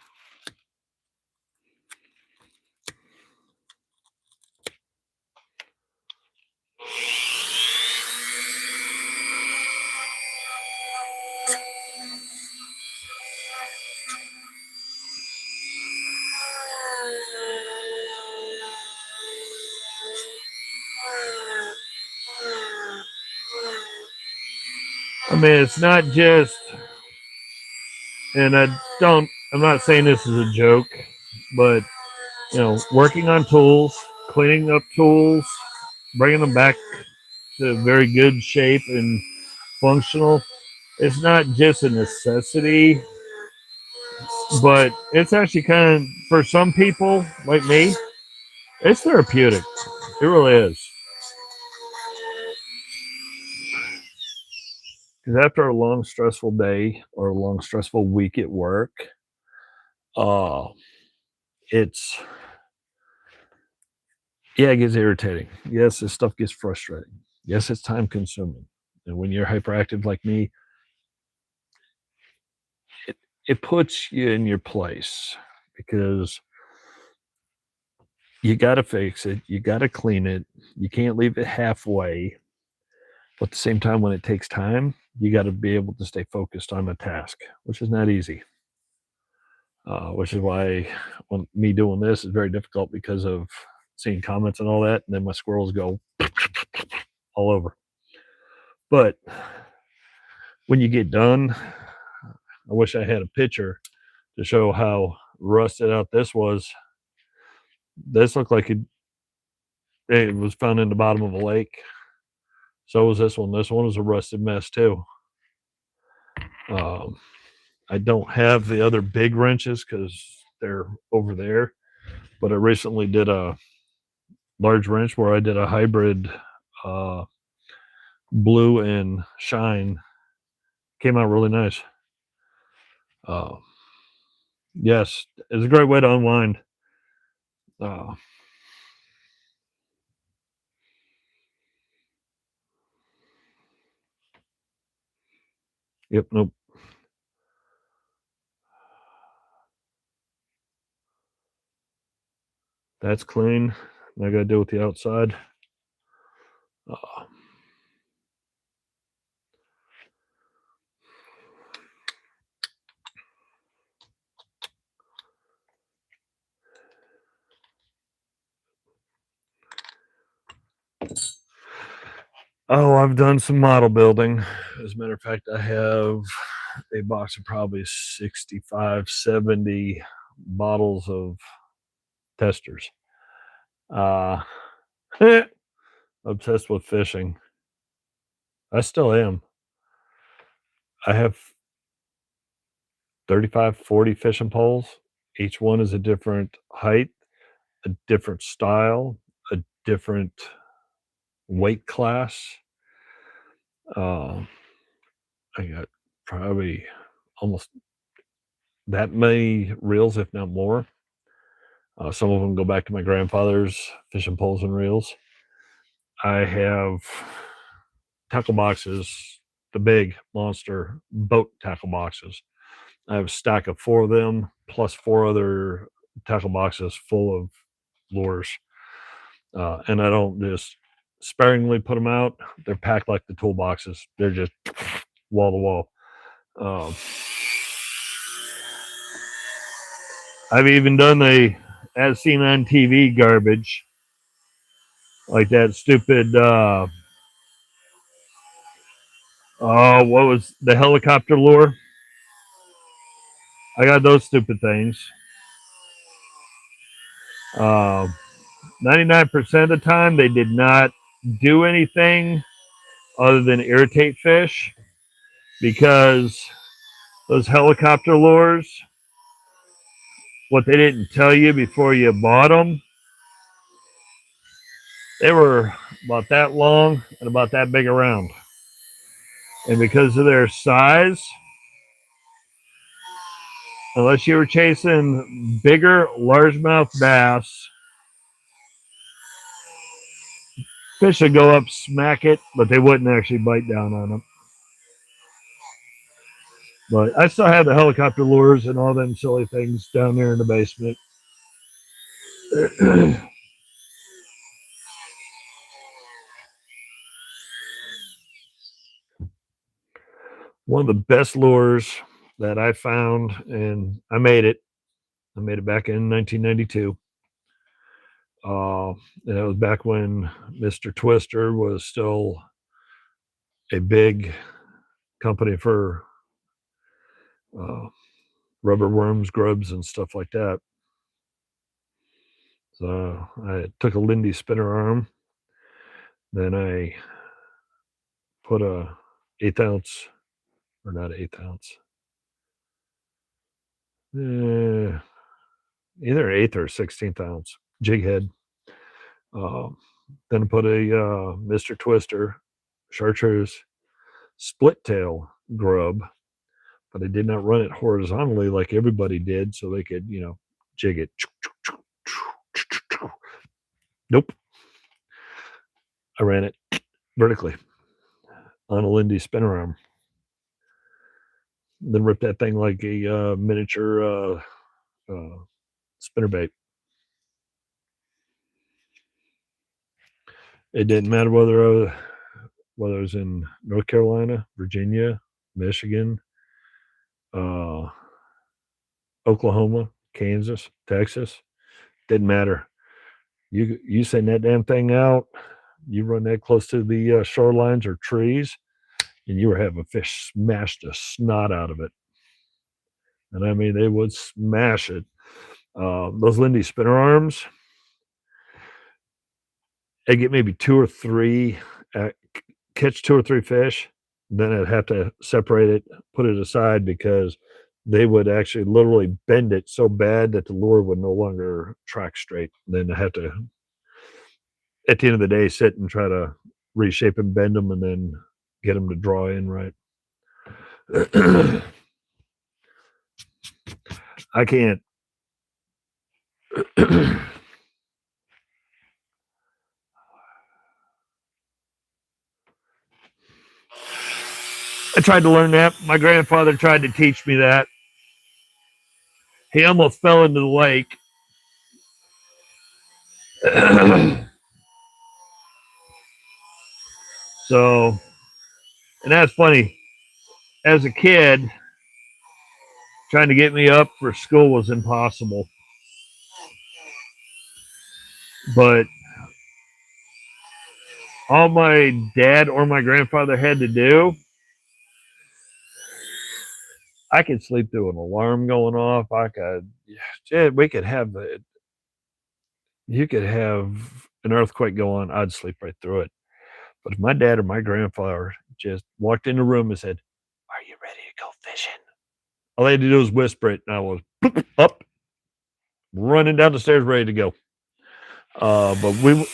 Speaker 1: I mean, it's not just, and I'm not saying this is a joke, but, working on tools, cleaning up tools, bringing them back to very good shape and functional. It's not just a necessity, but it's actually kind of, for some people like me, it's therapeutic. It really is. Because after a long, stressful day or a long, stressful week at work, it's, it gets irritating. Yes, this stuff gets frustrating. Yes, it's time consuming. And when you're hyperactive like me, it puts you in your place because you got to fix it. You got to clean it. You can't leave it halfway. But at the same time, when it takes time, you got to be able to stay focused on the task, which is not easy. Which is why when me doing this is very difficult because of seeing comments and all that. And then my squirrels go all over. But when you get done, I wish I had a picture to show how rusted out this was. This looked like it was found in the bottom of a lake. So was this one. This one was a rusted mess too. I don't have the other big wrenches because they're over there. But I recently did a large wrench where I did a hybrid blue and shine. Came out really nice. Yes, it's a great way to unwind. Yep, nope. That's clean. Now I got to deal with the outside. Oh, I've done some model building. As a matter of fact, I have a box of probably 65, 70 bottles of testers. Obsessed with fishing. I still am. I have 35, 40 fishing poles. Each one is a different height, a different style, a different weight class. I got probably almost that many reels, if not more. Some of them go back to my grandfather's fishing poles and reels. I have tackle boxes, the big monster boat tackle boxes. I have a stack of 4 of them, plus 4 other tackle boxes full of lures. And I don't just sparingly put them out. They're packed like the toolboxes. They're just wall to wall. I've even done the as seen on TV garbage, like that stupid. What was the helicopter lure? I got those stupid things. 99% of the time, they did not do anything other than irritate fish because Those helicopter lures, what they didn't tell you before you bought them, they were about that long and about that big around. And because of their size, unless you were chasing bigger largemouth bass, fish would go up, smack it, but they wouldn't actually bite down on them. But I still have the helicopter lures and all them silly things down there in the basement. One of the best lures that I found, and I made it back in 1992. And it was back when Mr. Twister was still a big company for rubber worms, grubs, and stuff like that. So I took a Lindy spinner arm, then I put a 1/8 ounce, or not 1/8 ounce, either 1/8 or 1/16 ounce jig head. Then I put a Mr. Twister chartreuse split tail grub, but I did not run it horizontally like everybody did, so they could, jig it. Nope. I ran it vertically on a Lindy spinner arm. Then ripped that thing like a miniature spinnerbait. It didn't matter whether I was in North Carolina, Virginia, Michigan, Oklahoma, Kansas, Texas. Didn't matter. You send that damn thing out, you run that close to the shorelines or trees, and you were having fish smash the snot out of it. And I mean, they would smash it. Those Lindy spinner arms, I get maybe 2 or 3, catch 2 or 3 fish, then I'd have to separate it, put it aside, because they would actually literally bend it so bad that the lure would no longer track straight. Then I have to, at the end of the day, sit and try to reshape and bend them and then get them to draw in right. I can't. I tried to learn that. My grandfather tried to teach me that. He almost fell into the lake. So, and that's funny. As a kid, trying to get me up for school was impossible. But all my dad or my grandfather had to do, I could sleep through an alarm going off. We could have you could have an earthquake go on. I'd sleep right through it. But if my dad or my grandfather just walked in the room and said, "Are you ready to go fishing?" All they had to do was whisper it, and I was up, running down the stairs, ready to go. But me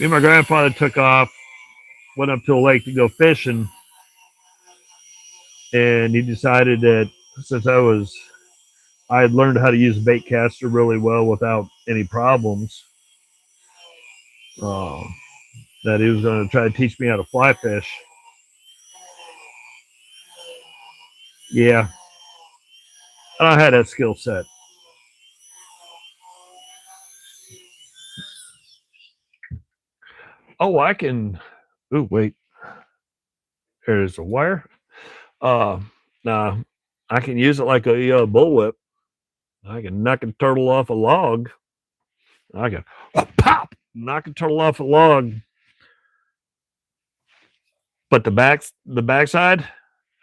Speaker 1: and my grandfather took off, went up to a lake to go fishing, and he decided that since I had learned how to use a bait caster really well without any problems, that he was going to try to teach me how to fly fish. Yeah, I don't have that skill set. Oh, I can. Oh, wait. There's a wire. Now I can use it like a bullwhip. I can knock a turtle off a log. I can pop, knock a turtle off a log. But the backside,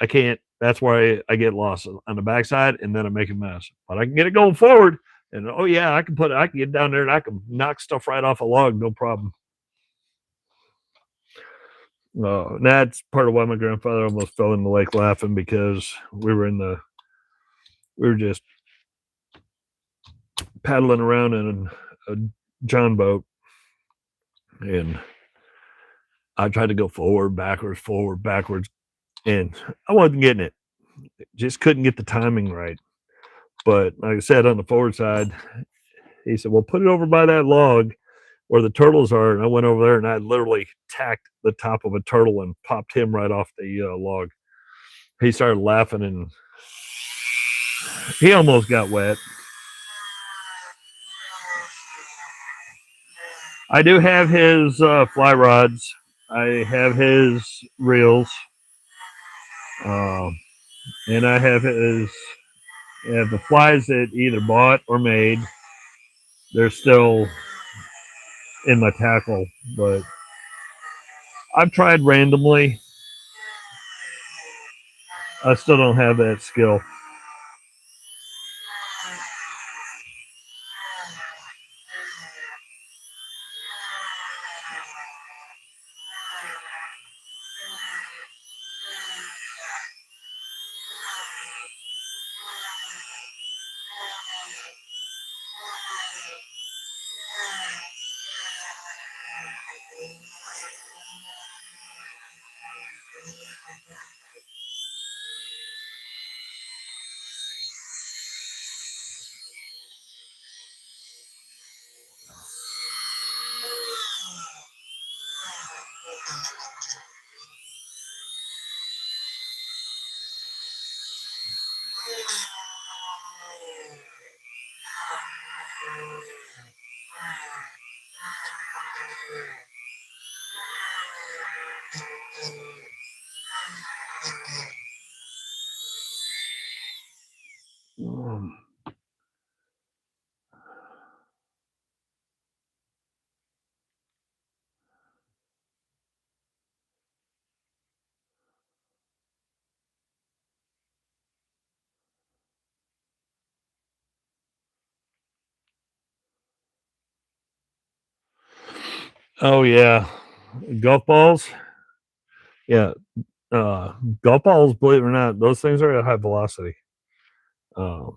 Speaker 1: I can't. That's why I get lost on the backside, and then I make a mess. But I can get it going forward, and oh yeah, I can get down there and I can knock stuff right off a log, no problem. That's part of why my grandfather almost fell in the lake laughing, because we were in the We were just paddling around in a John boat, and I tried to go forward, backwards, and I wasn't getting it. Just couldn't get the timing right. But like I said, on the forward side, he said, "Well, put it over by that log where the turtles are." And I went over there and I literally tacked the top of a turtle and popped him right off the log. He started laughing and he almost got wet. I do have his fly rods. I have his reels. And I have the flies that either bought or made. They're still in my tackle, but I've tried randomly. I still don't have that skill. Oh yeah, golf balls. Yeah, golf balls. Believe it or not, those things are at high velocity. Uh,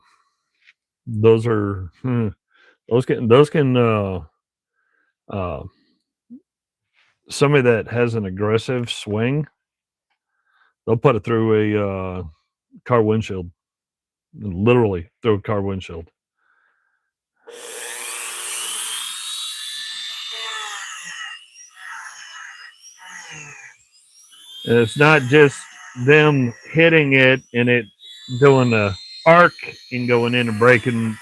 Speaker 1: those are those can uh, somebody that has an aggressive swing, they'll put it through a car windshield, literally through a car windshield. And it's not just them hitting it and it doing the arc and going in and breaking,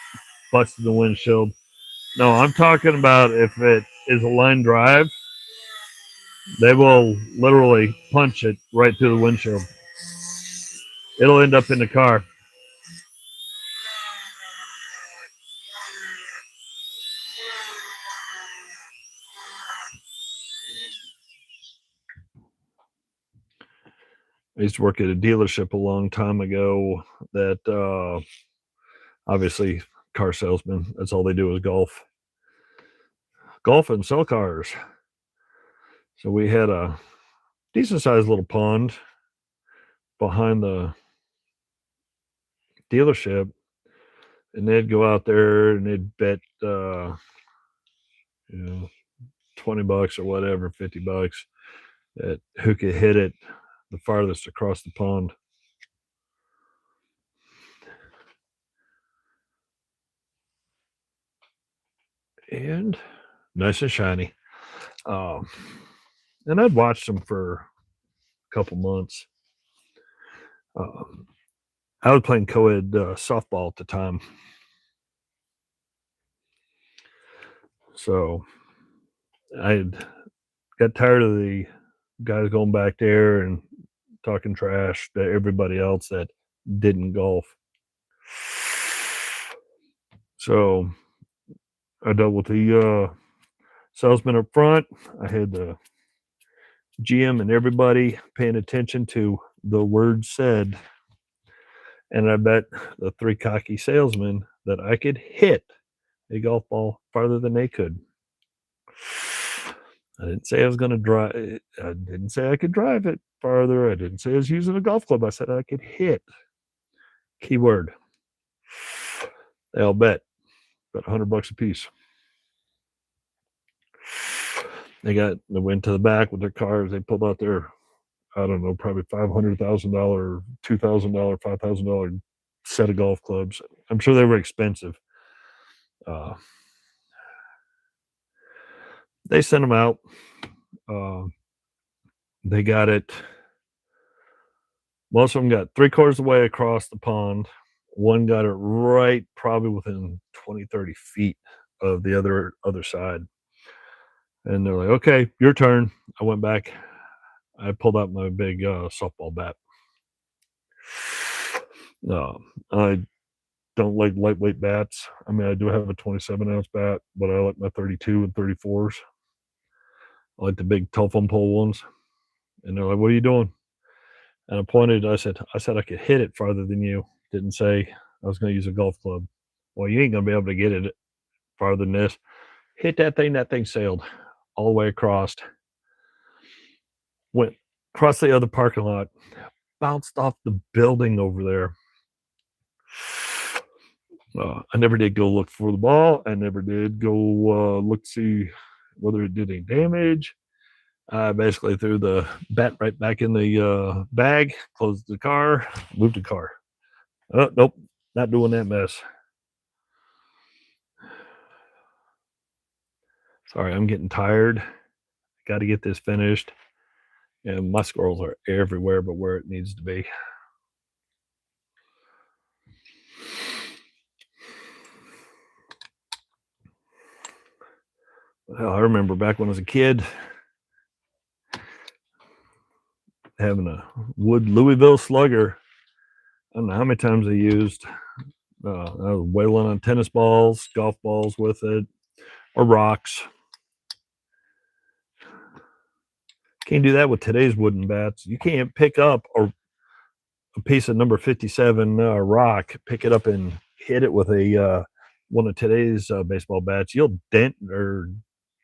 Speaker 1: busting the windshield. No, I'm talking about if it is a line drive, they will literally punch it right through the windshield. It'll end up in the car. I used to work at a dealership a long time ago that obviously car salesman, that's all they do is golf and sell cars. So we had a decent sized little pond behind the dealership, and they'd go out there and they'd bet you know, $20 or whatever, $50 at who could hit it the farthest across the pond. And nice and shiny. And I'd watched them for a couple months. I was playing co-ed softball at the time. So I got tired of the guys going back there and talking trash to everybody else that didn't golf. So I dealt with the salesman up front. I had the GM and everybody paying attention to the words said. And I bet the three cocky salesmen that I could hit a golf ball farther than they could. I didn't say I was going to drive. I didn't say I could drive it farther. I didn't say I was using a golf club. I said I could hit. Keyword. They all bet about $100 a piece. They went to the back with their cars. They pulled out their, I don't know, probably $500,000, $2,000, $5,000 set of golf clubs. I'm sure they were expensive. They sent them out. They got it. Most of them got 3/4 of the way across the pond. One got it right, probably within 20, 30 feet of the other side. And they're like, okay, your turn. I went back. I pulled out my big softball bat. I don't like lightweight bats. I mean, I do have a 27-ounce bat, but I like my 32 and 34s. I like the big telephone pole ones. And they're like, what are you doing? And I pointed, I said I could hit it farther than you. Didn't say I was going to use a golf club. Well, you ain't going to be able to get it farther than this. Hit that thing sailed all the way across. Went across the other parking lot, bounced off the building over there. I never did go look for the ball. I never did go look to see whether it did any damage. I basically threw the bat right back in the bag, closed the car, moved the car. Oh, nope, not doing that mess. Sorry, I'm getting tired. Got to get this finished. And my squirrels are everywhere but where it needs to be. Well, I remember back when I was a kid having a wood Louisville Slugger. I don't know how many times I used. I was whaling on tennis balls, golf balls with it, or rocks. Can't do that with today's wooden bats. You can't pick up a piece of number 57 rock, pick it up and hit it with a one of today's baseball bats. You'll dent or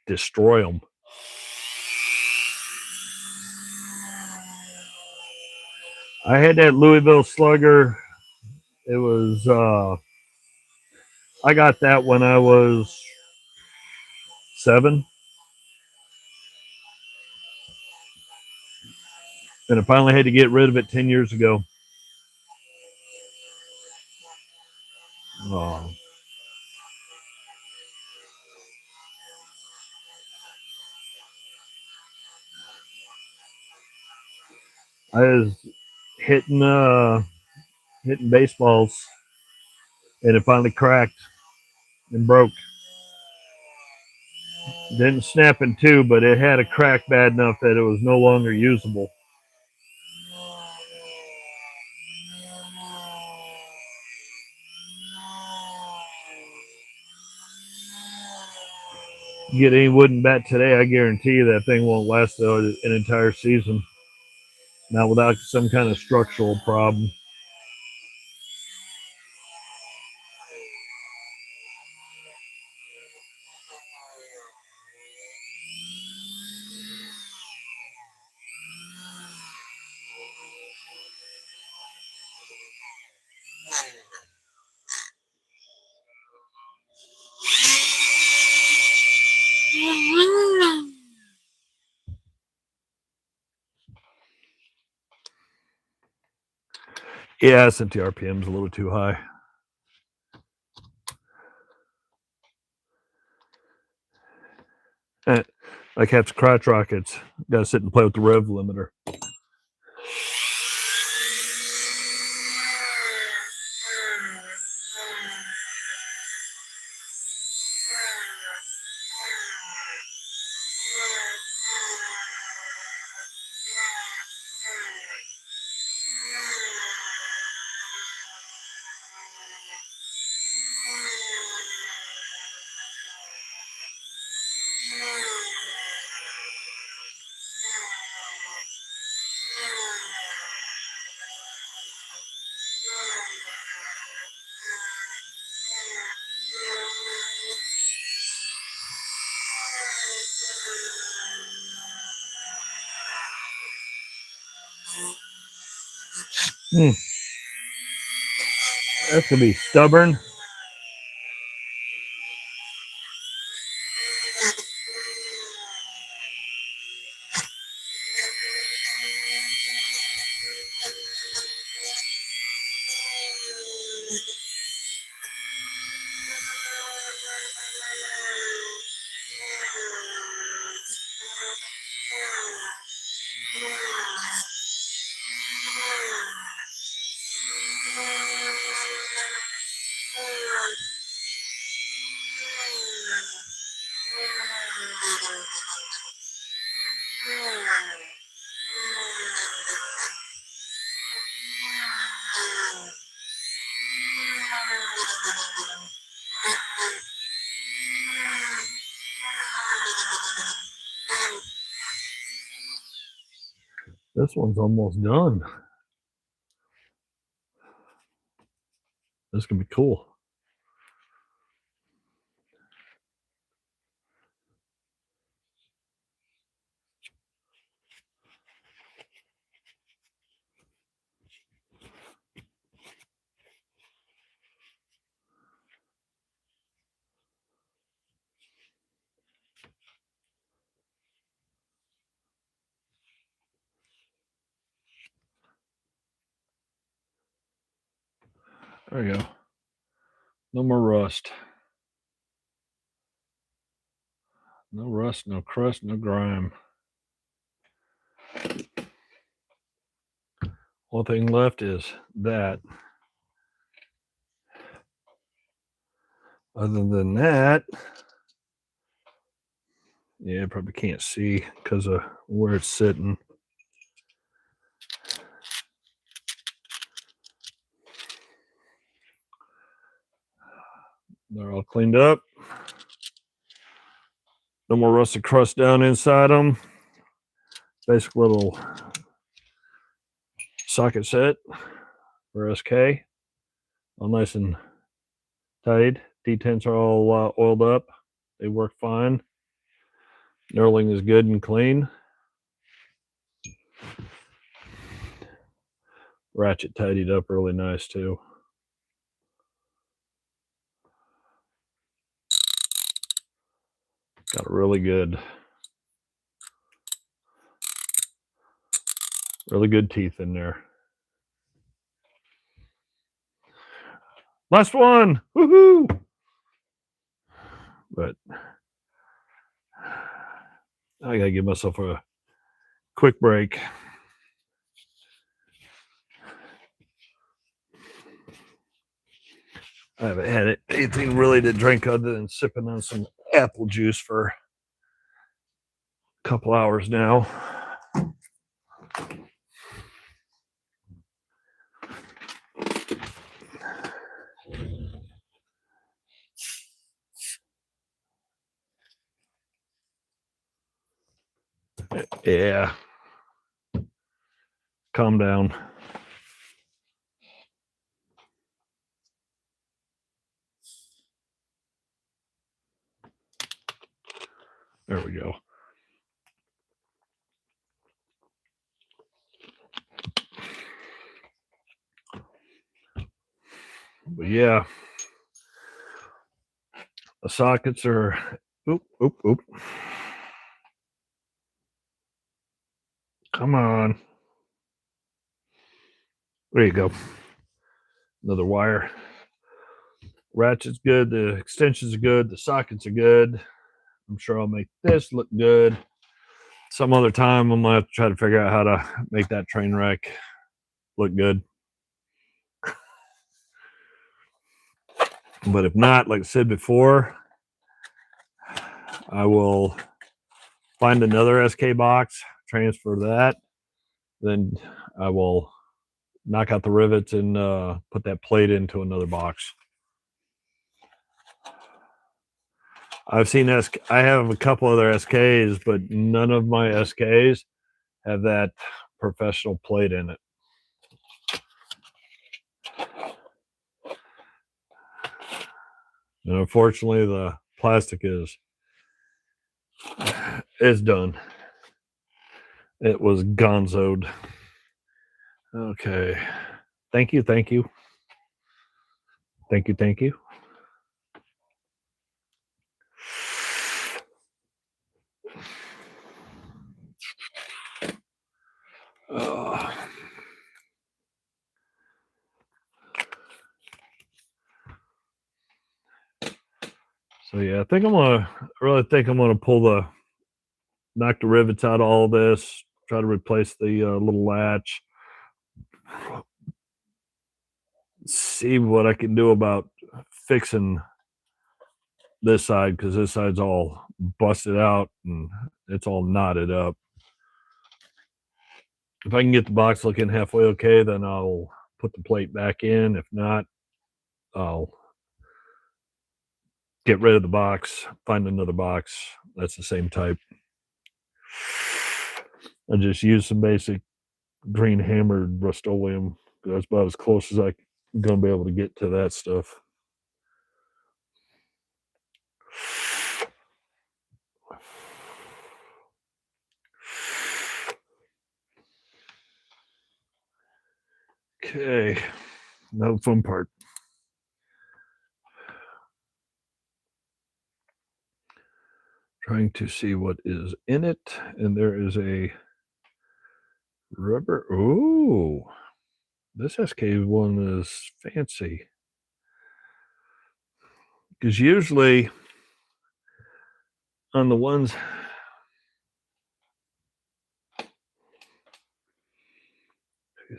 Speaker 1: destroy them. I had that Louisville Slugger. It was I got that when I was 7. And I finally had to get rid of it 10 years ago. I was hitting baseballs, and it finally cracked and broke. Didn't snap in two, but it had a crack bad enough that it was no longer usable. You get any wooden bat today, I guarantee you that thing won't last an entire season. Not without some kind of structural problem. Yeah, I think the RPM's a little too high. Like Hatch crotch rockets, gotta sit and play with the rev limiter. That's gonna be stubborn. This one's almost done. This can be cool. There you go. No more rust. No rust, no crust, no grime. One thing left is that. Other than that, yeah, probably can't see because of where it's sitting. They're all cleaned up. No more rusted crust down inside them. Basic little socket set for SK. All nice and tight. D10s are all oiled up. They work fine. Knurling is good and clean. Ratchet tidied up really nice too. Got really good teeth in there. Last one! Woohoo! But I gotta give myself a quick break. I haven't had anything really to drink other than sipping on some apple juice for a couple hours now. Yeah. Calm down. There we go. But yeah, the sockets are oop. Come on. There you go. Another wire. Ratchet's good. The extensions are good. The sockets are good. I'm sure I'll make this look good. Some other time, I'm gonna have to try to figure out how to make that train wreck look good. But if not, like I said before, I will find another SK box, transfer that, then I will knock out the rivets and put that plate into another box. I've seen I have a couple other SKs, but none of my SKs have that professional plate in it. And unfortunately, the plastic is done. It was gonzoed. Okay. Thank you. Thank you. So yeah, I really think I'm gonna knock the rivets out of all this, try to replace the little latch, see what I can do about fixing this side, because this side's all busted out and it's all knotted up. If I can get the box looking halfway okay, then I'll put the plate back in. If not, I'll get rid of the box, find another box that's the same type. I just use some basic green hammered Rust-Oleum. That's about as close as I'm gonna be able to get to that stuff. Okay, now the fun part. Trying to see what is in it, and there is a rubber. Ooh, this SK one is fancy. Because usually on the ones,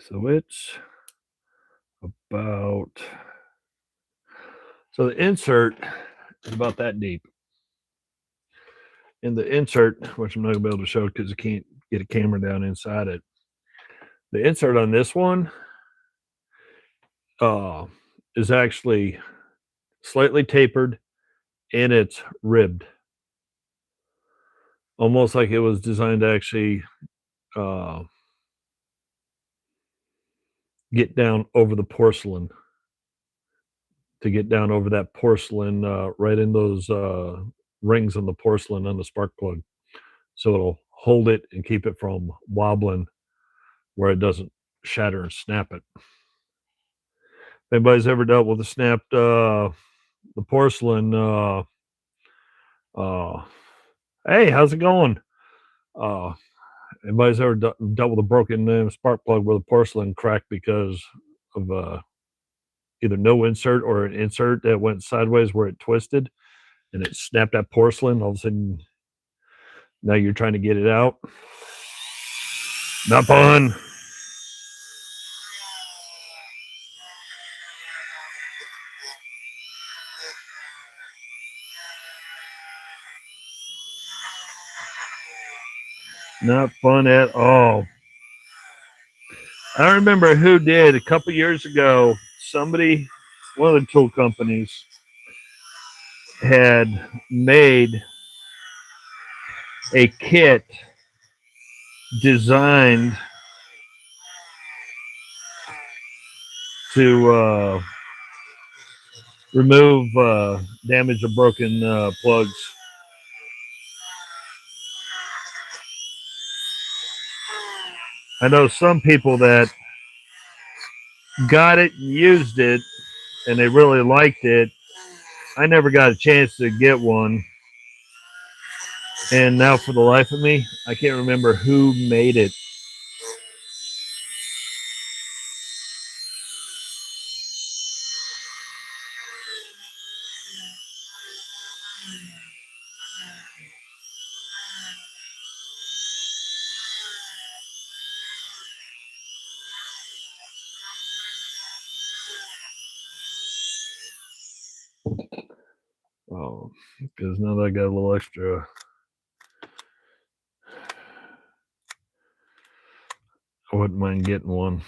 Speaker 1: so it's about, so the insert is about that deep. In the insert, which I'm not gonna be able to show because I can't get a camera down inside it. The insert on this one is actually slightly tapered and it's ribbed. Almost like it was designed to actually get down over the porcelain. To get down over that porcelain, right in those rings on the porcelain on the spark plug. So it'll hold it and keep it from wobbling where it doesn't shatter and snap it. If anybody's ever dealt with a snapped the porcelain, hey, how's it going? Anybody's ever dealt with a broken spark plug where the porcelain cracked because of either no insert or an insert that went sideways where it twisted and it snapped that porcelain? All of a sudden, now you're trying to get it out. Not fun. Not fun at all. I remember who did a couple years ago. Somebody, one of the tool companies, had made a kit designed to remove damaged or broken plugs. I know some people that got it and used it and they really liked it. I never got a chance to get one. And now for the life of me, I can't remember who made it. Oh, because now that I got a little extra, I wouldn't mind getting one.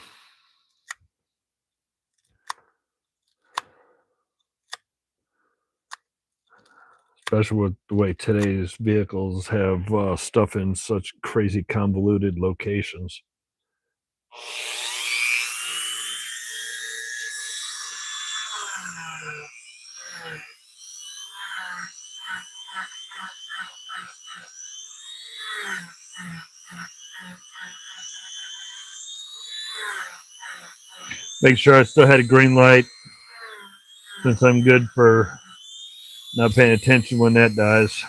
Speaker 1: Especially with the way today's vehicles have stuff in such crazy convoluted locations. Make sure I still had a green light, since I'm good for not paying attention when that dies.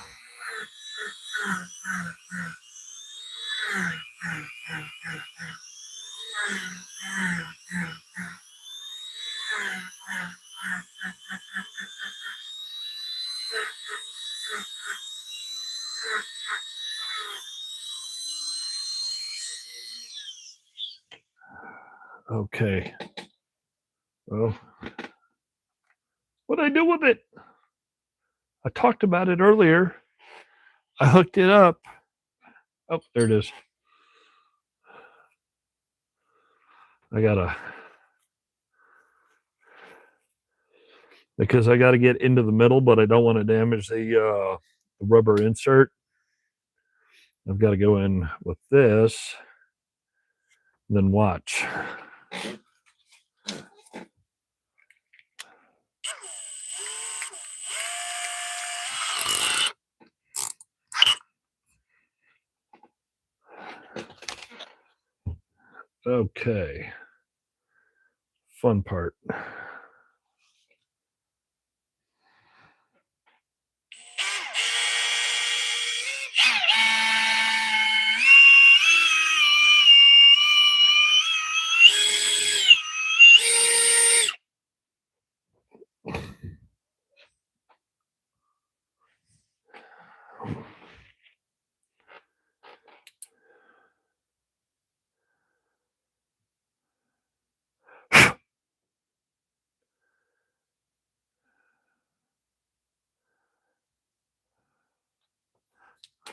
Speaker 1: Okay. Well, what'd I do with it? I talked about it earlier. I hooked it up. Oh, there it is. Because I gotta get into the middle, but I don't want to damage the rubber insert. I've got to go in with this, then watch. Okay. Fun part.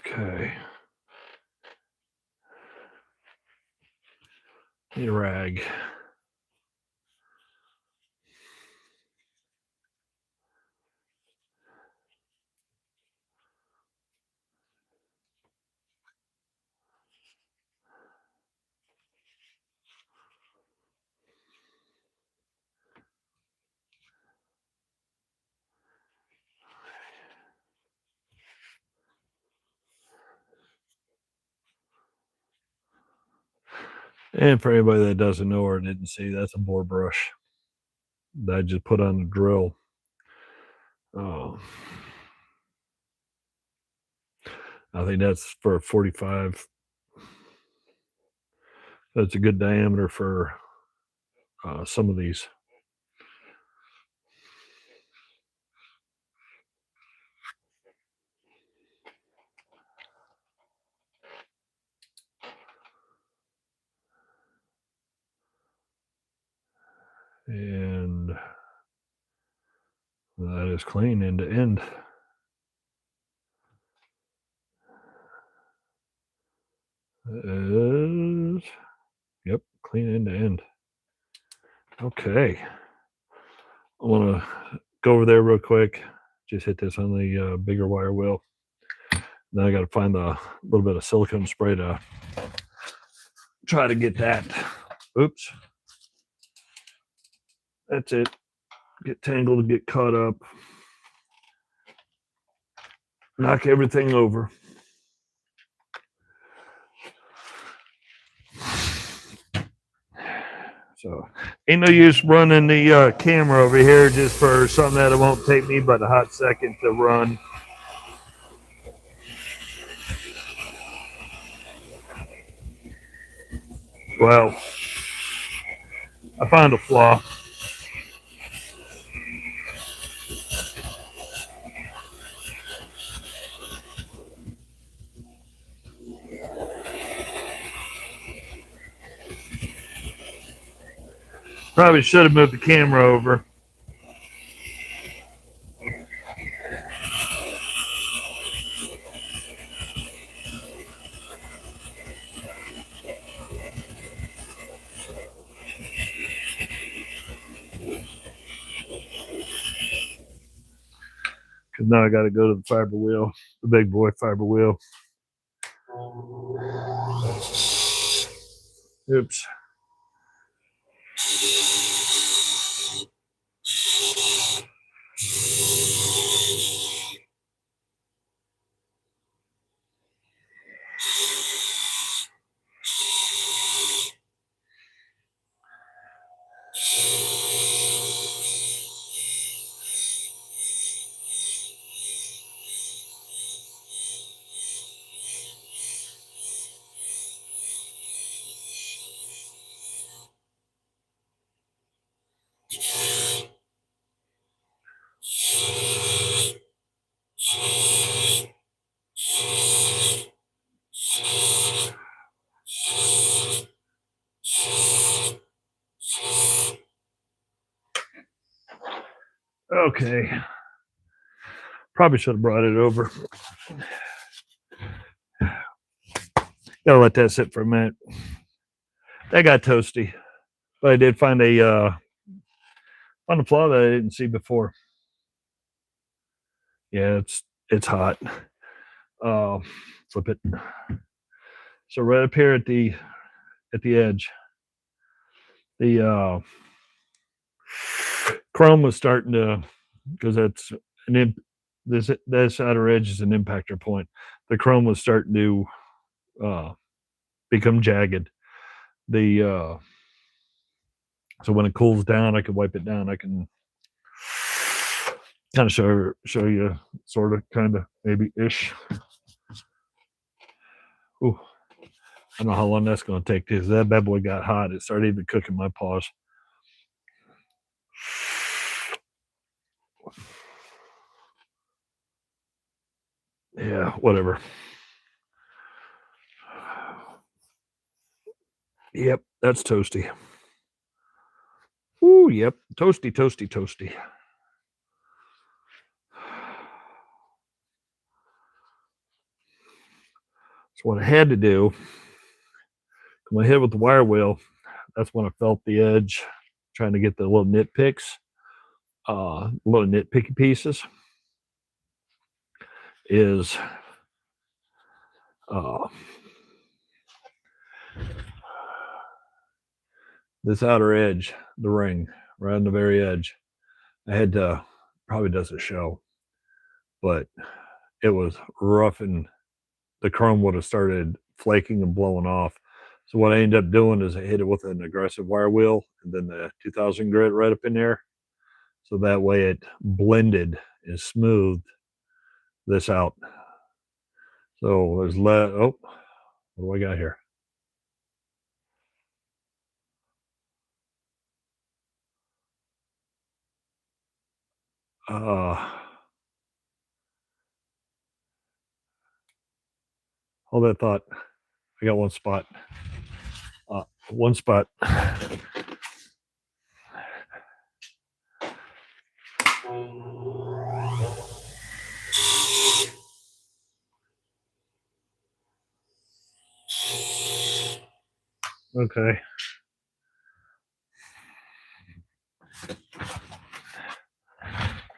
Speaker 1: Okay. Need a rag. And for anybody that doesn't know or didn't see, that's a bore brush that I just put on the drill. Oh, I think that's for a 45. That's a good diameter for some of these. And that is clean end to end. That is, yep, clean end to end. Okay. I want to go over there real quick. Just hit this on the bigger wire wheel. Then I got to find a little bit of silicone spray to try to get that. Oops. That's it. Get tangled, get caught up. Knock everything over. So ain't no use running the camera over here just for something that it won't take me but a hot second to run. Well, I found a flaw. Probably should have moved the camera over. Because now I got to go to the fiber wheel, the big boy fiber wheel. Oops. Okay. Probably should have brought it over. Gotta let that sit for a minute. That got toasty, but I did find a flaw that I didn't see before. Yeah, it's hot. Flip it. So right up here at the edge, the chrome was starting to, because that's this outer edge is an impactor point. The chrome was starting to become jagged. So when it cools down, I can wipe it down. I can kind of show you, sort of, kind of, maybe ish. Ooh, I don't know how long that's going to take, because that bad boy got hot. It started even cooking my paws. Yeah, whatever. Yep, that's toasty. Ooh, yep, toasty, toasty, toasty. So what I had to do, when I hit it with the wire wheel, that's when I felt the edge, trying to get the little nitpicky pieces, is this outer edge, the ring, right on the very edge. I had to, probably doesn't show, but it was rough, and the chrome would have started flaking and blowing off. So what I ended up doing is I hit it with an aggressive wire wheel and then the 2000 grit right up in there. So that way it blended and smoothed this out. So there's oh, what do I got here? Hold that thought. I got one spot. One spot. Okay.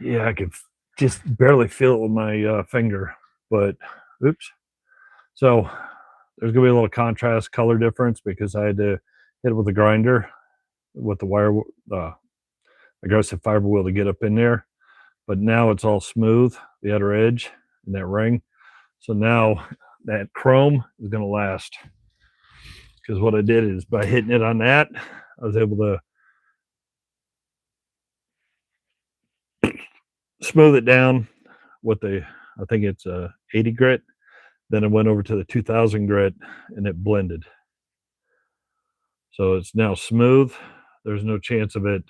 Speaker 1: Yeah, I could just barely feel it with my finger, but oops. So there's gonna be a little contrast color difference because I had to hit it with a grinder with the wire aggressive fiber wheel to get up in there. But now it's all smooth, the outer edge and that ring. So now that chrome is gonna last. Because what I did is by hitting it on that, I was able to smooth it down with I think it's a 80 grit. Then I went over to the 2000 grit and it blended. So it's now smooth. There's no chance of it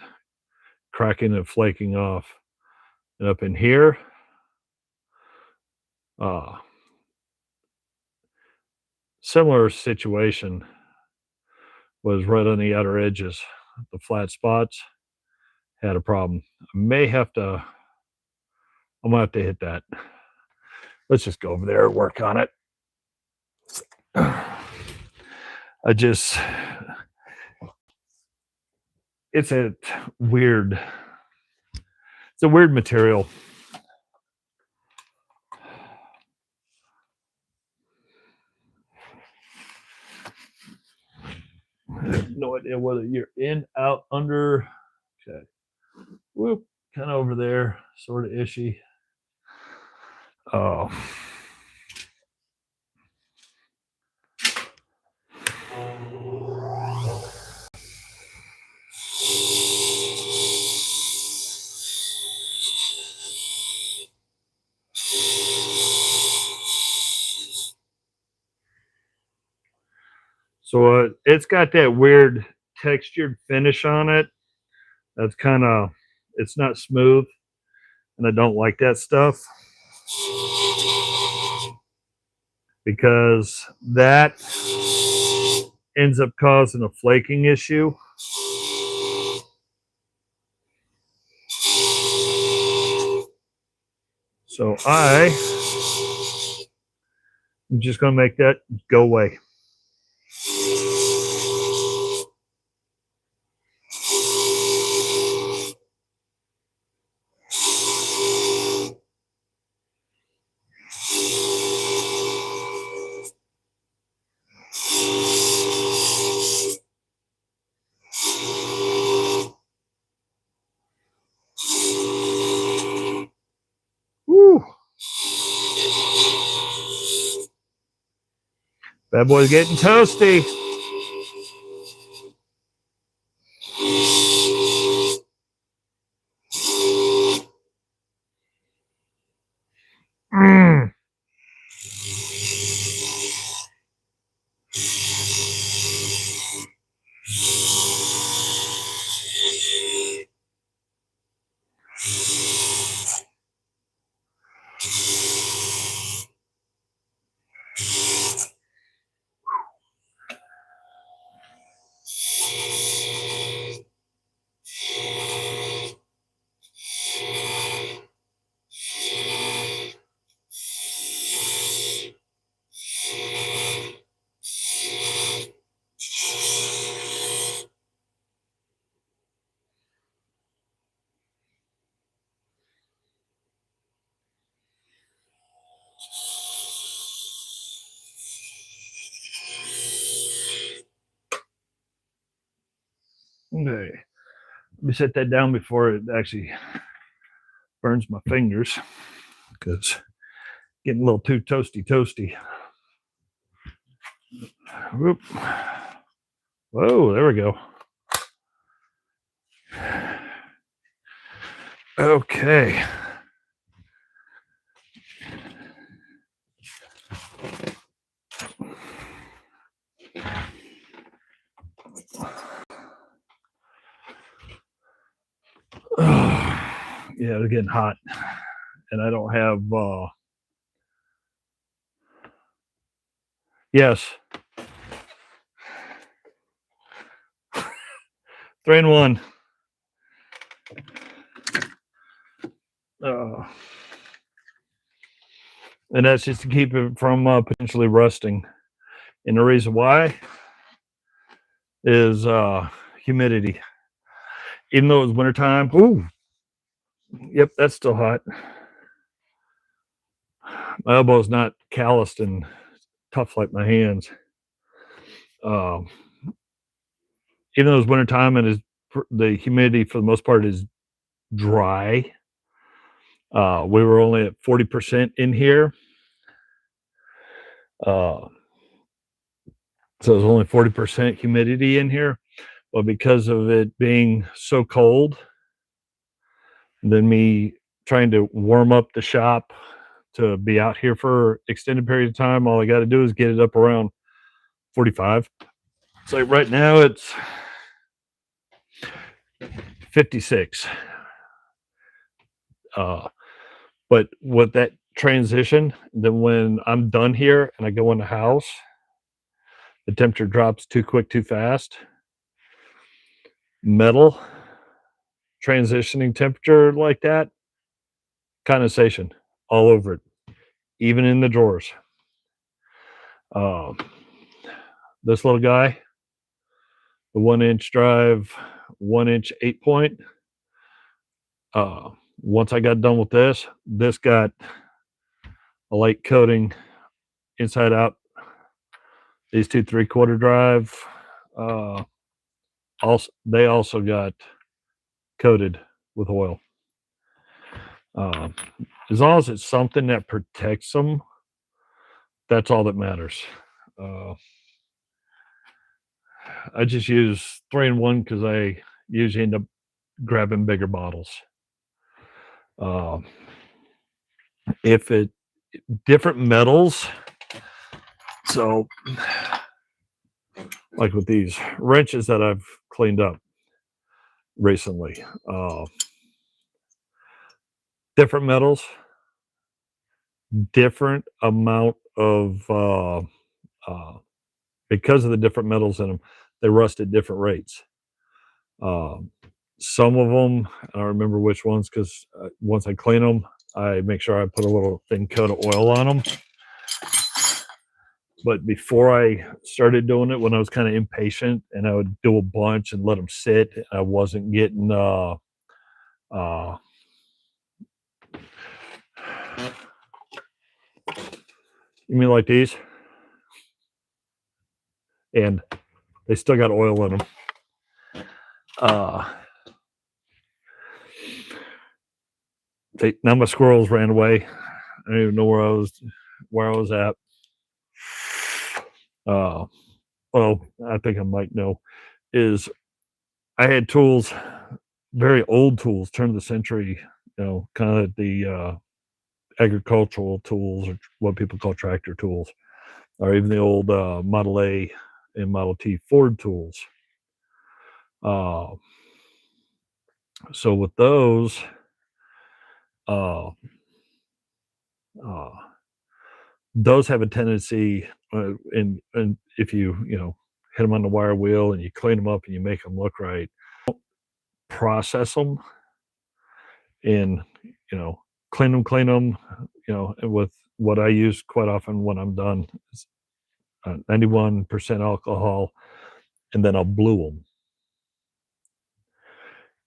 Speaker 1: cracking and flaking off. And up in here, similar situation was right on the outer edges. The flat spots had a problem. I'm gonna have to hit that. Let's just go over there and work on it. It's a weird material. I have no idea whether you're in, out, under. Okay. Whoop, kind of over there, sort of ishy. Oh. So it's got that weird textured finish on it. That's kind of, it's not smooth, and I don't like that stuff because that ends up causing a flaking issue. So I'm just going to make that go away. Woo. Bad boy's getting toasty. Mm. Okay. Let me set that down before it actually burns my fingers, because getting a little too toasty. Whoop. Whoa, there we go. Okay. Yeah, it's getting hot, and I don't have. Yes. 3 in 1. And that's just to keep it from potentially rusting. And the reason why is humidity. Even though it's wintertime, ooh, yep, that's still hot. My elbow's not calloused and tough like my hands. Even though it's wintertime and the humidity for the most part is dry, we were only at 40% in here. So there's only 40% humidity in here. But because of it being so cold, then me trying to warm up the shop to be out here for extended period of time, all I got to do is get it up around 45. So right now it's 56. But with that transition, then when I'm done here and I go in the house, the temperature drops too quick, too fast. Metal transitioning temperature like that, condensation all over it, even in the drawers. This little guy, the 1-inch drive, 1-inch 8-point. Once I got done with this got a light coating inside out. These 2 3/4 drive, they also got coated with oil. As long as it's something that protects them, that's all that matters. I just use 3 in 1 because I usually end up grabbing bigger bottles. If it different metals, so like with these wrenches that I've cleaned up recently, different metals, different amount of because of the different metals in them, they rust at different rates. Some of them, I don't remember which ones, because once I clean them, I make sure I put a little thin coat of oil on them. But before I started doing it, when I was kind of impatient and I would do a bunch and let them sit, I wasn't getting you mean like these? And they still got oil in them. Now my squirrels ran away. I don't even know where I was at. Well, I think I might know. Is I had tools, very old tools, turn of the century, kind of the agricultural tools, or what people call tractor tools, or even the old Model A and Model T Ford tools. So with those, those have a tendency, and if you hit them on the wire wheel and you clean them up and you make them look right, process them and clean them, with what I use quite often when I'm done is 91% alcohol, and then I'll blue them.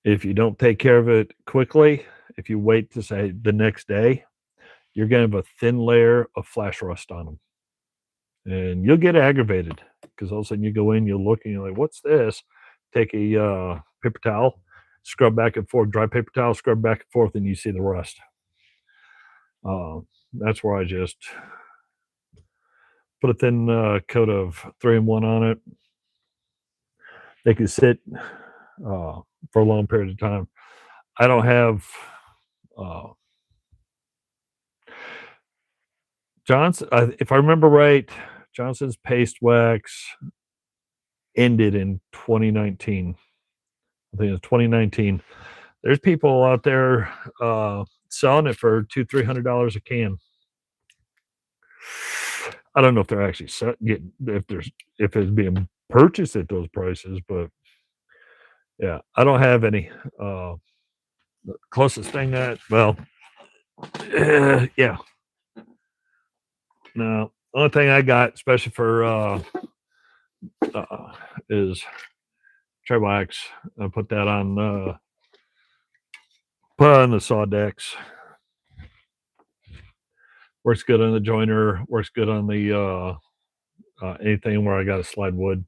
Speaker 1: If you don't take care of it quickly, if you wait to say the next day, you're going to have a thin layer of flash rust on them. And you'll get aggravated because all of a sudden you go in, you look, and you're like, what's this? Take a paper towel, scrub back and forth, dry paper towel, scrub back and forth, and you see the rust. That's where I just put a thin coat of 3-in-1 on it. They can sit for a long period of time. I don't have Johnson. If I remember right, Johnson's paste wax ended in 2019. I think it's 2019. There's people out there selling it for $200-300 a can. I don't know if they're actually if it's being purchased at those prices, but yeah, I don't have any. The closest thing yeah. No, only thing I got, especially for is Trewax. I put that on the Sawdex. Works good on the joiner. Works good on the anything where I got to slide wood.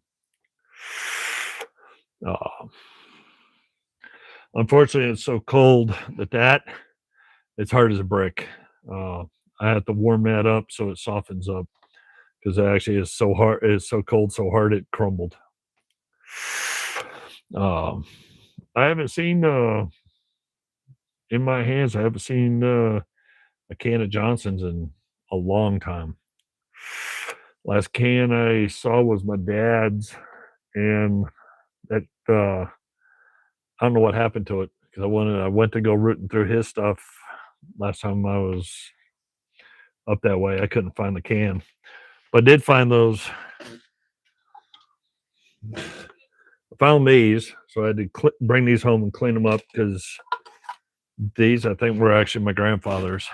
Speaker 1: Unfortunately, it's so cold that it's hard as a brick. I have to warm that up so it softens up, because it actually is so hard. It's so cold, so hard it crumbled. I haven't seen in my hands. I haven't seen a can of Johnson's in a long time. Last can I saw was my dad's, and that I don't know what happened to it, because I went to go rooting through his stuff last time I was up that way. I couldn't find the can, but I did find those. I found these, so I had to bring these home and clean them up, because these, I think, were actually my grandfather's.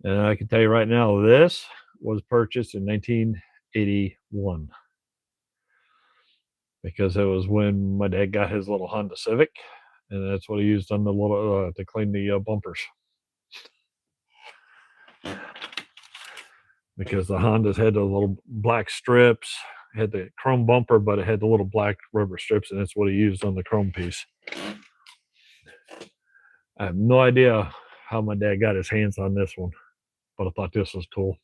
Speaker 1: And I can tell you right now, this was purchased in 1981, because it was when my dad got his little Honda Civic, and that's what he used on the little to clean the bumpers. Because the Hondas had the little black strips, had the chrome bumper, but it had the little black rubber strips, and that's what he used on the chrome piece. I have no idea how my dad got his hands on this one, but I thought this was cool.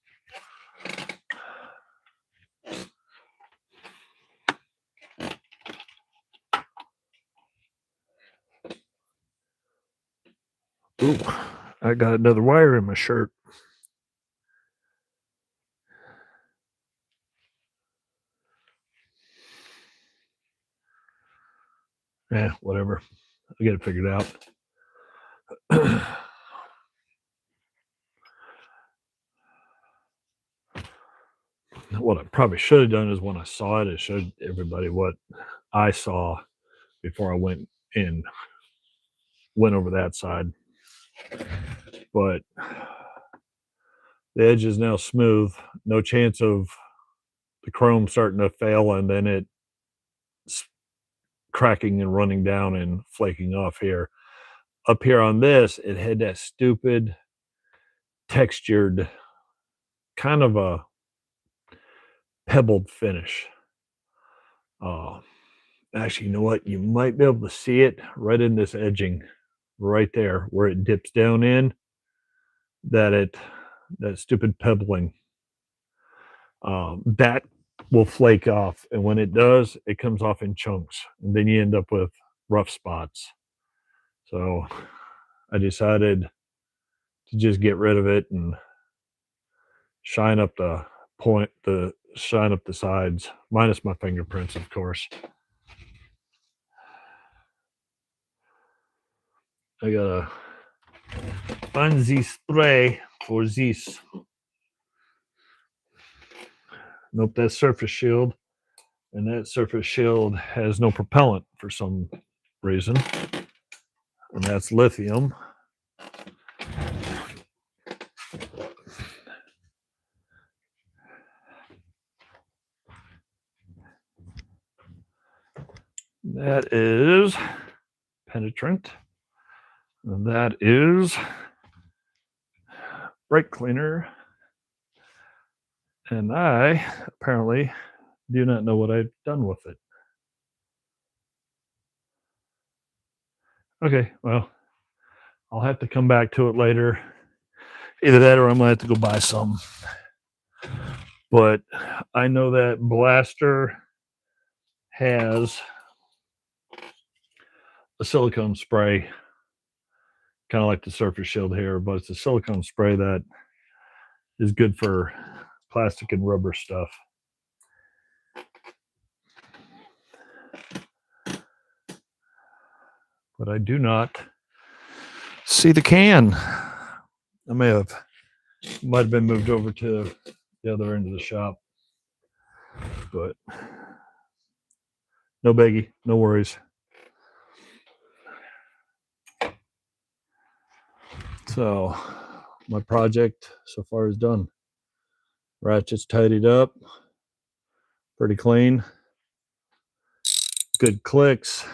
Speaker 1: Ooh, I got another wire in my shirt. Yeah, whatever. I'll get it figured out. What I probably should have done is, when I saw it, I showed everybody what I saw before I went in. went over that side. But the edge is now smooth. No chance of the chrome starting to fail and then it cracking and running down and flaking off here. Up here on this, it had that stupid textured, kind of a pebbled finish. Actually, you know what? You might be able to see it right in this edging, right there where it dips down in. That stupid pebbling. That will flake off, and when it does, it comes off in chunks, and then you end up with rough spots. So I decided to just get rid of it and shine up the sides, minus my fingerprints, of course. I gotta find the spray for this. Nope, that's surface shield. And that surface shield has no propellant for some reason. And that's lithium. That is penetrant. And that is brake cleaner. And I apparently do not know what I've done with it. Okay, well, I'll have to come back to it later. Either that or I'm going to have to go buy some. But I know that Blaster has a silicone spray, kind of like the surface shield here, but it's a silicone spray that is good for plastic and rubber stuff. But I do not see the can. I might have been moved over to the other end of the shop. But no biggie, no worries. So my project so far is done. Ratchet's tidied up, pretty clean, good clicks.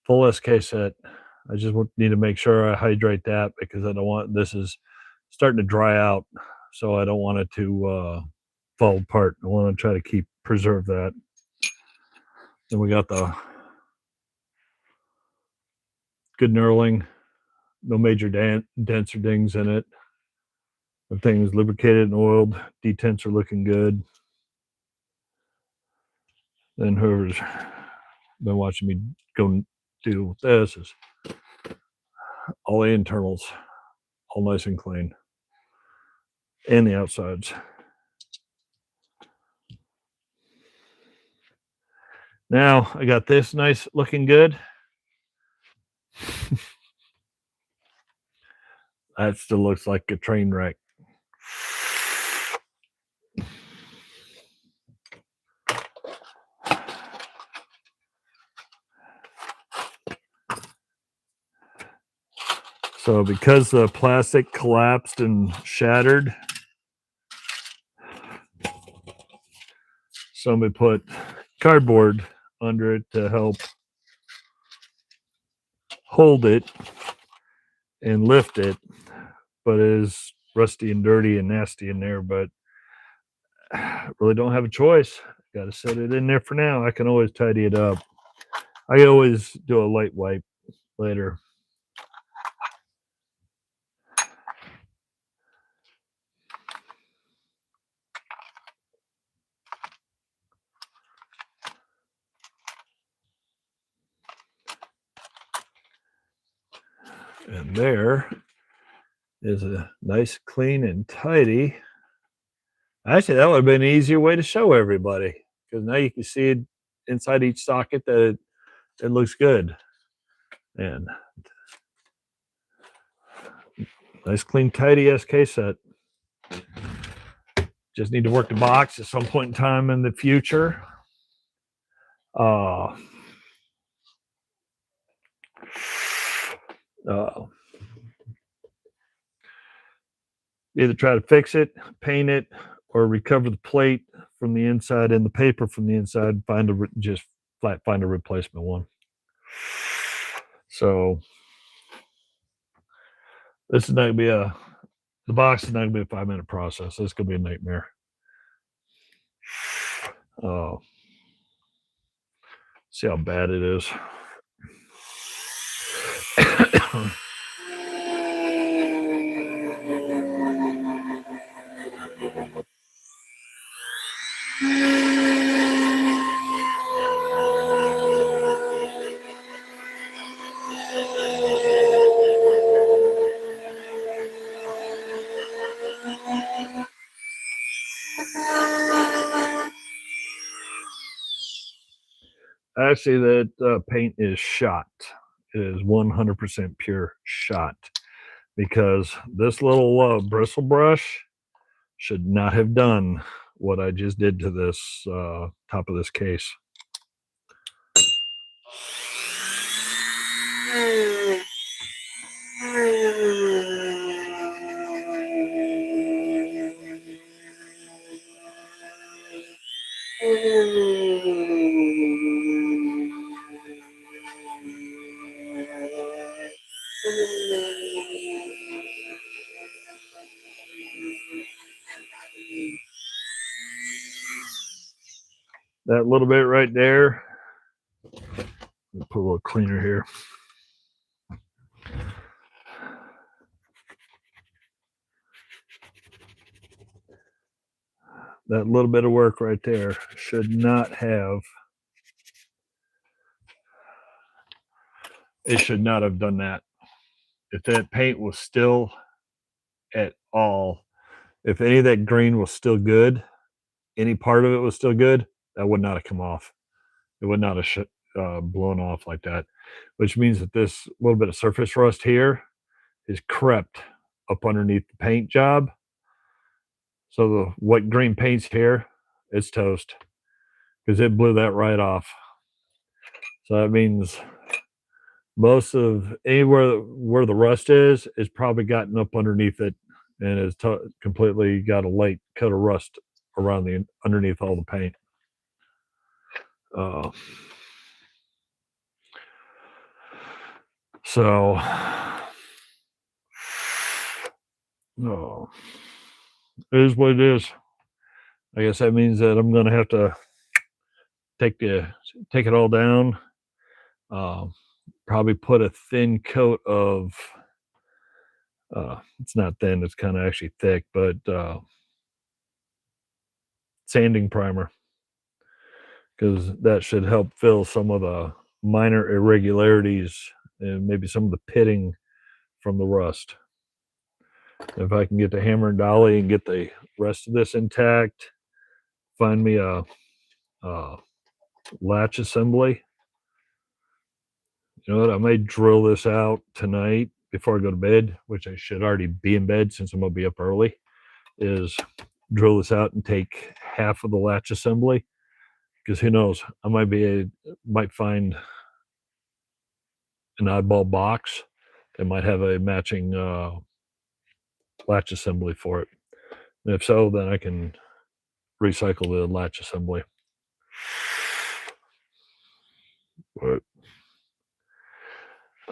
Speaker 1: Full SK set. I just need to make sure I hydrate that because I don't want, this is starting to dry out, so I don't want it to fall apart. I want to try to preserve that. Then we got the good knurling, no major dents or dings in it. Everything is lubricated and oiled. Detents are looking good. Then whoever's been watching me go do with this is all the internals, all nice and clean, and the outsides. Now I got this nice looking good. That still looks like a train wreck. So because the plastic collapsed and shattered, somebody put cardboard under it to help hold it and lift it, but it is rusty and dirty and nasty in there. But I really don't have a choice. Got to set it in there for now. I can always tidy it up. I can always do a light wipe later. And there is a nice, clean, and tidy. Actually, that would have been an easier way to show everybody, because now you can see it inside each socket that it looks good. And nice, clean, tidy SK set. Just need to work the box at some point in time in the future. Uh, uh, Either try to fix it, paint it, or recover the plate from the inside and the paper from the inside. Just find a replacement one. So this is not gonna be the box is not gonna be a 5-minute process. This is gonna be a nightmare. See how bad it is. Actually, that paint is shot. It is 100% pure shot because this little bristle brush should not have done what I just did to this top of this case. That little bit right there. Put a little cleaner here. That little bit of work right there should not have. It should not have done that. If that paint was still at all, if any of that green was still good, any part of it was still good, that would not have come off. It would not have blown off like that, which means that this little bit of surface rust here is crept up underneath the paint job. So the what green paint's here, it's toast because it blew that right off. So that means most of anywhere where the rust is probably gotten up underneath it and has completely got a light coat of rust around the underneath all the paint. So it is what it is. I guess that means that I'm going to have to take it all down. Probably put a thin coat of. It's not thin; it's kind of actually thick, but sanding primer, because that should help fill some of the minor irregularities and maybe some of the pitting from the rust. If I can get the hammer and dolly and get the rest of this intact, find me a latch assembly. You know what? I may drill this out tonight before I go to bed, which I should already be in bed since I'm going to be up early, is drill this out and take half of the latch assembly, because who knows, I might find an oddball box that might have a matching latch assembly for it. And if so, then I can recycle the latch assembly. But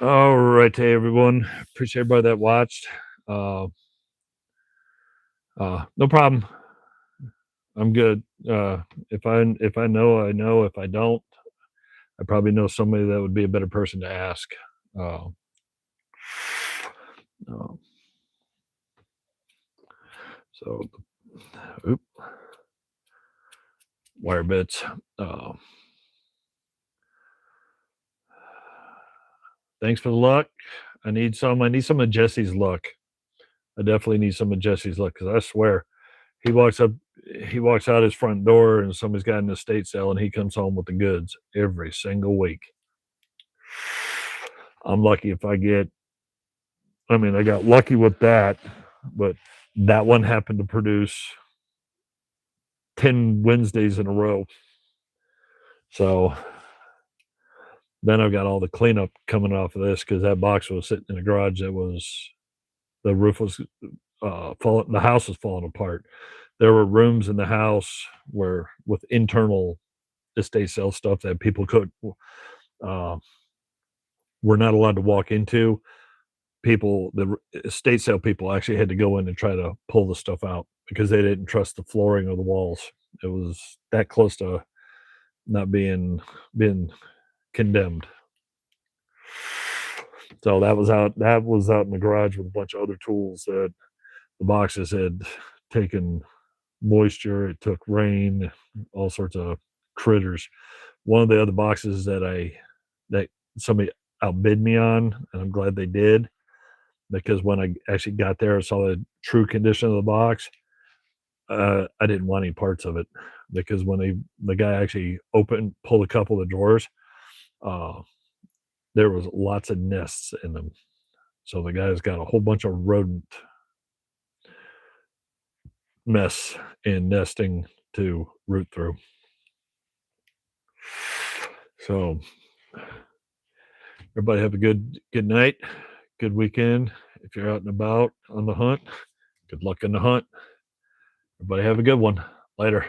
Speaker 1: all right, hey everyone, appreciate everybody that watched. No problem. I'm good. If I know, I know. If I don't, I probably know somebody that would be a better person to ask. So, wire bits. Thanks for the luck. I need some of Jesse's luck. I definitely need some of Jesse's luck, because I swear he walks out his front door and somebody's got an estate sale and he comes home with the goods every single week. I'm lucky if I got lucky with that, but that one happened to produce 10 Wednesdays in a row. So then I've got all the cleanup coming off of this because that box was sitting in the garage. The roof was falling, the house was falling apart. There were rooms in the house where with internal estate sale stuff that people uh, were not allowed to walk into. The estate sale people actually had to go in and try to pull the stuff out because they didn't trust the flooring or the walls. It was that close to not being condemned. So that was out in the garage with a bunch of other tools that the boxes had taken moisture, it took rain, all sorts of critters. One of the other boxes that somebody outbid me on, and I'm glad they did, because when I actually got there and saw the true condition of the box, I didn't want any parts of it because when the guy actually pulled a couple of the drawers, uh, there was lots of nests in them. So the guy's got a whole bunch of rodent mess and nesting to root through. So everybody have a good night, good weekend. If you're out and about on the hunt, good luck in the hunt. Everybody have a good one. Later.